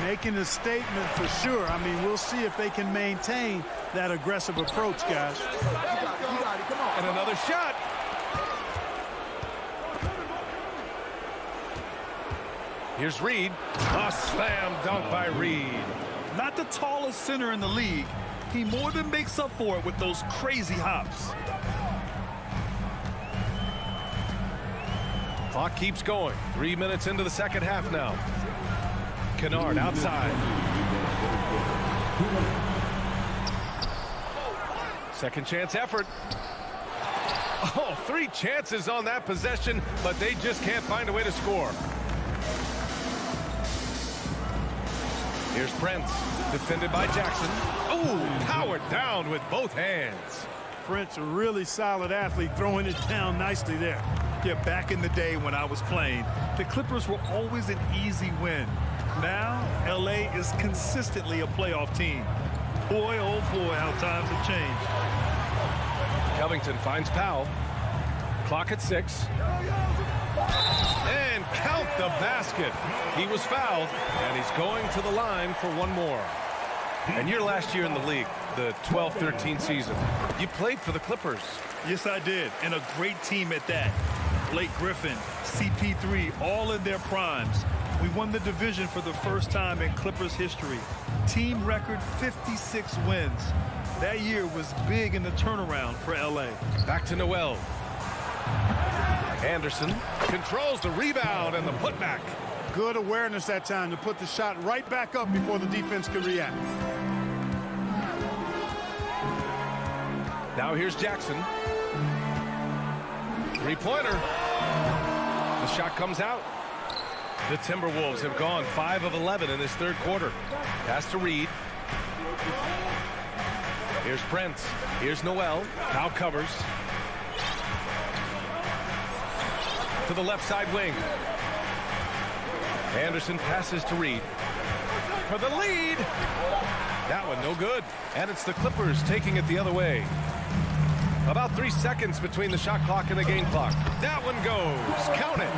Making a statement for sure. I mean, we'll see if they can maintain that aggressive approach, guys. And another shot. Here's Reed. A slam dunk by Reed. Not the tallest center in the league. He more than makes up for it with those crazy hops. Clock keeps going. 3 minutes into the second half now. Kennard outside. Second chance effort. Oh, 3 chances on that possession, but they just can't find a way to score. Here's Prince, defended by Jackson. Oh, powered down with both hands. Prince, a really solid athlete, throwing it down nicely there. Yeah, back in the day when I was playing, the Clippers were always an easy win. Now, LA is consistently a playoff team. Boy, oh boy, how times have changed. Covington finds Powell. Clock at 6. And count the basket. He was fouled, and he's going to the line for one more. And your last year in the league, the 12-13 season, you played for the Clippers. Yes, I did, and a great team at that. Blake Griffin, CP3, all in their primes. We won the division for the first time in Clippers history. Team record 56 wins. That year was big in the turnaround for LA. Back to Noel. Anderson controls the rebound and the putback. Good awareness that time to put the shot right back up before the defense could react. Now here's Jackson. Three-pointer. The shot comes out. The Timberwolves have gone 5 of 11 in this third quarter. Pass to Reed. Here's Prince. Here's Noel. Now covers. To the left side wing. Anderson passes to Reed. For the lead. That one no good. And it's the Clippers taking it the other way. About 3 seconds between the shot clock and the game clock. That one goes. Count it.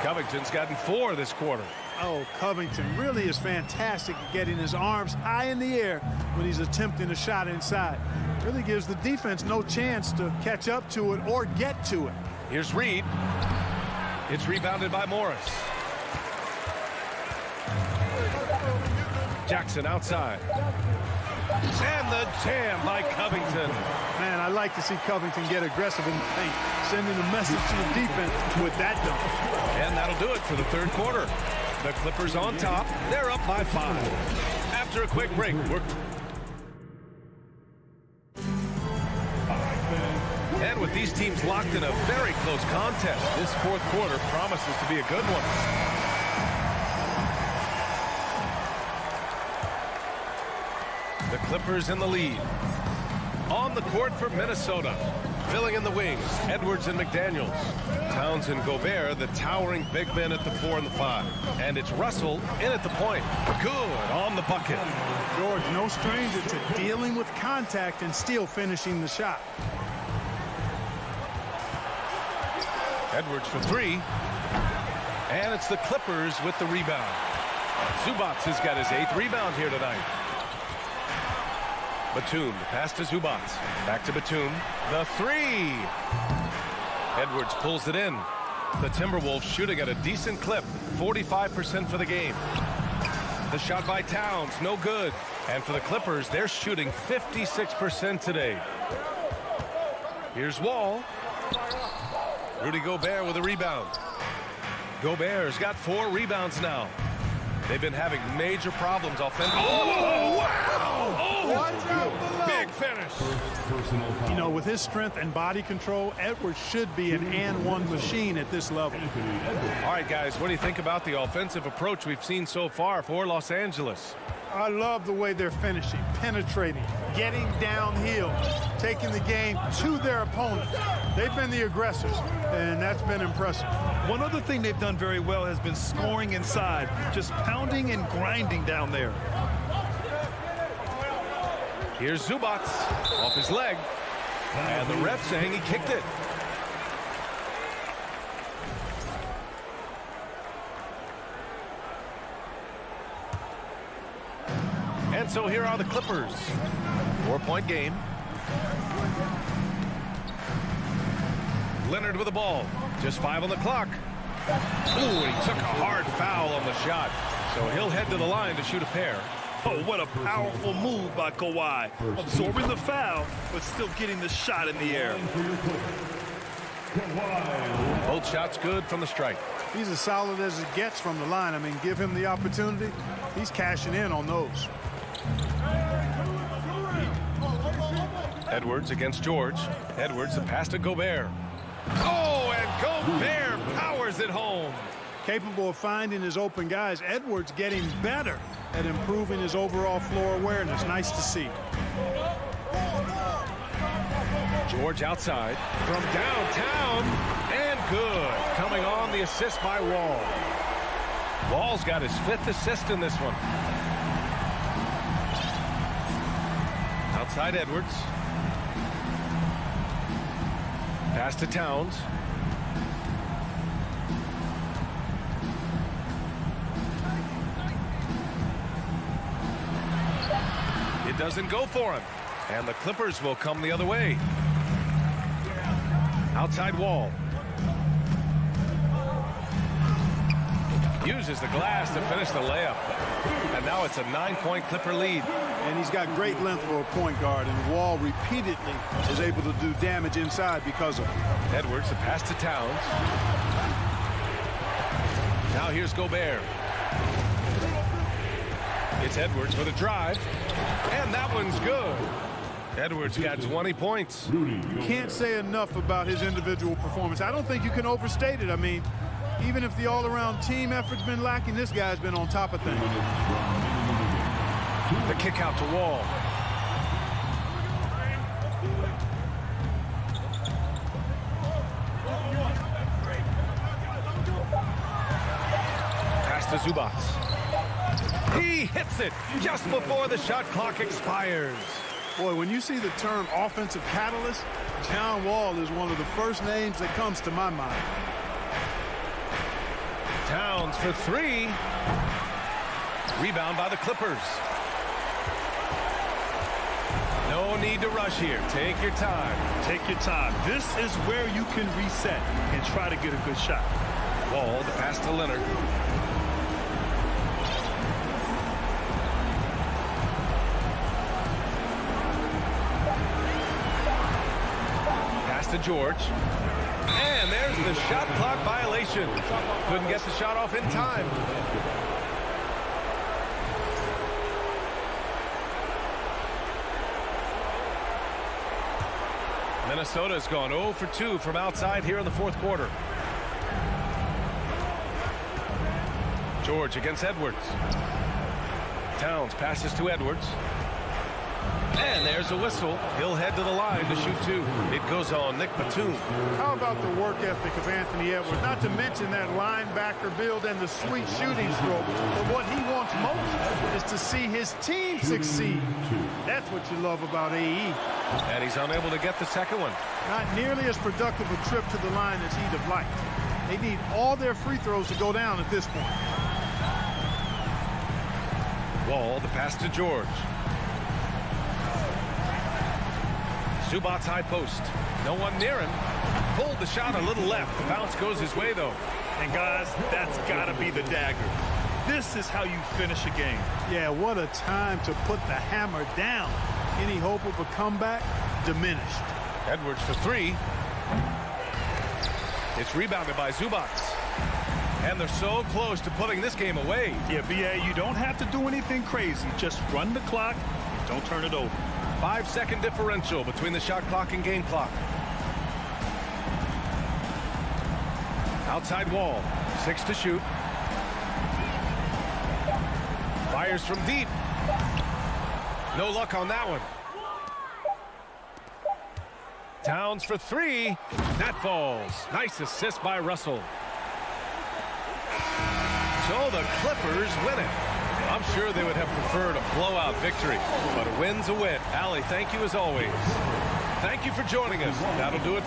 Covington's gotten 4 this quarter. Oh, Covington really is fantastic at getting his arms high in the air when he's attempting a shot inside. Really gives the defense no chance to catch up to it or get to it. Here's Reed. It's rebounded by Morris. Jackson outside. And the jam by Covington. Man, I like to see Covington get aggressive in the paint, sending a message to the defense with that dunk. And that'll do it for the third quarter. The Clippers on top. They're up by 5. After a quick break, and with these teams locked in a very close contest, this fourth quarter promises to be a good one. The Clippers in the lead. On the court for Minnesota. Filling in the wings, Edwards and McDaniels. Towns and Gobert, the towering big men at the 4 and the 5. And it's Russell in at the point. Good on the bucket. George, no stranger to dealing with contact and still finishing the shot. Edwards for 3. And it's the Clippers with the rebound. Zubac has got his 8th rebound here tonight. Batum, pass to Zubac. Back to Batum. The 3. Edwards pulls it in. The Timberwolves shooting at a decent clip. 45% for the game. The shot by Towns, no good. And for the Clippers, they're shooting 56% today. Here's Wall. Rudy Gobert with a rebound. Gobert's got 4 rebounds now. They've been having major problems offensively. Oh, wow! Oh! Big finish. You know, with his strength and body control, Edwards should be an and-one machine at this level. All right, guys, what do you think about the offensive approach we've seen so far for Los Angeles? I love the way they're finishing, penetrating, getting downhill, taking the game to their opponents. They've been the aggressors, and that's been impressive. One other thing they've done very well has been scoring inside, just pounding and grinding down there. Here's Zubats off his leg, and the ref saying he kicked it. And so here are the Clippers. 4-point game. Leonard with the ball. Just 5 on the clock. Ooh, he took a hard foul on the shot. So he'll head to the line to shoot a pair. Oh, what a powerful move by Kawhi. Absorbing the foul, but still getting the shot in the air. Both shots good from the strike. He's as solid as it gets from the line. I mean, give him the opportunity. He's cashing in on those. Edwards against George. Edwards, the pass to Gobert. Oh, and Gobert powers it home. Capable of finding his open guys. Edwards getting better at improving his overall floor awareness. Nice to see. George outside from downtown, and good. Coming on the assist by Wall. Wall's got his 5th assist in this one. Outside Edwards. Pass to Towns. It doesn't go for him. And the Clippers will come the other way. Outside Wall. Uses the glass to finish the layup. And now it's a 9-point Clipper lead. And he's got great length for a point guard, and Wall repeatedly is able to do damage inside because of it. Edwards, the pass to Towns. Now here's Gobert. It's Edwards with a drive, and that one's good. Edwards got 20 points. Can't say enough about his individual performance. I don't think you can overstate it. I mean, even if the all-around team effort's been lacking, this guy's been on top of things. The kick out to Wall. Pass to Zubats. He hits it just before the shot clock expires. Boy, when you see the term offensive catalyst, John Wall is one of the first names that comes to my mind. Towns for 3. Rebound by the Clippers. No need to rush here. Take your time. Take your time. This is where you can reset and try to get a good shot. Wall, the pass to Leonard. Pass to George. And there's the shot clock violation. Couldn't get the shot off in time. Minnesota's gone 0 for 2 from outside here in the 4th quarter. George against Edwards. Towns passes to Edwards. And there's a whistle. He'll head to the line to shoot 2. It goes on Nick Batum. How about the work ethic of Anthony Edwards? Not to mention that linebacker build and the sweet shooting stroke. But what he wants most is to see his team succeed. That's what you love about AE. And he's unable to get the second one. Not nearly as productive a trip to the line as he'd have liked. They need all their free throws to go down at this point. Wall, the pass to George. Zubats high post. No one near him. Pulled the shot a little left. The bounce goes his way, though. And, guys, that's got to be the dagger. This is how you finish a game. Yeah, what a time to put the hammer down. Any hope of a comeback diminished. Edwards for 3. It's rebounded by Zubats. And they're so close to putting this game away. Yeah, B.A., you don't have to do anything crazy. Just run the clock, Don't turn it over. 5-second differential between the shot clock and game clock. Outside wall. 6 to shoot. Fires from deep. No luck on that one. Towns for 3. That falls. Nice assist by Russell. So the Clippers win it. I'm sure they would have preferred a blowout victory, but a win's a win. Allie, thank you as always. Thank you for joining us. That'll do it.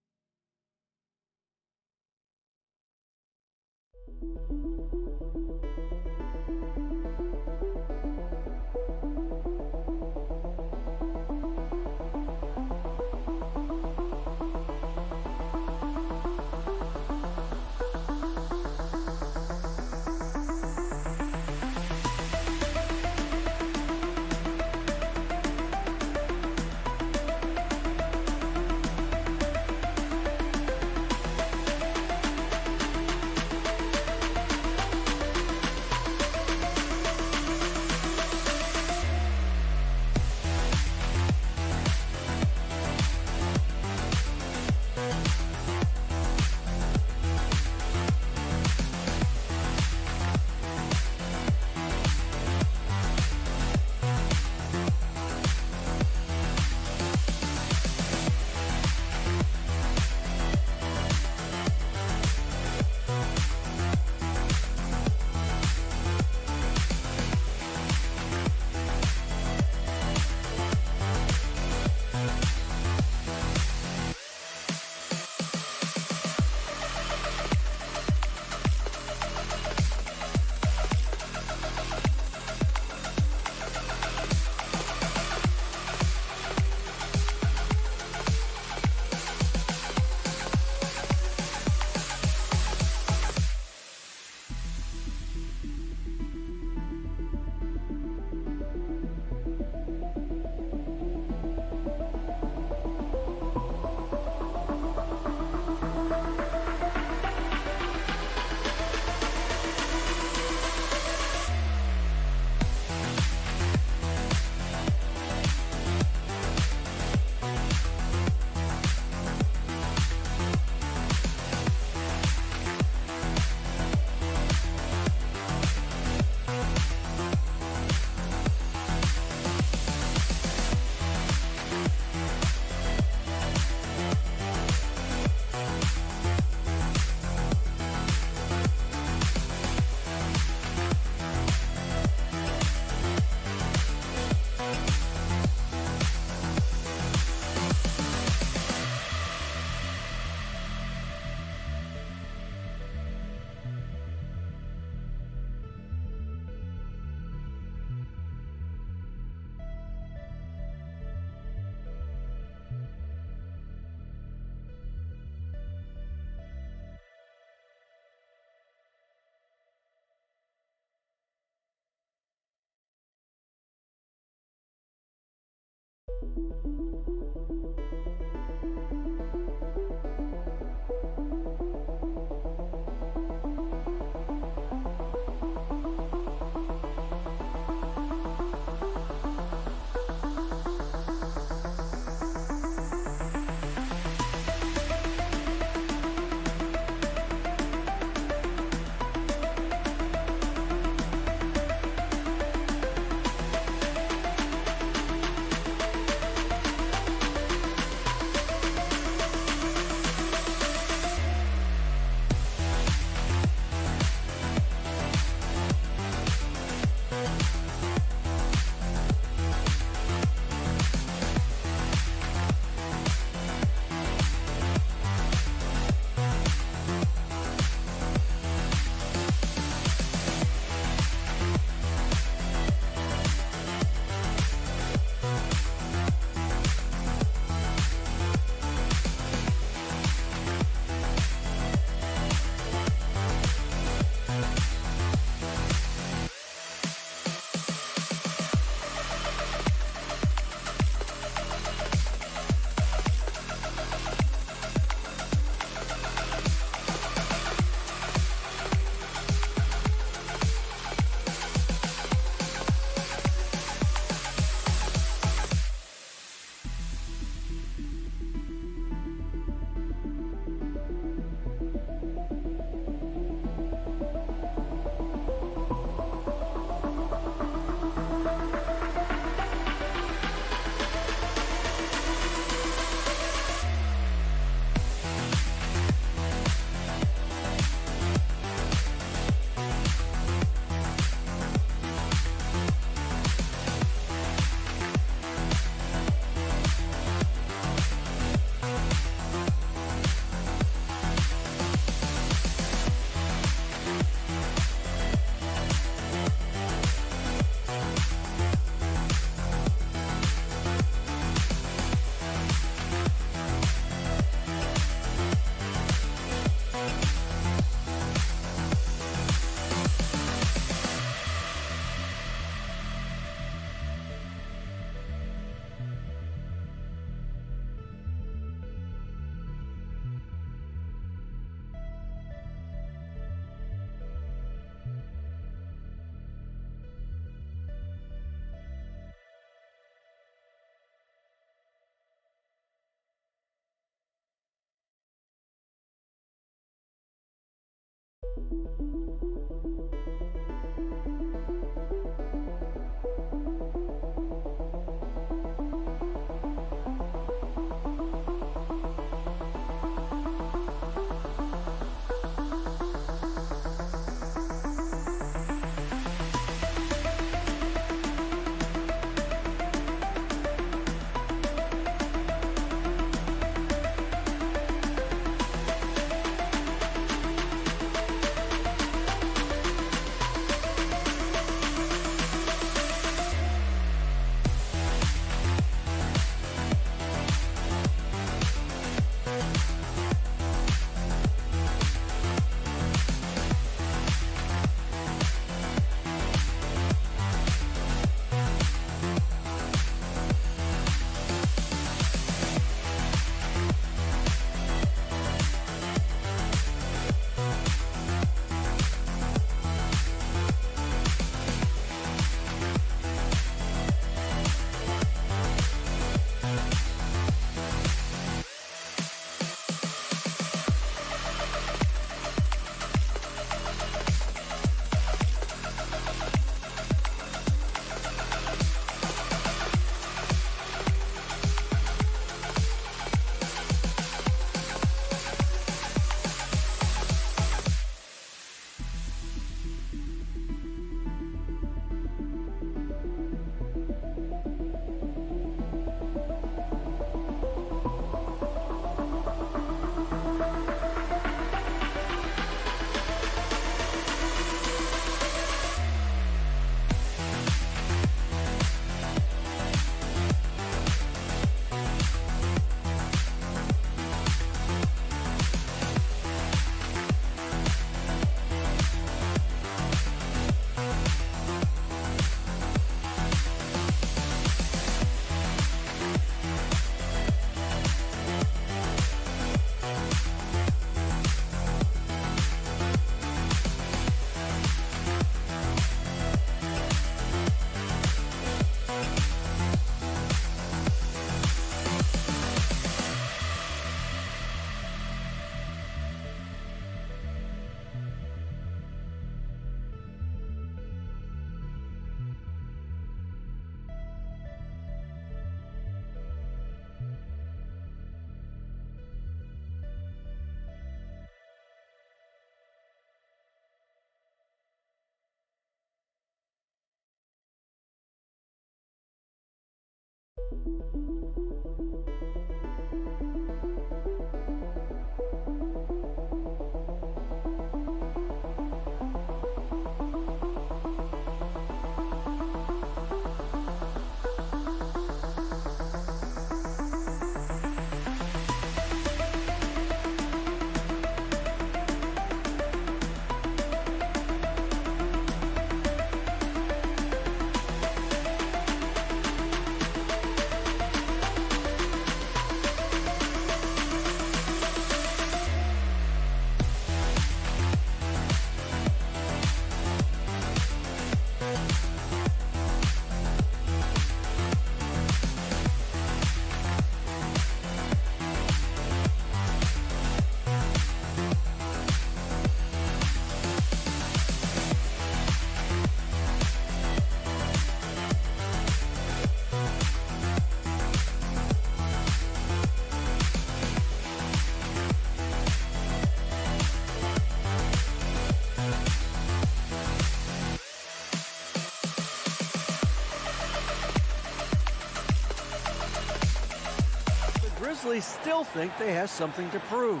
Grizzlies still think they have something to prove.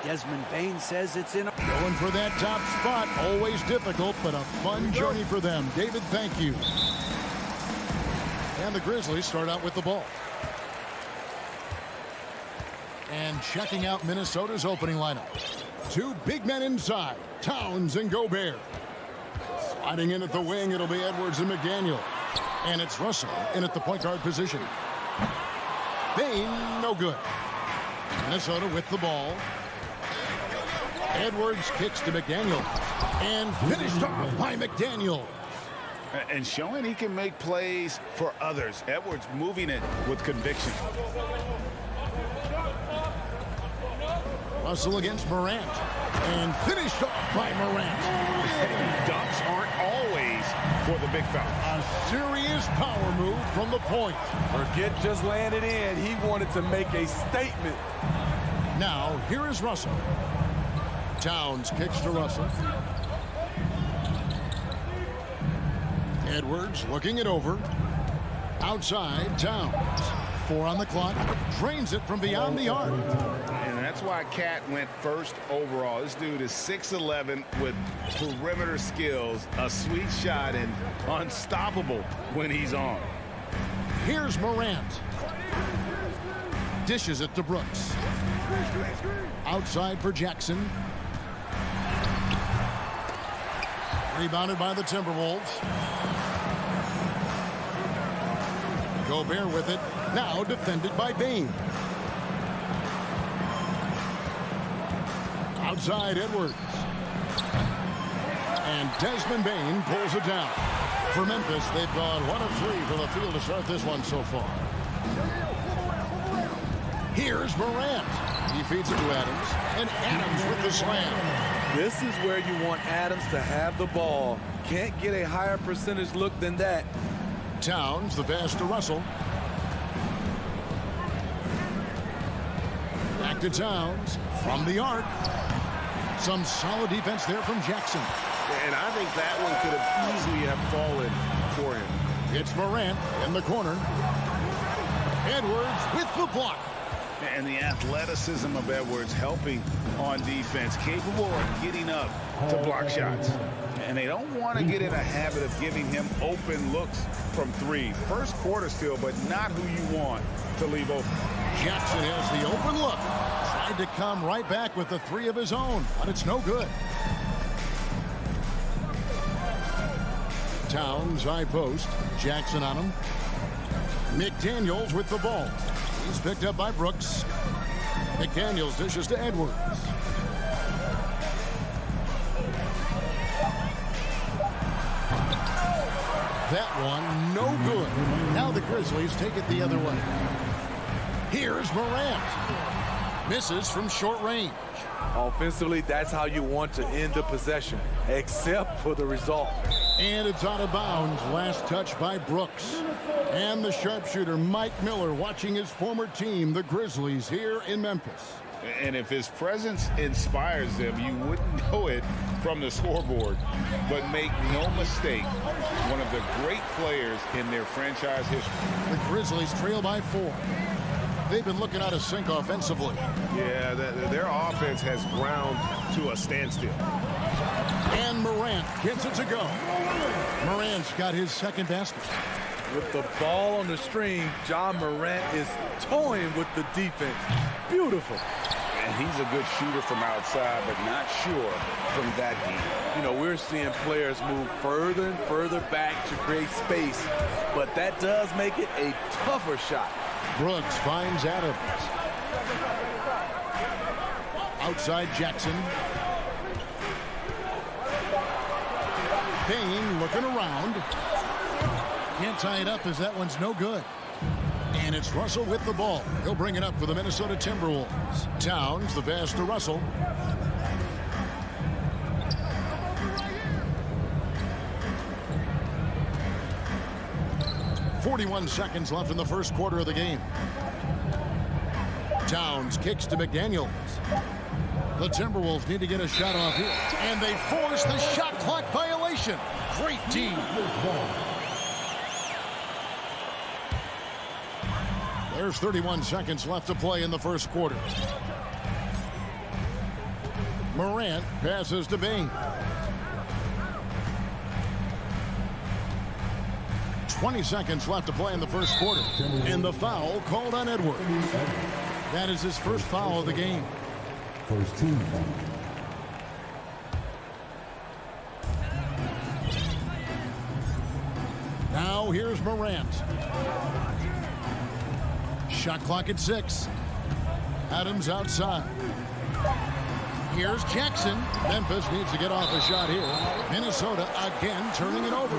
Desmond Bain says it's in a... Going for that top spot, always difficult, but a fun journey for them. David, thank you. And the Grizzlies start out with the ball. And checking out Minnesota's opening lineup. Two big men inside, Towns and Gobert. Sliding in at the wing, it'll be Edwards and McDaniel. And it's Russell in at the point guard position. Bain, no good. Minnesota with the ball. Edwards kicks to McDaniel. And finished off by McDaniel. And showing he can make plays for others. Edwards moving it with conviction. Russell against Morant. And finished off by Morant. Dunks aren't always for the big fella. A serious power move from the point. Forget just landed in. He wanted to make a statement. Now, here is Russell. Towns kicks to Russell. Edwards looking it over. Outside, Towns. 4 on the clock. Drains it from beyond the arc. And that's why Cat went first overall. This dude is 6'11" with perimeter skills, a sweet shot, and unstoppable when he's on. Here's Morant. Dishes it to Brooks. Outside for Jackson. Rebounded by the Timberwolves. Gobert with it. Now defended by Bain. Outside Edwards. And Desmond Bain pulls it down. For Memphis, they've gone 1 of 3 from the field to start this one so far. Here's Morant. He feeds it to Adams. And Adams with the slam. This is where you want Adams to have the ball. Can't get a higher percentage look than that. Towns, the pass to Russell. Back to Towns from the arc. Some solid defense there from Jackson. And I think that one could have easily have fallen for him. It's Morant in the corner. Edwards with the block. And the athleticism of Edwards helping on defense, capable of getting up to block shots. And they don't want to get in a habit of giving him open looks from 3. First quarter still, but not who you want to leave open. Jackson has the open look. Tried to come right back with the 3 of his own, but it's no good. Towns, high post. Jackson on him. McDaniels with the ball. He's picked up by Brooks. McDaniels dishes to Edwards. That one, no good. Now the Grizzlies take it the other way. Here's Morant. Misses from short range. Offensively, that's how you want to end the possession, except for the result. And it's out of bounds. Last touch by Brooks. And the sharpshooter, Mike Miller, watching his former team, the Grizzlies, here in Memphis. And if his presence inspires them, you wouldn't know it from the scoreboard. But make no mistake, one of the great players in their franchise history. The Grizzlies trail by 4. They've been looking out of sync offensively. Yeah, their offense has ground to a standstill. And Morant gets it to go. Morant's got his second basket. With the ball on the string, John Morant is toying with the defense. Beautiful. And he's a good shooter from outside, but not sure from that deep. You know, we're seeing players move further and further back to create space, but that does make it a tougher shot. Brooks finds Adams. Outside Jackson. Payne looking around. Can't tie it up as that one's no good. And it's Russell with the ball. He'll bring it up for the Minnesota Timberwolves. Towns, the pass to Russell. .41 seconds left in the first quarter of the game. Towns kicks to McDaniels. The Timberwolves need to get a shot off here. And they force the shot clock violation. Great team. There's 31 seconds left to play in the first quarter. Morant passes to Bing. 20 seconds left to play in the first quarter. And the foul called on Edwards. That is his first foul of the game. First team foul. Now here's Morant. Shot clock at 6. Adams outside. Here's Jackson. Memphis needs to get off a shot here. Minnesota again turning it over.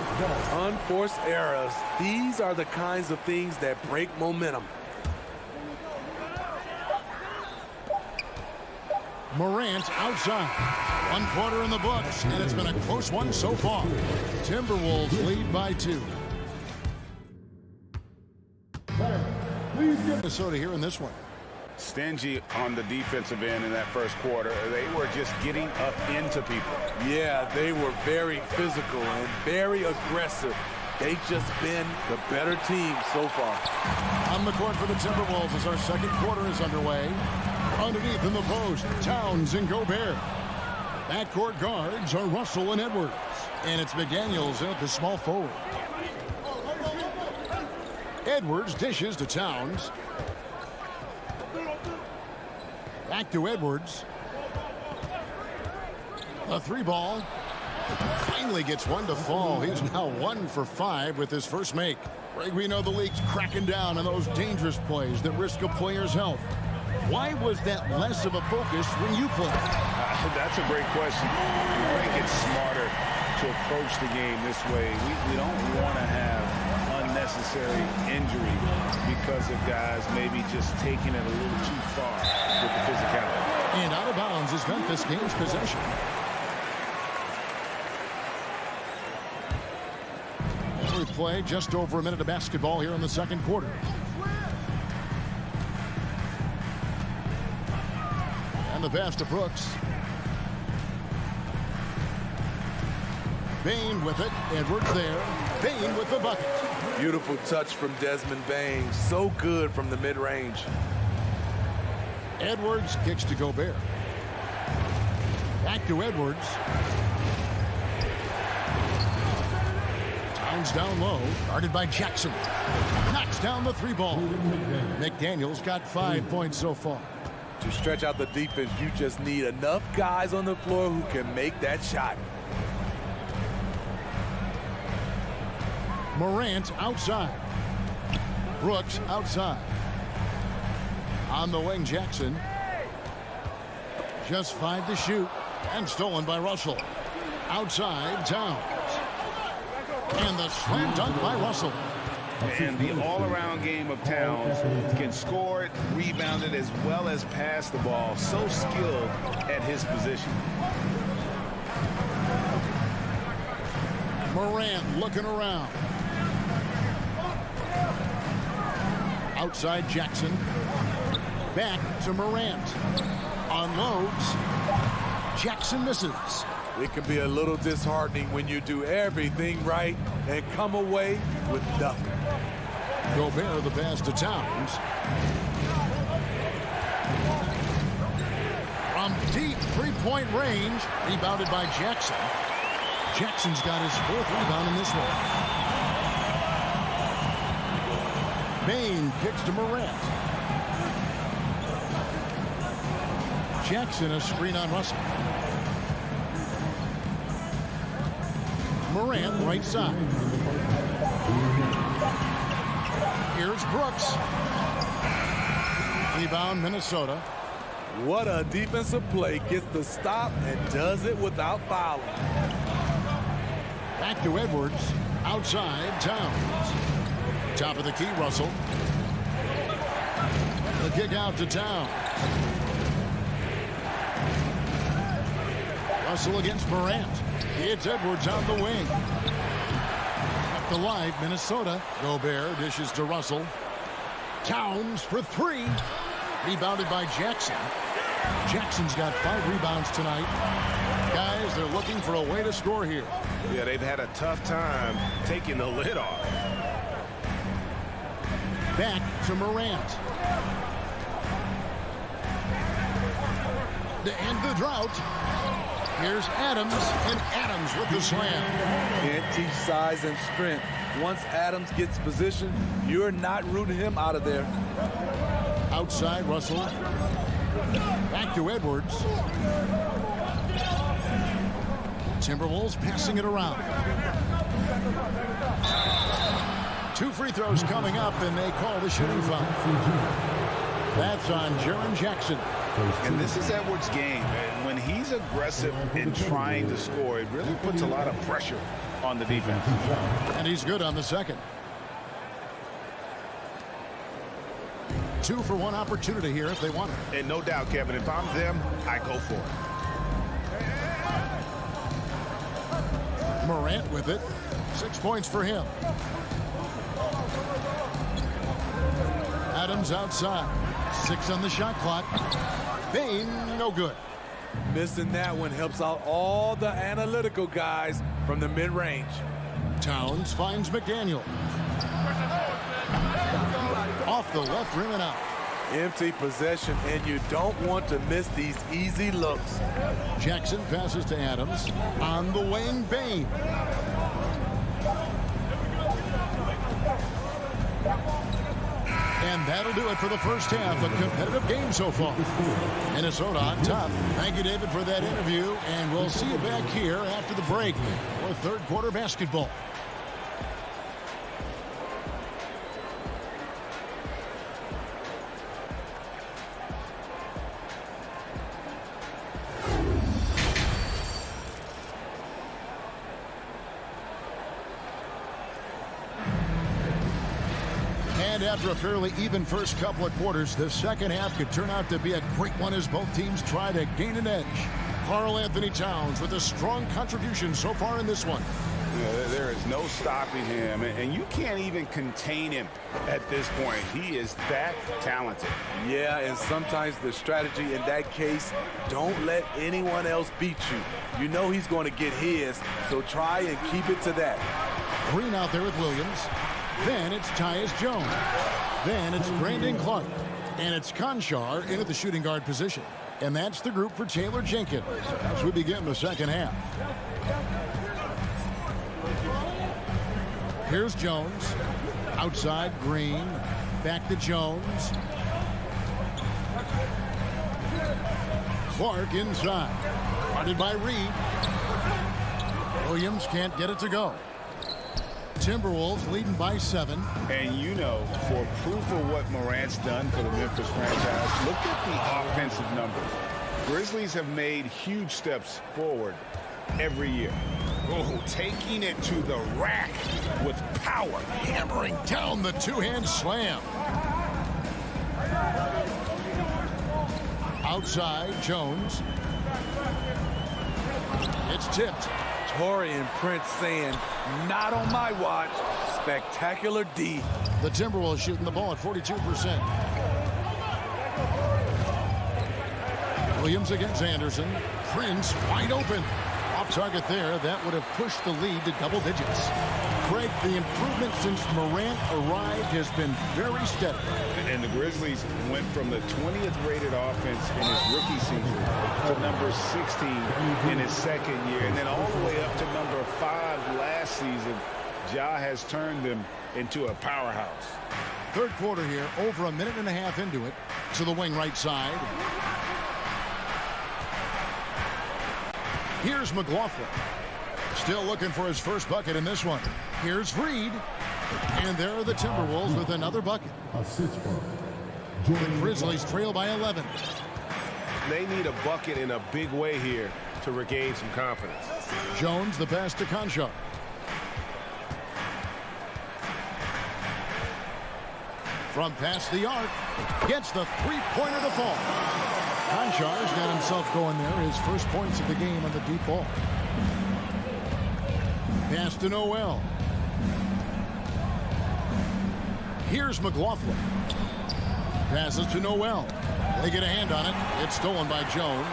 Unforced errors. These are the kinds of things that break momentum. Morant outside. 1 quarter in the books, and it's been a close one so far. Timberwolves lead by 2. Minnesota here in this one. Stingy on the defensive end in that first quarter. They were just getting up into people. Yeah, they were very physical and very aggressive. They've just been the better team so far. On the court for the Timberwolves as our second quarter is underway. Underneath in the post, Towns and Gobert. Backcourt guards are Russell and Edwards. And it's McDaniels at the small forward. Edwards dishes to Towns. Back to Edwards. A 3-ball. Finally gets one to fall. He's now 1 for 5 with his first make. Greg, we know the league's cracking down on those dangerous plays that risk a player's health. Why was that less of a focus when you played? That's a great question. I think it's smarter to approach the game this way. We don't want to have unnecessary injury because of guys maybe just taking it a little too far with the physicality. And out of bounds as Memphis gains possession. As we play just over a minute of basketball here in the second quarter. And the pass to Brooks. Bane with it. Edwards there. Bane with the bucket. Beautiful touch from Desmond Bane. So good from the mid-range. Edwards kicks to Gobert. Back to Edwards. Towns down low. Guarded by Jackson. Knocks down the 3-ball. McDaniels got 5 points so far. To stretch out the defense, you just need enough guys on the floor who can make that shot. Morant outside. Brooks outside. On the wing, Jackson. Just 5 to shoot. And stolen by Russell. Outside, Towns. And the slam dunk by Russell. And the all-around game of Towns can score it, rebound it, as well as pass the ball. So skilled at his position. Morant looking around. Outside Jackson. Back to Morant. Unloads. Jackson misses. It can be a little disheartening when you do everything right and come away with nothing. Gobert the pass to Towns. From deep three-point range, rebounded by Jackson. Jackson's got his 4th rebound in this one. Bane kicks to Morant. Jackson a screen on Russell. Morant right side. Here's Brooks. Rebound Minnesota. What a defensive play. Gets the stop and does it without fouling. Back to Edwards. Outside Towns. Top of the key, Russell. The kick out to Towns. Russell against Morant. It's Edwards on the wing. Up the line, Minnesota. Gobert dishes to Russell. Towns for 3. Rebounded by Jackson. Jackson's got 5 rebounds tonight. Guys, they're looking for a way to score here. Yeah, they've had a tough time taking the lid off. Back to Morant. To end the drought. Here's Adams, and Adams with the slam. Can't teach size and strength. Once Adams gets position, you're not rooting him out of there. Outside, Russell. Back to Edwards. Timberwolves passing it around. 2 free throws coming up, and they call the shooting foul. That's on Jaren Jackson. And this is Edwards' game. And when he's aggressive in trying to score, it really puts a lot of pressure on the defense. And he's good on the second. 2 for 1 opportunity here if they want it. And no doubt, Kevin, if I'm them, I go for it. Morant with it. 6 points for him. Adams outside. 6 on the shot clock. Bane, no good. Missing that one helps out all the analytical guys from the mid-range. Towns finds McDaniel. Off the left rim and out. Empty possession, and you don't want to miss these easy looks. Jackson passes to Adams. On the wing, Bane. And that'll do it for the first half. A competitive game so far. Minnesota on top. Thank you, David, for that interview. And we'll see you back here after the break for 3rd quarter basketball. And after a fairly even first couple of quarters, the second half could turn out to be a great one as both teams try to gain an edge. Karl-Anthony Towns with a strong contribution so far in this one. Yeah, there is no stopping him, and you can't even contain him at this point. He is that talented. Yeah, and sometimes the strategy in that case, don't let anyone else beat you. You know he's going to get his, so try and keep it to that. Green out there with Williams. Then it's Tyus Jones. Then it's Brandon Clark. And it's Conchar in at the shooting guard position. And that's the group for Taylor Jenkins as we begin the second half. Here's Jones. Outside, Green. Back to Jones. Clark inside. Guarded by Reed. Williams can't get it to go. Timberwolves leading by 7. And you know, for proof of what Morant's done for the Memphis franchise, look at the offensive numbers. Grizzlies have made huge steps forward every year. Oh, taking it to the rack with power. Hammering down the two-hand slam. Outside, Jones. It's tipped. Torian Prince saying, not on my watch. Spectacular D. The Timberwolves shooting the ball at 42%. Williams against Anderson. Prince wide open. Off target there. That would have pushed the lead to double digits. Craig, the improvement since Morant arrived has been very steady. And the Grizzlies went from the 20th rated offense in his rookie season to number 16 in his second year, and then all the way up to number 5 last season. Ja has turned them into a powerhouse. Third quarter here, over a minute and a half into it. To the wing right side. Here's McLaughlin. Still looking for his first bucket in this one. Here's Reed. And there are the Timberwolves with another bucket. The Grizzlies trail by 11. They need a bucket in a big way here to regain some confidence. Jones, the pass to Conchar. From past the arc, gets the three-pointer to fall. Conchar's got himself going there. His first points of the game on the deep ball. Pass to Noel. Here's McLaughlin. Passes to Noel. They get a hand on it. It's stolen by Jones.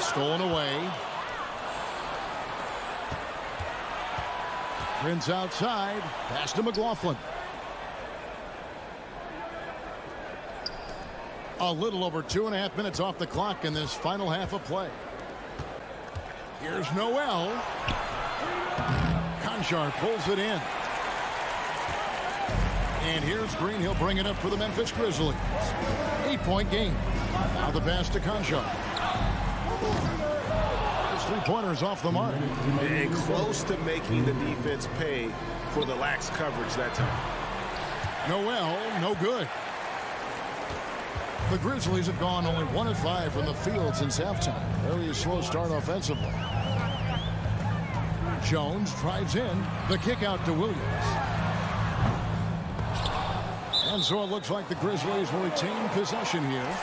Stolen away. Prince outside. Pass to McLaughlin. A little over 2.5 minutes off the clock in this final half of play. Here's Noel. Conchar pulls it in. And here's Green. He'll bring it up for the Memphis Grizzlies. 8-point game. Now the pass to Conchar. His three-pointer's off the mark. And close to making the defense pay for the lax coverage that time. Noel, no good. The Grizzlies have gone only 1 of 5 from the field since halftime. Very slow start offensively. Jones drives in. The kick out to Williams. And so it looks like the Grizzlies will retain possession here.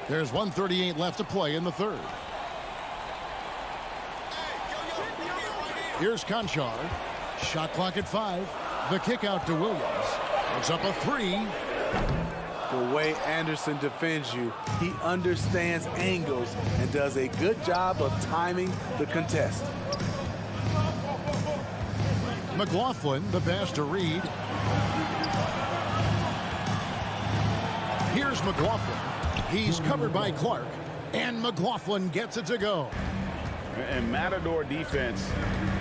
There's 1:38 left to play in the third. Here's Conchar. Shot clock at 5. The kick out to Williams. It's up a 3. The way Anderson defends you, he understands angles and does a good job of timing the contest. McLaughlin, the pass to Reed. Here's McLaughlin. He's covered by Clark, and McLaughlin gets it to go. And Matador defense,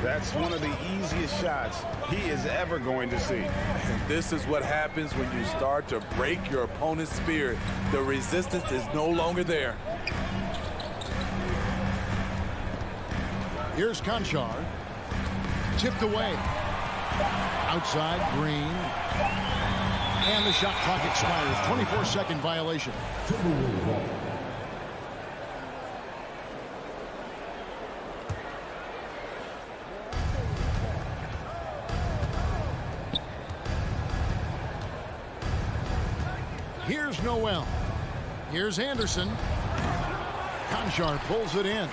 that's one of the easiest shots he is ever going to see. And this is what happens when you start to break your opponent's spirit. The resistance is no longer there. Here's Conchar. Tipped away. Outside, Green. And the shot clock expires. 24-second violation. Here's Noel. Here's Anderson. Conchar pulls it in.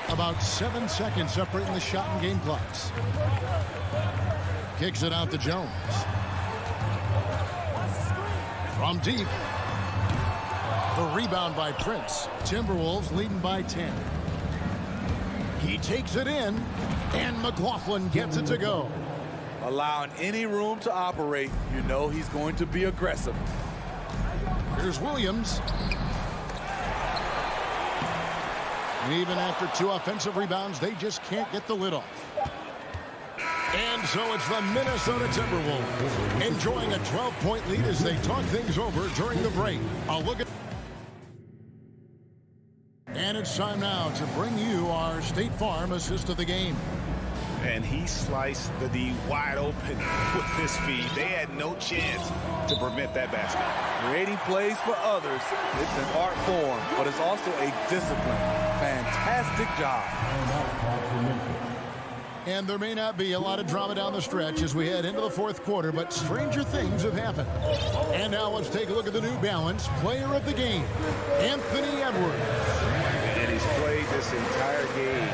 About 7 seconds separating the shot and game clocks. Kicks it out to Jones. From deep. The rebound by Prince. Timberwolves leading by 10. He takes it in, and McLaughlin gets it to go. Allowing any room to operate, you know he's going to be aggressive. Here's Williams. And even after 2 offensive rebounds, they just can't get the lid off. And so it's the Minnesota Timberwolves enjoying a 12-point lead as they talk things over during the break. A look at... And it's time now to bring you our State Farm assist of the game. And he sliced the D wide open with his feet. They had no chance to prevent that basket. Creating plays for others, it's an art form, but it's also a discipline. Fantastic job. And there may not be a lot of drama down the stretch as we head into the fourth quarter, but stranger things have happened. And now let's take a look at the New Balance player of the game, Anthony Edwards. And he's played this entire game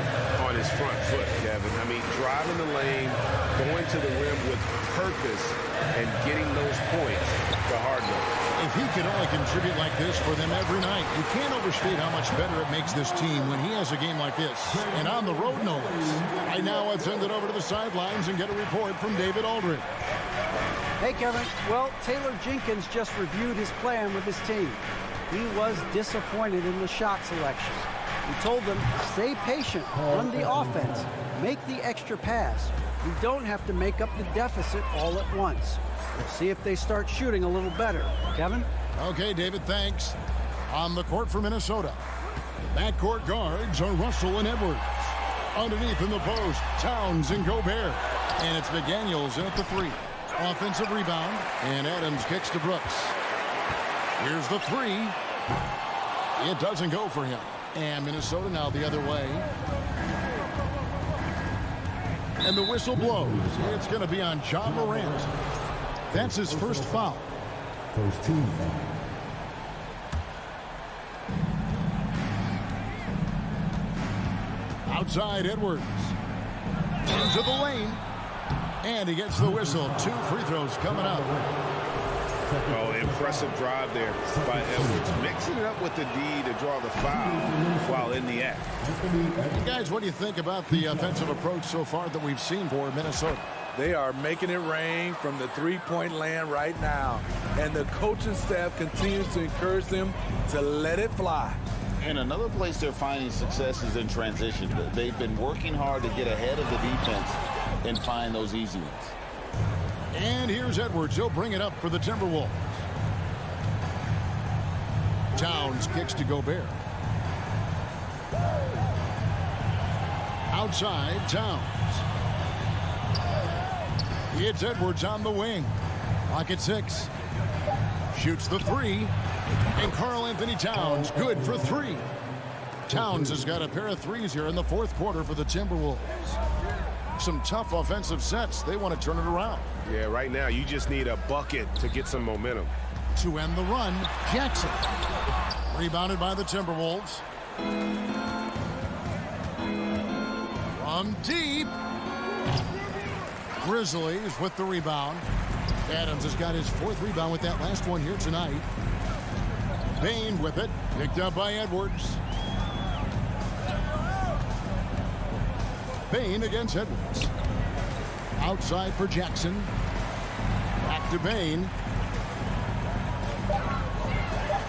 on his front foot, Kevin. I mean, driving the lane, going to the rim with purpose, and getting those points the hard way. If he can only contribute like this for them every night, you can't overstate how much better it makes this team when he has a game like this. And on the road, no less. Right now, let's send it over to the sidelines and get a report from David Aldridge. Hey, Kevin. Well, Taylor Jenkins just reviewed his plan with his team. He was disappointed in the shot selection. He told them, stay patient, run the offense, make the extra pass. You don't have to make up the deficit all at once. We'll see if they start shooting a little better. Kevin? Okay, David, thanks. On the court for Minnesota, backcourt guards are Russell and Edwards. Underneath in the post, Towns and Gobert. And it's McDaniels in at the 3. Offensive rebound, and Adams kicks to Brooks. Here's the 3. It doesn't go for him. And Minnesota now the other way. And the whistle blows. It's going to be on Ja Morant. That's his first foul. First team foul. Outside Edwards. Into the lane. And he gets the whistle. 2 free throws coming up. Oh, impressive drive there by Edwards. Mixing it up with the D to draw the foul while in the act. Hey guys, what do you think about the offensive approach so far that we've seen for Minnesota? They are making it rain from the three-point land right now. And the coaching staff continues to encourage them to let it fly. And another place they're finding success is in transition. They've been working hard to get ahead of the defense and find those easy ones. And here's Edwards. He'll bring it up for the Timberwolves. Towns kicks to Gobert. Outside, Towns. It's Edwards on the wing. Clock at 6. Shoots the 3. And Karl Anthony Towns, good for 3. Towns has got a pair of 3s here in the 4th quarter for the Timberwolves. Some tough offensive sets. They want to turn it around. Yeah, right now you just need a bucket to get some momentum. To end the run, Jackson. Rebounded by the Timberwolves. From deep. Grizzlies with the rebound. Adams has got his 4th rebound with that last one here tonight. Payne with it. Picked up by Edwards. Payne against Edwards. Outside for Jackson. Back to Payne.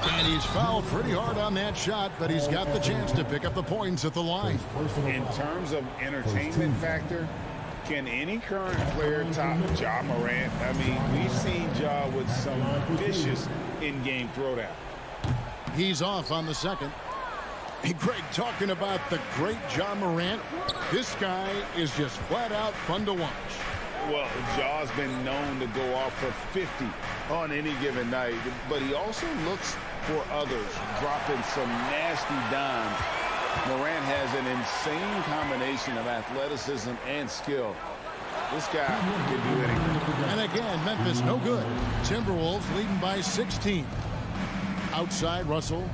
And he's fouled pretty hard on that shot, but he's got the chance to pick up the points at the line. In terms of entertainment factor, can any current player top Ja Morant? I mean, we've seen Ja with some vicious in-game throwdown. He's off on the second. Hey, Greg, talking about the great Ja Morant, this guy is just flat out fun to watch. Well, Ja's been known to go off for 50 on any given night, but he also looks for others, dropping some nasty dimes. Morant has an insane combination of athleticism and skill. This guy can do anything. And again, Memphis no good. Timberwolves leading by 16. Outside, Russell.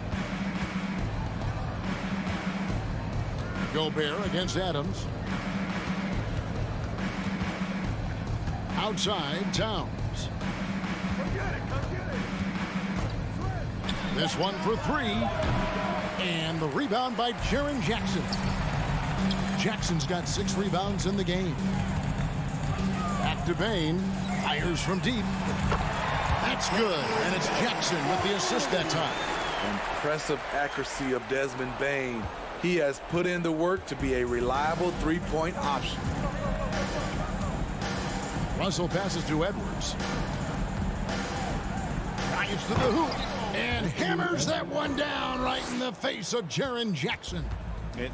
Gobert against Adams. Outside, Towns. This one for 3. And the rebound by Jaren Jackson. Jackson's got 6 rebounds in the game. Back to Payne. Fires from deep. That's good. And it's Jackson with the assist that time. Impressive accuracy of Desmond Bane. He has put in the work to be a reliable three-point option. Russell passes to Edwards. Drives to the hoop and hammers that one down right in the face of Jaren Jackson.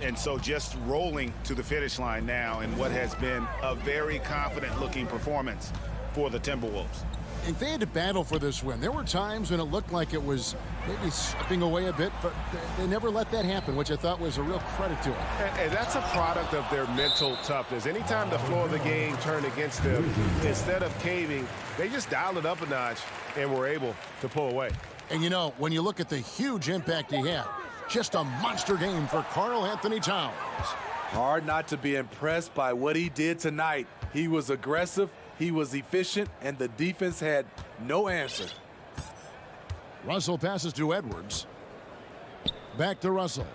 And so just rolling to the finish line now in what has been a very confident-looking performance for the Timberwolves. If they had to battle for this win, there were times when it looked like it was maybe slipping away a bit, but they never let that happen, which I thought was a real credit to them. And that's a product of their mental toughness. Anytime the floor of the game turned against them, instead of caving, they just dialed it up a notch and were able to pull away. And, you know, when you look at the huge impact he had, Just a monster game for Karl Anthony Towns. Hard not to be impressed by what he did tonight. He was aggressive, he was efficient, and the defense had no answer. Russell passes to Edwards. Back to Russell.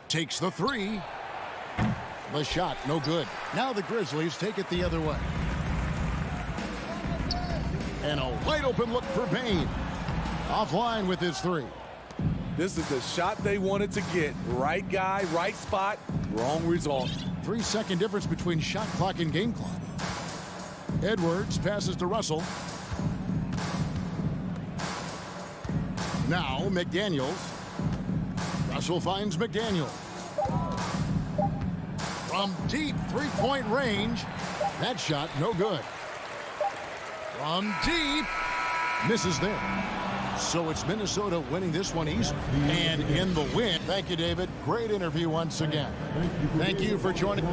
Takes the three. The shot, no good. Now the Grizzlies take it the other way. And a wide open look for Bane. Offline with his three. This is the shot they wanted to get. Right guy, right spot, wrong result. 3-second difference between shot clock and game clock. Edwards passes to Russell. Now McDaniels. Russell finds McDaniels. From deep three-point range. That shot no good. From deep. Misses there. So it's Minnesota winning this one easily. And in the win. Thank you, David. Great interview once again. Thank you for joining.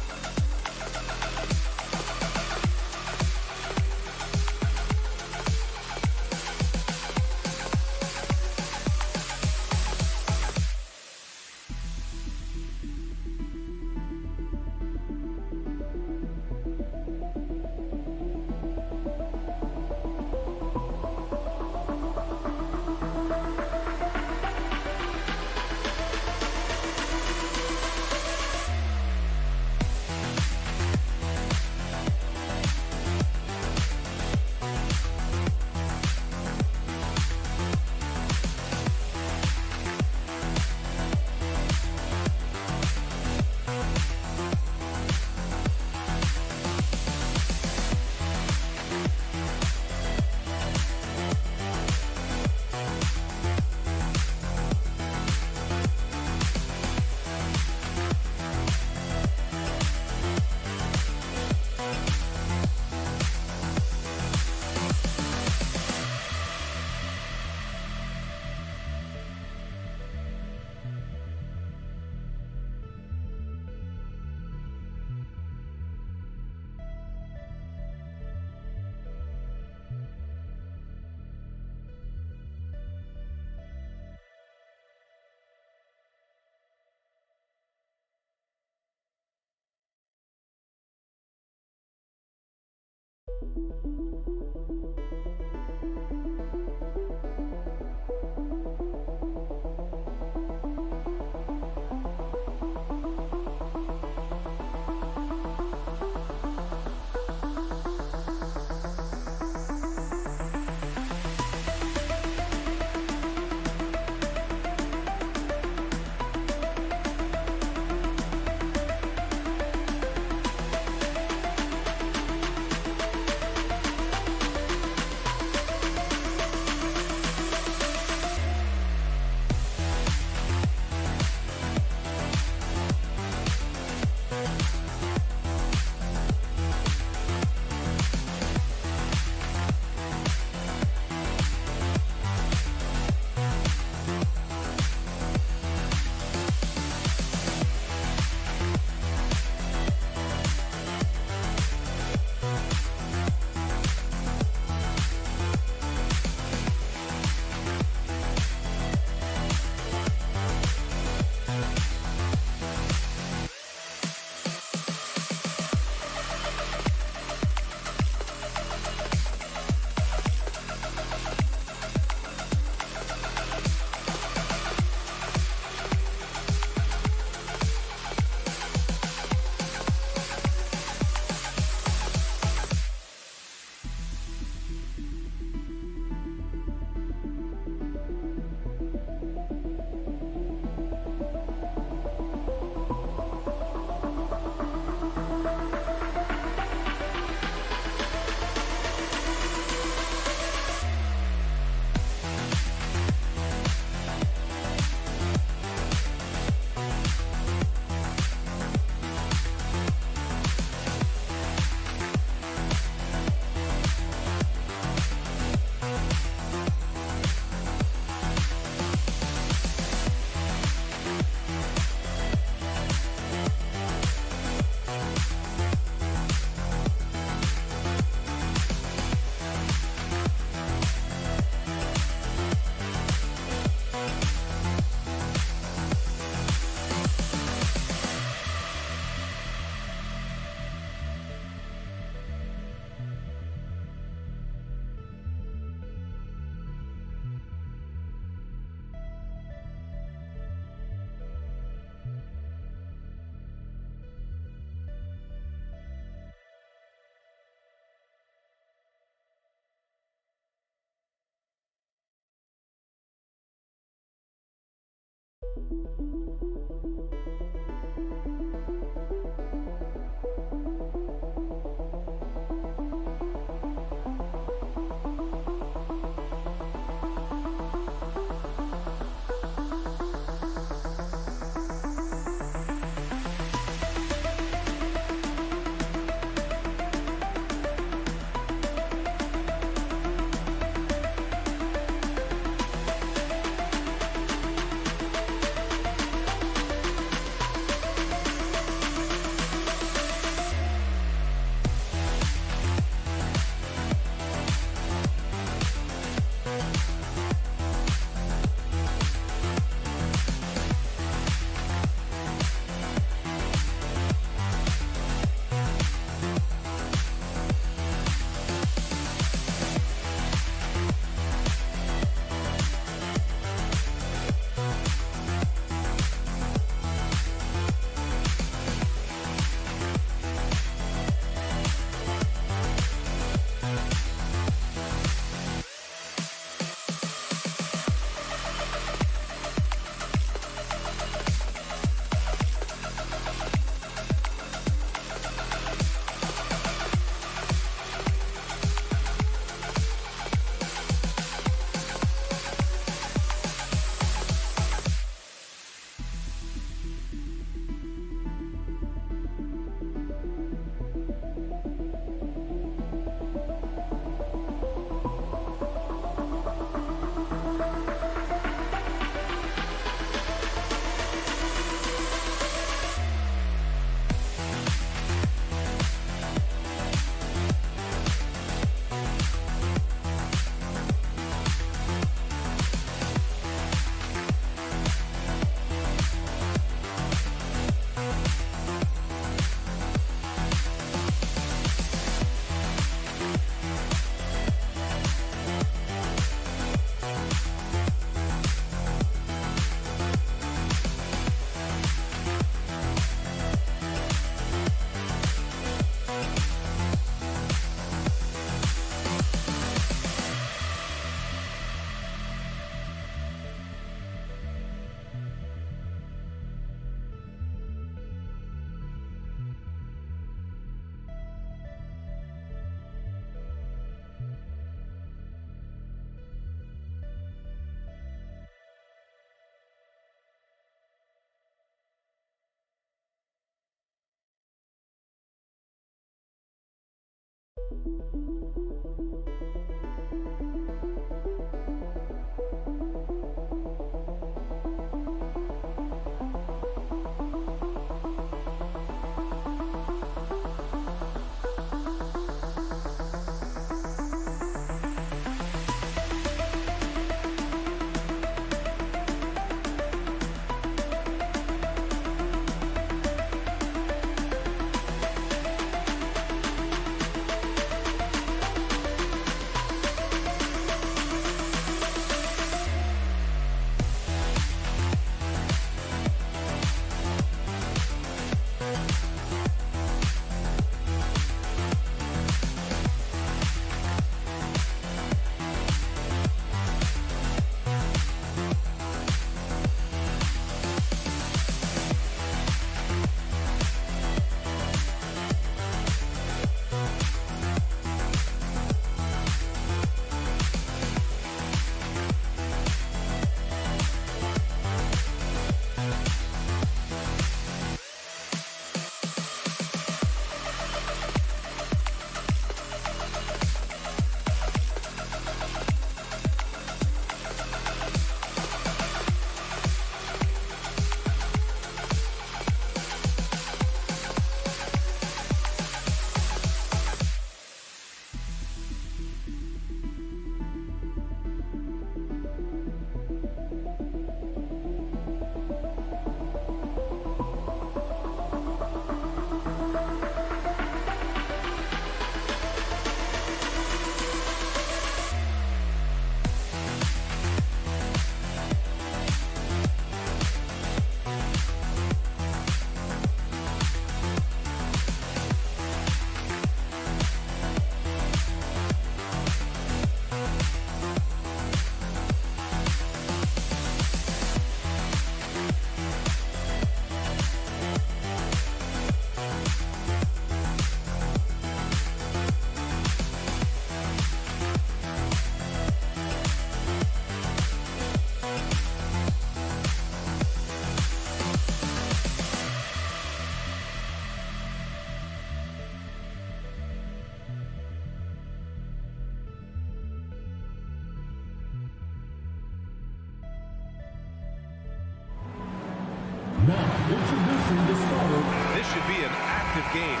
Introducing the starter. This should be an active game.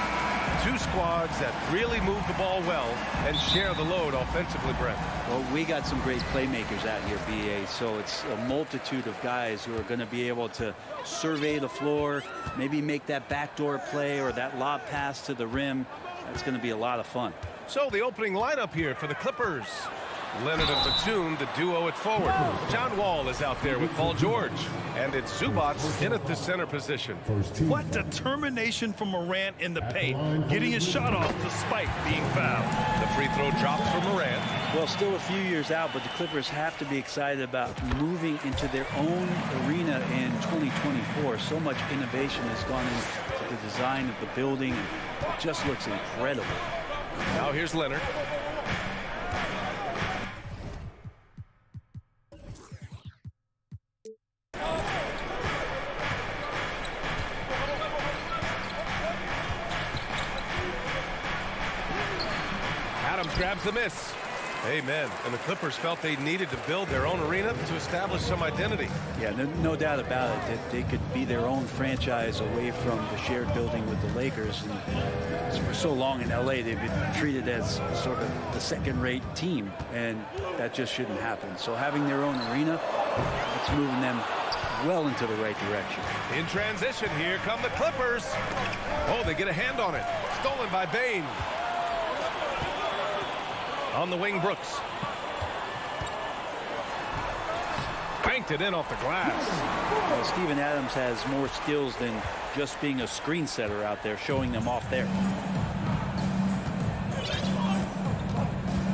Two squads that really move the ball well and share the load offensively, Brent. Well, we got some great playmakers out here, BA, so it's a multitude of guys who are going to be able to survey the floor, maybe make that backdoor play or that lob pass to the rim. That's going to be a lot of fun. So the opening lineup here for the Clippers. Leonard and Batum, the duo at forward. John Wall is out there with Paul George. And it's Zubats in at the center position. What determination from Morant in the paint, getting his shot off despite being fouled. The free throw drops for Morant. Well, still a few years out, but the Clippers have to be excited about moving into their own arena in 2024. So much innovation has gone into the design of the building. It just looks incredible. Now here's Leonard. Grabs the miss. Amen. And the Clippers felt they needed to build their own arena to establish some identity. Yeah, no doubt about it that they could be their own franchise away from the shared building with the Lakers. And for so long in LA, they've been treated as sort of a second-rate team, and that just shouldn't happen. So having their own arena, it's moving them well into the right direction. In transition, here come the Clippers. Oh, they get a hand on it. Stolen by Bane. On the wing, Brooks. Banked it in off the glass. Well, Steven Adams has more skills than just being a screen setter out there, showing them off there.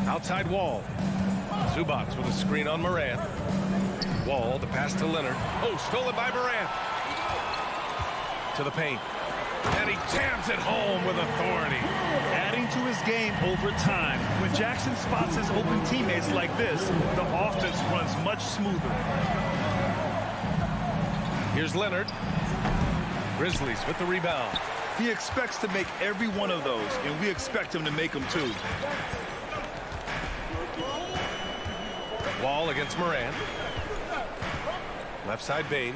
Outside Wall. Zubats with a screen on Morant. Wall, the pass to Leonard. Oh, stolen by Morant. To the paint. And he jams it home with authority. Adding to his game over time. When Jackson spots his open teammates like this, the offense runs much smoother. Here's Leonard. Grizzlies with the rebound. He expects to make every one of those, and we expect him to make them too. Wall against Morant. Left side Bane.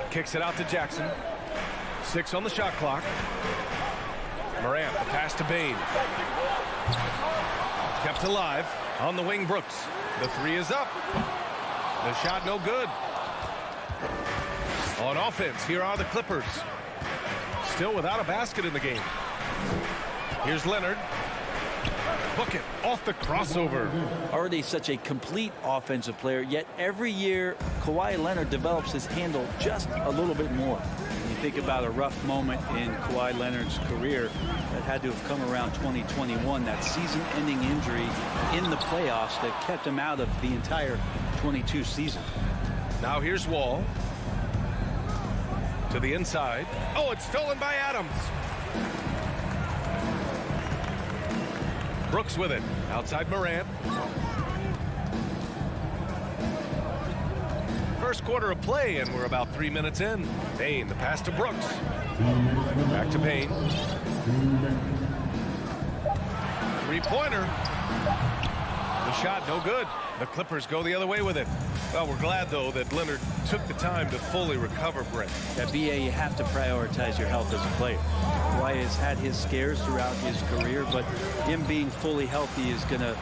Kicks it out to Jackson. 6 on the shot clock. Morant, the pass to Bane. Kept alive. On the wing, Brooks. The 3 is up. The shot no good. On offense, here are the Clippers. Still without a basket in the game. Here's Leonard. Book it off the crossover. Already such a complete offensive player, yet every year Kawhi Leonard develops his handle just a little bit more. When you think about a rough moment in Kawhi Leonard's career that had to have come around 2021, that season-ending injury in the playoffs that kept him out of the entire 22 season. Now here's Wall. To the inside. Oh, it's stolen by Adams. Brooks with it. Outside Morant. First quarter of play, and we're about 3 minutes in. Bane, the pass to Brooks. Back to Bane. Three-pointer. The shot no good. The Clippers go the other way with it. Well, we're glad, though, that Leonard took the time to fully recover, Brent. At BA, you have to prioritize your health as a player. Kawhi has had his scares throughout his career, but him being fully healthy is going to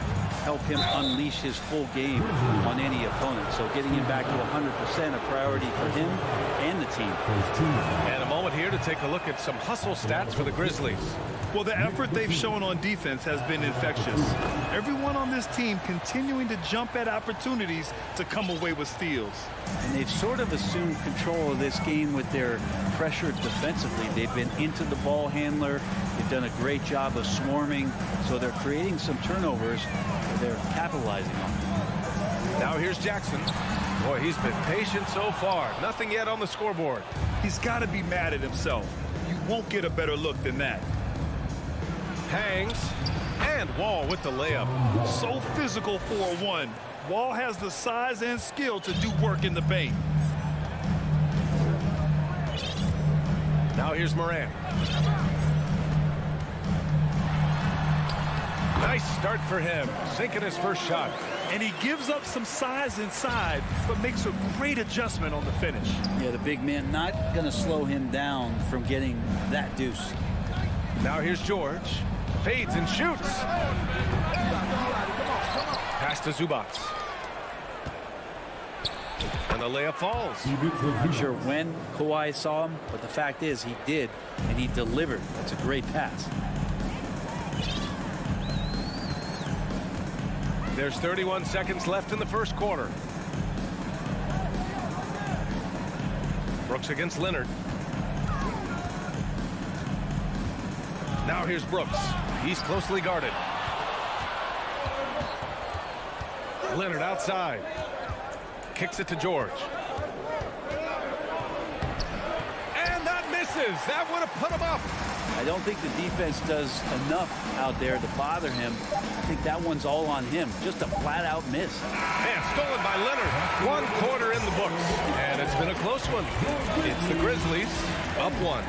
help him unleash his full game on any opponent. So getting him back to 100% a priority for him and the team. And a moment here to take a look at some hustle stats for the Grizzlies. Well, the effort they've shown on defense has been infectious. Everyone on this team continuing to jump at opportunities to come away with steals. And they've sort of assumed control of this game with their pressure defensively. They've been into the ball handler. They've done a great job of swarming. So they're creating some turnovers that they're capitalizing on. Now here's Jackson. Boy, he's been patient so far. Nothing yet on the scoreboard. He's got to be mad at himself. You won't get a better look than that. Hangs. And Wall with the layup. So physical for a 1. Wall has the size and skill to do work in the paint. Now here's Morant. Nice start for him. Sinking his first shot. And he gives up some size inside, but makes a great adjustment on the finish. Yeah, the big man not going to slow him down from getting that deuce. Now here's George. Fades and shoots. Pass to Zubats. And the layup falls. Not sure when Kawhi saw him, but the fact is he did, and he delivered. That's a great pass. There's 31 seconds left in the first quarter. Brooks against Leonard. Now here's Brooks. He's closely guarded. Leonard outside. Kicks it to George. And that misses. That would have put him up. I don't think the defense does enough out there to bother him. I think that one's all on him. Just a flat-out miss. And stolen by Leonard. 1 quarter in the books. And it's been a close one. It's the Grizzlies up 1.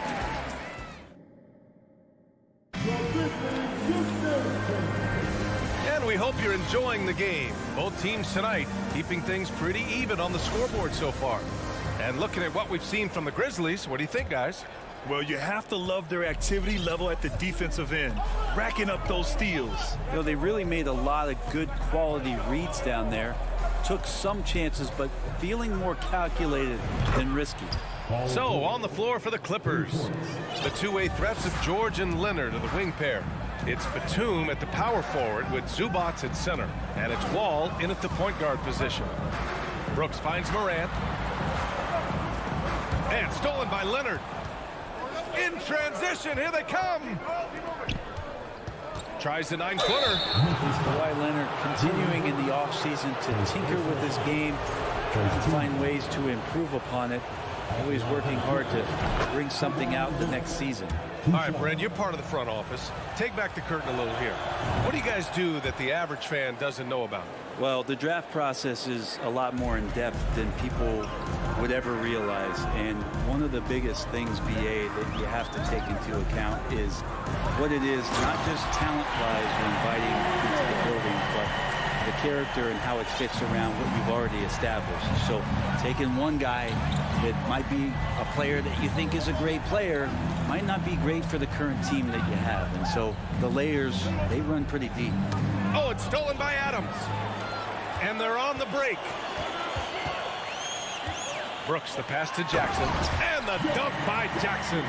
And we hope you're enjoying the game. Both teams tonight keeping things pretty even on the scoreboard so far. And looking at what we've seen from the Grizzlies, what do you think, guys? Well, you have to love their activity level at the defensive end, racking up those steals. You know, they really made a lot of good quality reads down there. Took some chances, but feeling more calculated than risky. So, on the floor for the Clippers, the two-way threats of George and Leonard are the wing pair. It's Batum at the power forward with Zubats at center, and it's Wall in at the point guard position. Brooks finds Morant. And stolen by Leonard. In transition, here they come. Tries the 9-footer. Kawhi Leonard continuing in the offseason to tinker with his game, to find ways to improve upon it. Always working hard to bring something out the next season. All right, Brent, you're part of the front office. Take back the curtain a little here. What do you guys do that the average fan doesn't know about? Well, the draft process is a lot more in depth than people would ever realize. And one of the biggest things, BA, that you have to take into account is what it is, not just talent-wise when inviting into the building, but the character and how it fits around what you've already established. So taking one guy that might be a player that you think is a great player might not be great for the current team that you have. And so the layers, they run pretty deep. Oh, it's stolen by Adams. And they're on the break. Brooks, the pass to Jackson. And the dunk by Jackson.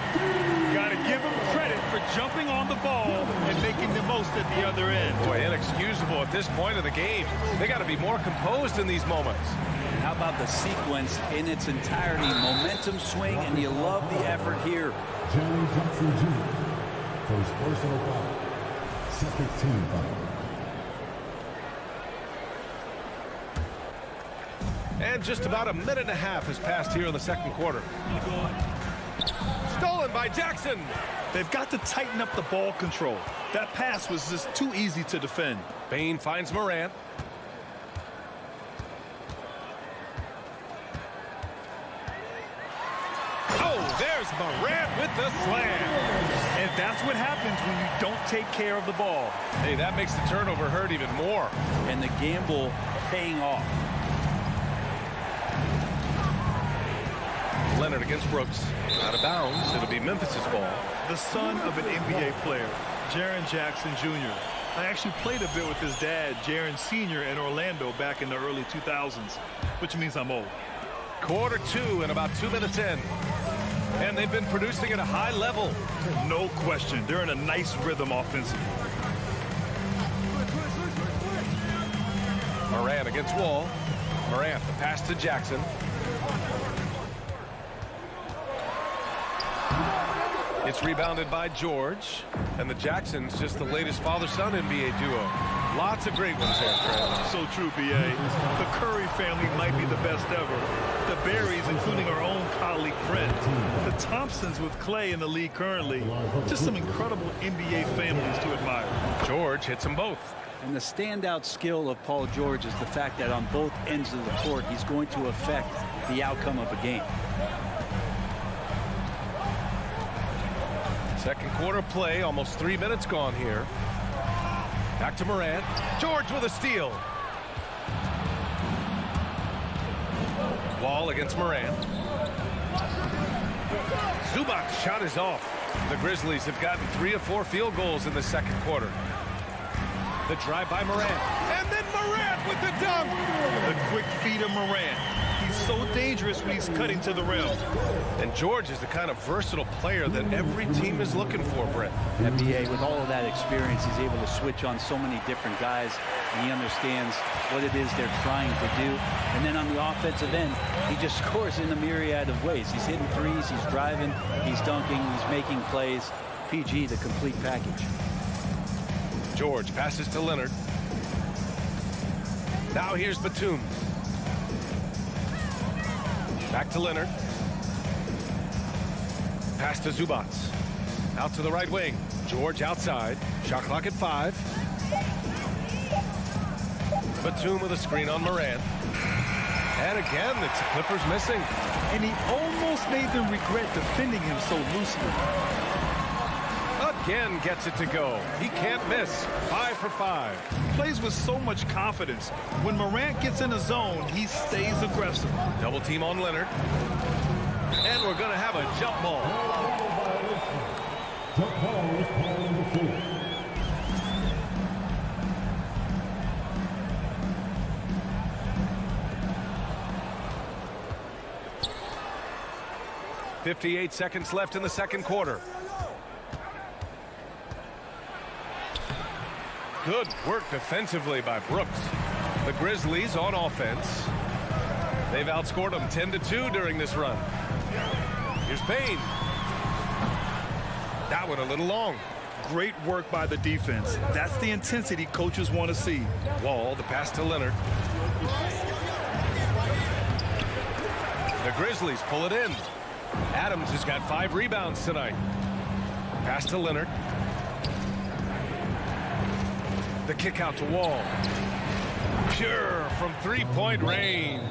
Got to give him credit for jumping on the ball and making the most at the other end. Boy, inexcusable at this point of the game. They got to be more composed in these moments. How about the sequence in its entirety? Momentum swing, and you love the effort here. Jerry Jackson Jr. for his personal foul. Second team foul. And just about a minute and a half has passed here in the second quarter. Stolen by Jackson. They've got to tighten up the ball control. That pass was just too easy to defend. Bain finds Morant. Oh, there's Morant with the slam. And that's what happens when you don't take care of the ball. Hey, that makes the turnover hurt even more. And the gamble paying off. Leonard against Brooks. Out of bounds. It'll be Memphis's ball. The son of an NBA player, Jaren Jackson Jr. I actually played a bit with his dad, Jaren Sr. in Orlando back in the early 2000s, which means I'm old. Quarter 2 and about 2 minutes in. And they've been producing at a high level. No question. They're in a nice rhythm offensively. Morant against Wall. Morant, the pass to Jackson. It's rebounded by George. And the Jacksons, just the latest father-son NBA duo. Lots of great ones there, Trey. So true, B.A. The Curry family might be the best ever. The Berries, including our own colleague Brent. The Thompsons with Clay in the league currently. Just some incredible NBA families to admire. George hits them both. And the standout skill of Paul George is the fact that on both ends of the court, he's going to affect the outcome of a game. Second quarter play, almost 3 minutes gone here. Back to Morant. George with a steal. Wall against Moran. Zubac's shot is off. The Grizzlies have gotten 3 of 4 field goals in the second quarter. The drive by Moran. And then Moran with the dunk. The quick feed of Moran. He's so dangerous when he's cutting to the rim. And George is the kind of versatile player that every team is looking for, Brett. NBA, with all of that experience, he's able to switch on so many different guys, and he understands what it is they're trying to do. And then on the offensive end, he just scores in a myriad of ways. He's hitting threes, he's driving, he's dunking, he's making plays. PG, the complete package. George passes to Leonard. Now here's Batum. Back to Leonard. Pass to Zubac. Out to the right wing. George outside. Shot clock at 5. Batum with a screen on Moran. And again, the Clippers missing. And he almost made them regret defending him so loosely. Again gets it to go. He can't miss. 5 for 5. Plays with so much confidence. When Morant gets in a zone, he stays aggressive. Double team on Leonard. And we're going to have a jump ball. Jump ball is called on the floor. .58 seconds left in the second quarter. Good work defensively by Brooks. The Grizzlies on offense. They've outscored them 10-2 during this run. Here's Payne. That one a little long. Great work by the defense. That's the intensity coaches want to see. Wall, the pass to Leonard. The Grizzlies pull it in. Adams has got 5 rebounds tonight. Pass to Leonard. The kick out to Wall. Pure from 3-point range.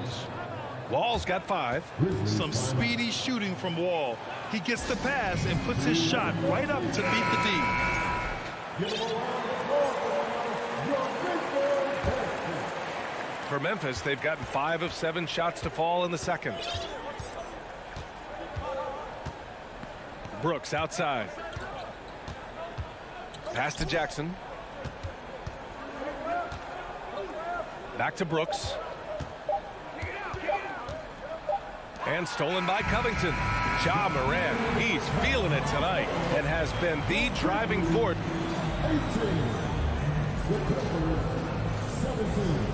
Wall's got 5. Some speedy shooting from Wall. He gets the pass and puts his shot right up to beat the D. For Memphis, they've gotten 5 of 7 shots to fall in the second. Brooks outside. Pass to Jackson. Back to Brooks. And stolen by Covington. Ja Morant, he's feeling it tonight and has been the driving force. 17.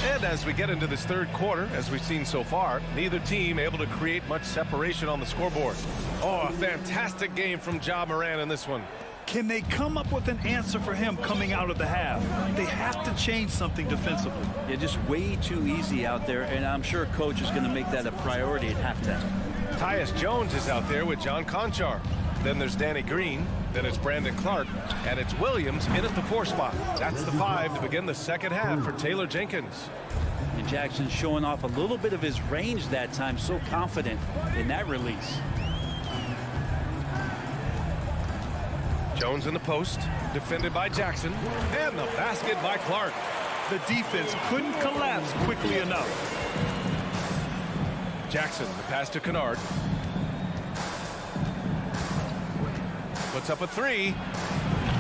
And as we get into this third quarter, as we've seen so far, neither team able to create much separation on the scoreboard. Oh, a fantastic game from Ja Morant in this one. Can they come up with an answer for him coming out of the half? They have to change something defensively. Yeah, just way too easy out there, and I'm sure coach is going to make that a priority at halftime. Tyus Jones is out there with John Conchar. Then there's Danny Green. Then it's Brandon Clark. And it's Williams in at the 4 spot. That's the 5 to begin the second half for Taylor Jenkins. And Jackson's showing off a little bit of his range that time. So confident in that release. Jones in the post. Defended by Jackson. And the basket by Clark. The defense couldn't collapse quickly enough. Jackson, the pass to Kennard. Puts up a 3.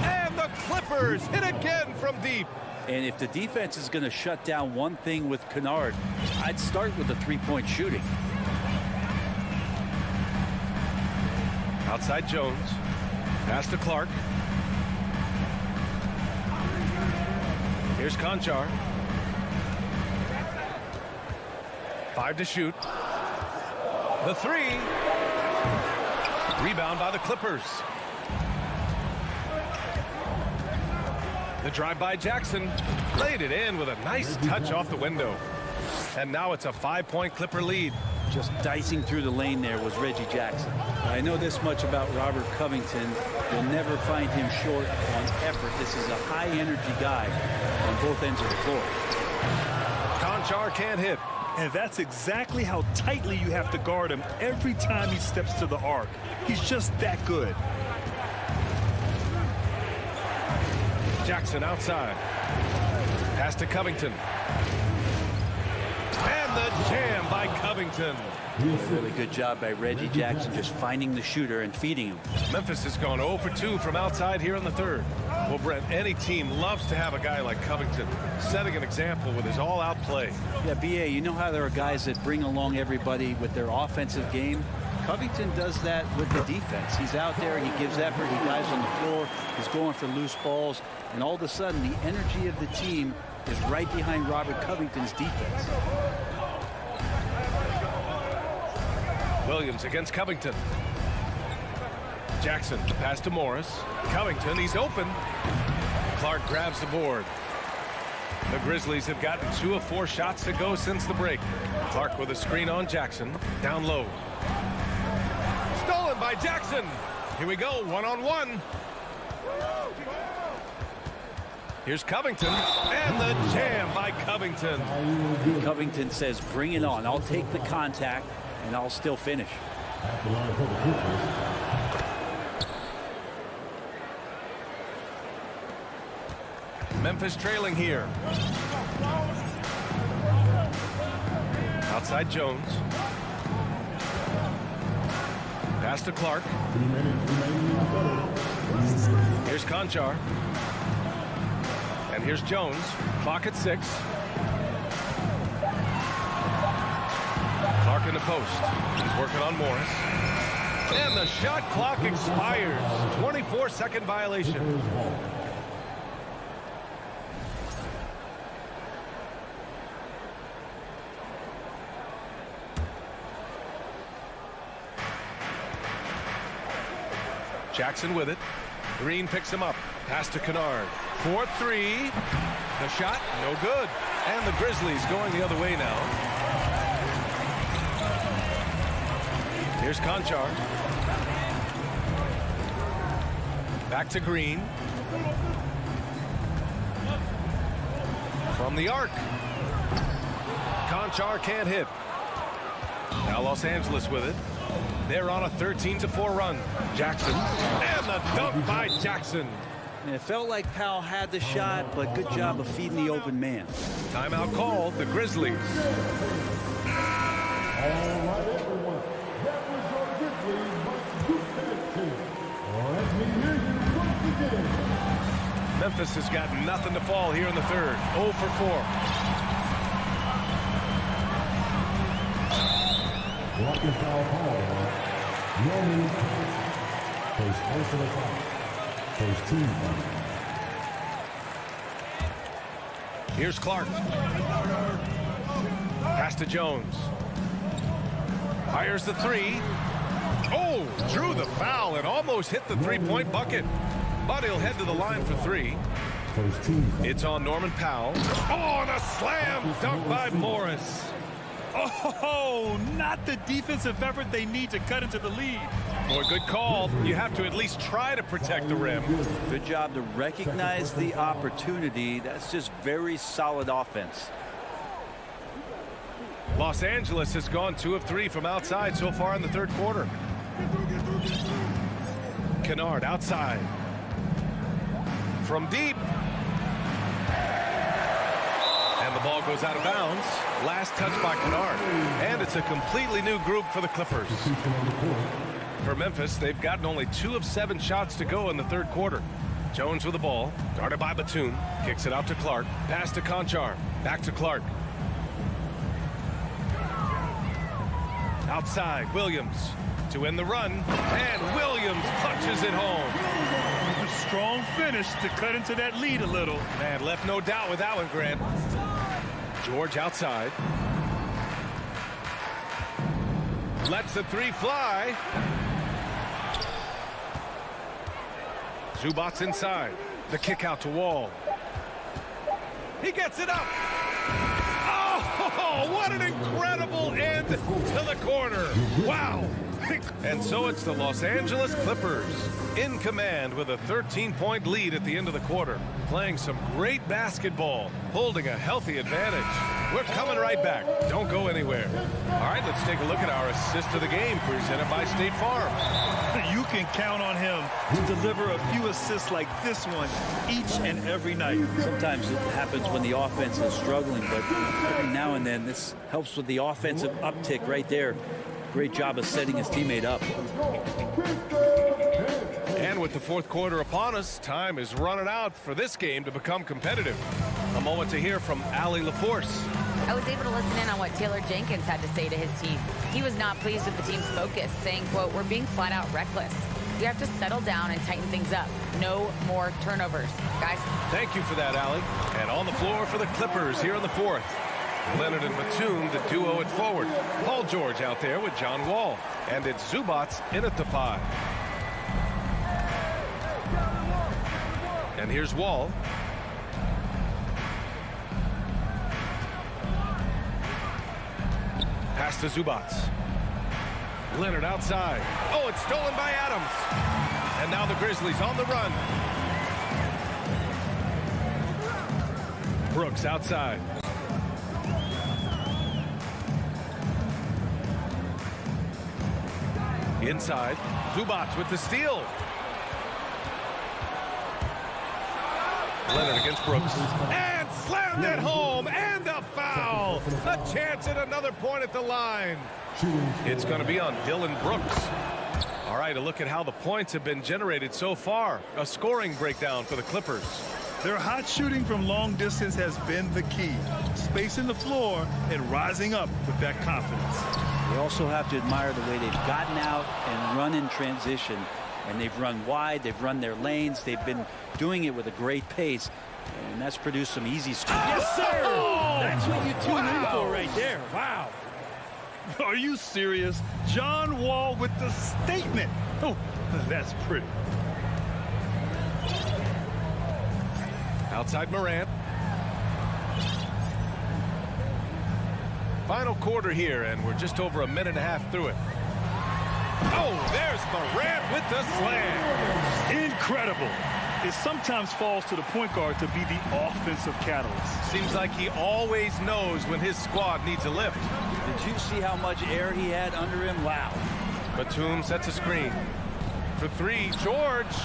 And the Clippers hit again from deep. And if the defense is going to shut down one thing with Kennard, I'd start with the 3-point shooting. Outside Jones. Pass to Clark. Here's Conchar. 5 to shoot. The 3. Rebound by the Clippers. The drive by Jackson. Laid it in with a nice touch off the window. And now it's a 5-point Clipper lead. Just dicing through the lane there was Reggie Jackson. I know this much about Robert Covington. You'll never find him short on effort. This is a high-energy guy on both ends of the floor. Conchar can't hit. And that's exactly how tightly you have to guard him every time he steps to the arc. He's just that good. Jackson outside. Pass to Covington. And the jam by Covington. A really good job by Reggie Jackson just finding the shooter and feeding him. Memphis has gone 0 for 2 from outside here in the third. Well, Brent, any team loves to have a guy like Covington setting an example with his all-out play. Yeah, B.A., you know how there are guys that bring along everybody with their offensive game? Covington does that with the defense. He's out there, he gives effort, he dives on the floor, he's going for loose balls, and all of a sudden the energy of the team is right behind Robert Covington's defense. Williams against Covington. Jackson, pass to Morris. Covington, he's open. Clark grabs the board. The Grizzlies have gotten 2 of 4 shots to go since the break. Clark with a screen on Jackson. Down low. Stolen by Jackson. Here we go, 1-on-1. Here's Covington, and the jam by Covington. Covington says, bring it on. I'll take the contact, and I'll still finish. Memphis trailing here. Outside Jones. Pass to Clark. Here's Conchar. And here's Jones. Clock at 6. Clark in the post. He's working on Morris. And the shot clock expires. 24-second violation. Jackson with it. Green picks him up. Pass to Kennard. 4-3. The shot, no good. And the Grizzlies going the other way now. Here's Conchar. Back to Green. From the arc. Conchar can't hit. Now Los Angeles with it. They're on a 13-4 run. Jackson, and the dunk by Jackson. And it felt like Powell had the shot, but good job of feeding the open man. Timeout called, the Grizzlies. All right, everyone. That was your Grizzlies versus Memphis team. Let me hear you once again. Memphis has got nothing to fall here in the third. 0 for 4. Blocking foul call. No need. First personal foul. First team foul. Here's Clark. Pass to Jones. Fires the 3. Oh, drew the foul and almost hit the three-point bucket. But he'll head to the line for 3. First team foul. It's on Norman Powell. Oh, and a slam dunk by Morris. Oh, not the defensive effort they need to cut into the lead. Boy, good call. You have to at least try to protect the rim. Good job to recognize the opportunity. That's just very solid offense. Los Angeles has gone 2 of 3 from outside so far in the third quarter. Kennard outside. From deep. And the ball goes out of bounds. Last touch by Kennard. And it's a completely new group for the Clippers. For Memphis, they've gotten only 2 of 7 shots to go in the third quarter. Jones with the ball. Guarded by Batum. Kicks it out to Clark. Pass to Conchar. Back to Clark. Outside, Williams to end the run. And Williams punches it home. A strong finish to cut into that lead a little. Man, left no doubt with that one, Grant. George outside. Lets the 3 fly. Zubac's inside. The kick out to Wall. He gets it up. Oh, what an incredible end to the corner. Wow. And so it's the Los Angeles Clippers in command with a 13-point lead at the end of the quarter. Playing some great basketball, holding a healthy advantage. We're coming right back. Don't go anywhere. All right, let's take a look at our assist of the game presented by State Farm. You can count on him to deliver a few assists like this one each and every night. Sometimes it happens when the offense is struggling, but every now and then this helps with the offensive uptick right there. Great job of setting his teammate up. And with the fourth quarter upon us, time is running out for this game to become competitive. A moment to hear from Allie LaForce. I was able to listen in on what Taylor Jenkins had to say to his team. He was not pleased with the team's focus, saying, quote, "We're being flat out reckless. We have to settle down and tighten things up. No more turnovers." Guys. Thank you for that, Allie. And on the floor for the Clippers here in the fourth. Leonard and Batum, the duo at forward. Paul George out there with John Wall. And it's Zubats in at the 5. And here's Wall. Pass to Zubats. Leonard outside. Oh, it's stolen by Adams. And now the Grizzlies on the run. Brooks outside. Inside. Zubats with the steal. Leonard against Brooks. And slammed it home. And a foul. A chance at another point at the line. It's going to be on Dylan Brooks. All right, a look at how the points have been generated so far. A scoring breakdown for the Clippers. Their hot shooting from long distance has been the key. Spacing the floor and rising up with that confidence. We also have to admire the way they've gotten out and run in transition. And they've run wide, they've run their lanes, they've been doing it with a great pace. And that's produced some easy scores. Yes, sir! That's what you tune in for right there. Wow. Are you serious? John Wall with the statement. Oh, that's pretty. Outside Morant. Final quarter here, and we're just over a minute and a half through it. Oh, there's Morant with the slam. Incredible. It sometimes falls to the point guard to be the offensive catalyst. Seems like he always knows when his squad needs a lift. Did you see how much air he had under him? Wow. Batum sets a screen. For 3, George.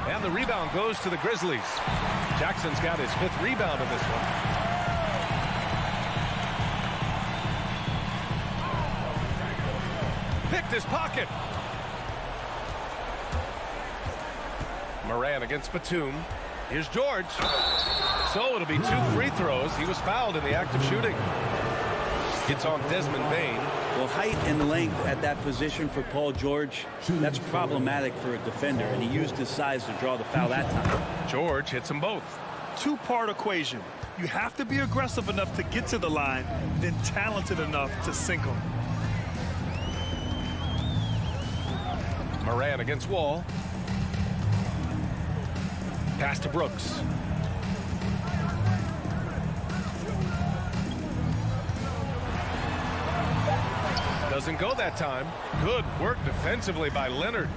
And the rebound goes to the Grizzlies. Jackson's got his 5th rebound in this one. Picked his pocket. Morant against Batum. Here's George. So it'll be 2 free throws. He was fouled in the act of shooting. It's on Desmond Bane. Well, height and length at that position for Paul George, that's problematic for a defender, and he used his size to draw the foul that time. George hits them both. 2-part equation. You have to be aggressive enough to get to the line, then talented enough to sink them. Morant against Wall. Pass to Brooks. Doesn't go that time. Good work defensively by Leonard.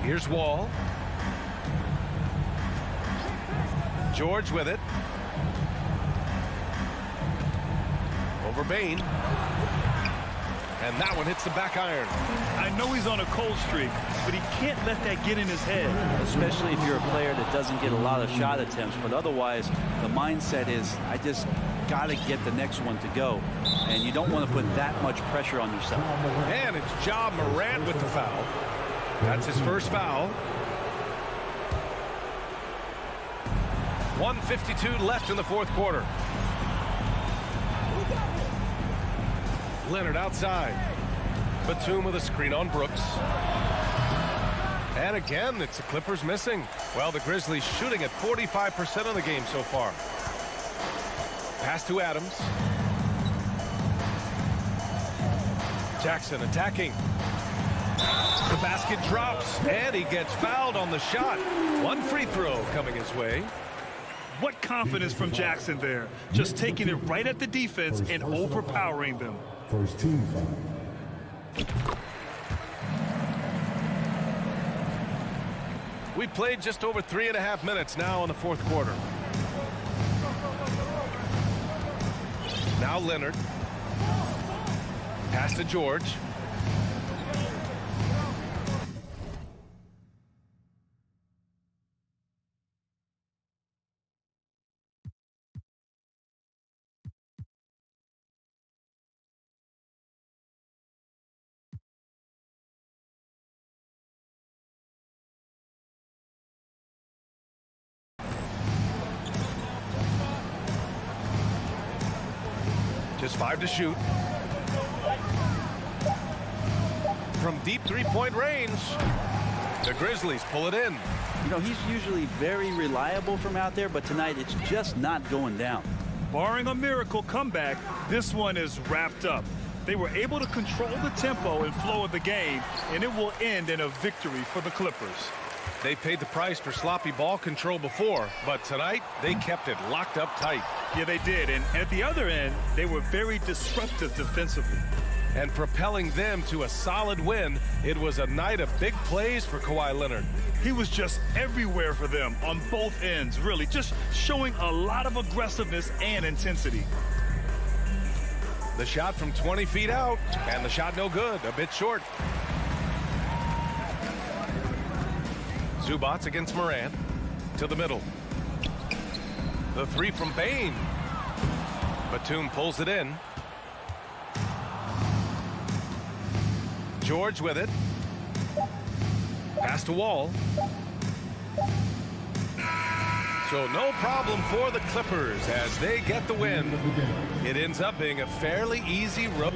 Here's Wall. George with it. Over Bane. And that one hits the back iron. I know he's on a cold streak, but he can't let that get in his head. Especially if you're a player that doesn't get a lot of shot attempts. But otherwise, the mindset is, I just got to get the next one to go. And you don't want to put that much pressure on yourself. And it's Ja Morant with the foul. That's his first foul. 1:52 left in the fourth quarter. Leonard outside. Batum with a screen on Brooks. And again, it's the Clippers missing. Well, the Grizzlies shooting at 45% of the game so far. Pass to Adams. Jackson attacking. The basket drops, and he gets fouled on the shot. 1 free throw coming his way. What confidence from Jackson there. Just taking it right at the defense and overpowering them. First team foul. We played just over 3.5 minutes now in the fourth quarter. Now Leonard. Pass to George. Just 5 to shoot. From deep three-point range, the Grizzlies pull it in. You know, he's usually very reliable from out there, but tonight it's just not going down. Barring a miracle comeback, this one is wrapped up. They were able to control the tempo and flow of the game, and it will end in a victory for the Clippers. They paid the price for sloppy ball control before, but tonight they kept it locked up tight. Yeah, they did. And at the other end, they were very disruptive defensively. And propelling them to a solid win, it was a night of big plays for Kawhi Leonard. He was just everywhere for them on both ends, really, just showing a lot of aggressiveness and intensity. The shot from 20 feet out, and the shot no good, a bit short. Zubats against Moran, to the middle. The three from Bane. Batum pulls it in. George with it. Pass to Wall. So no problem for the Clippers as they get the win. It ends up being a fairly easy road.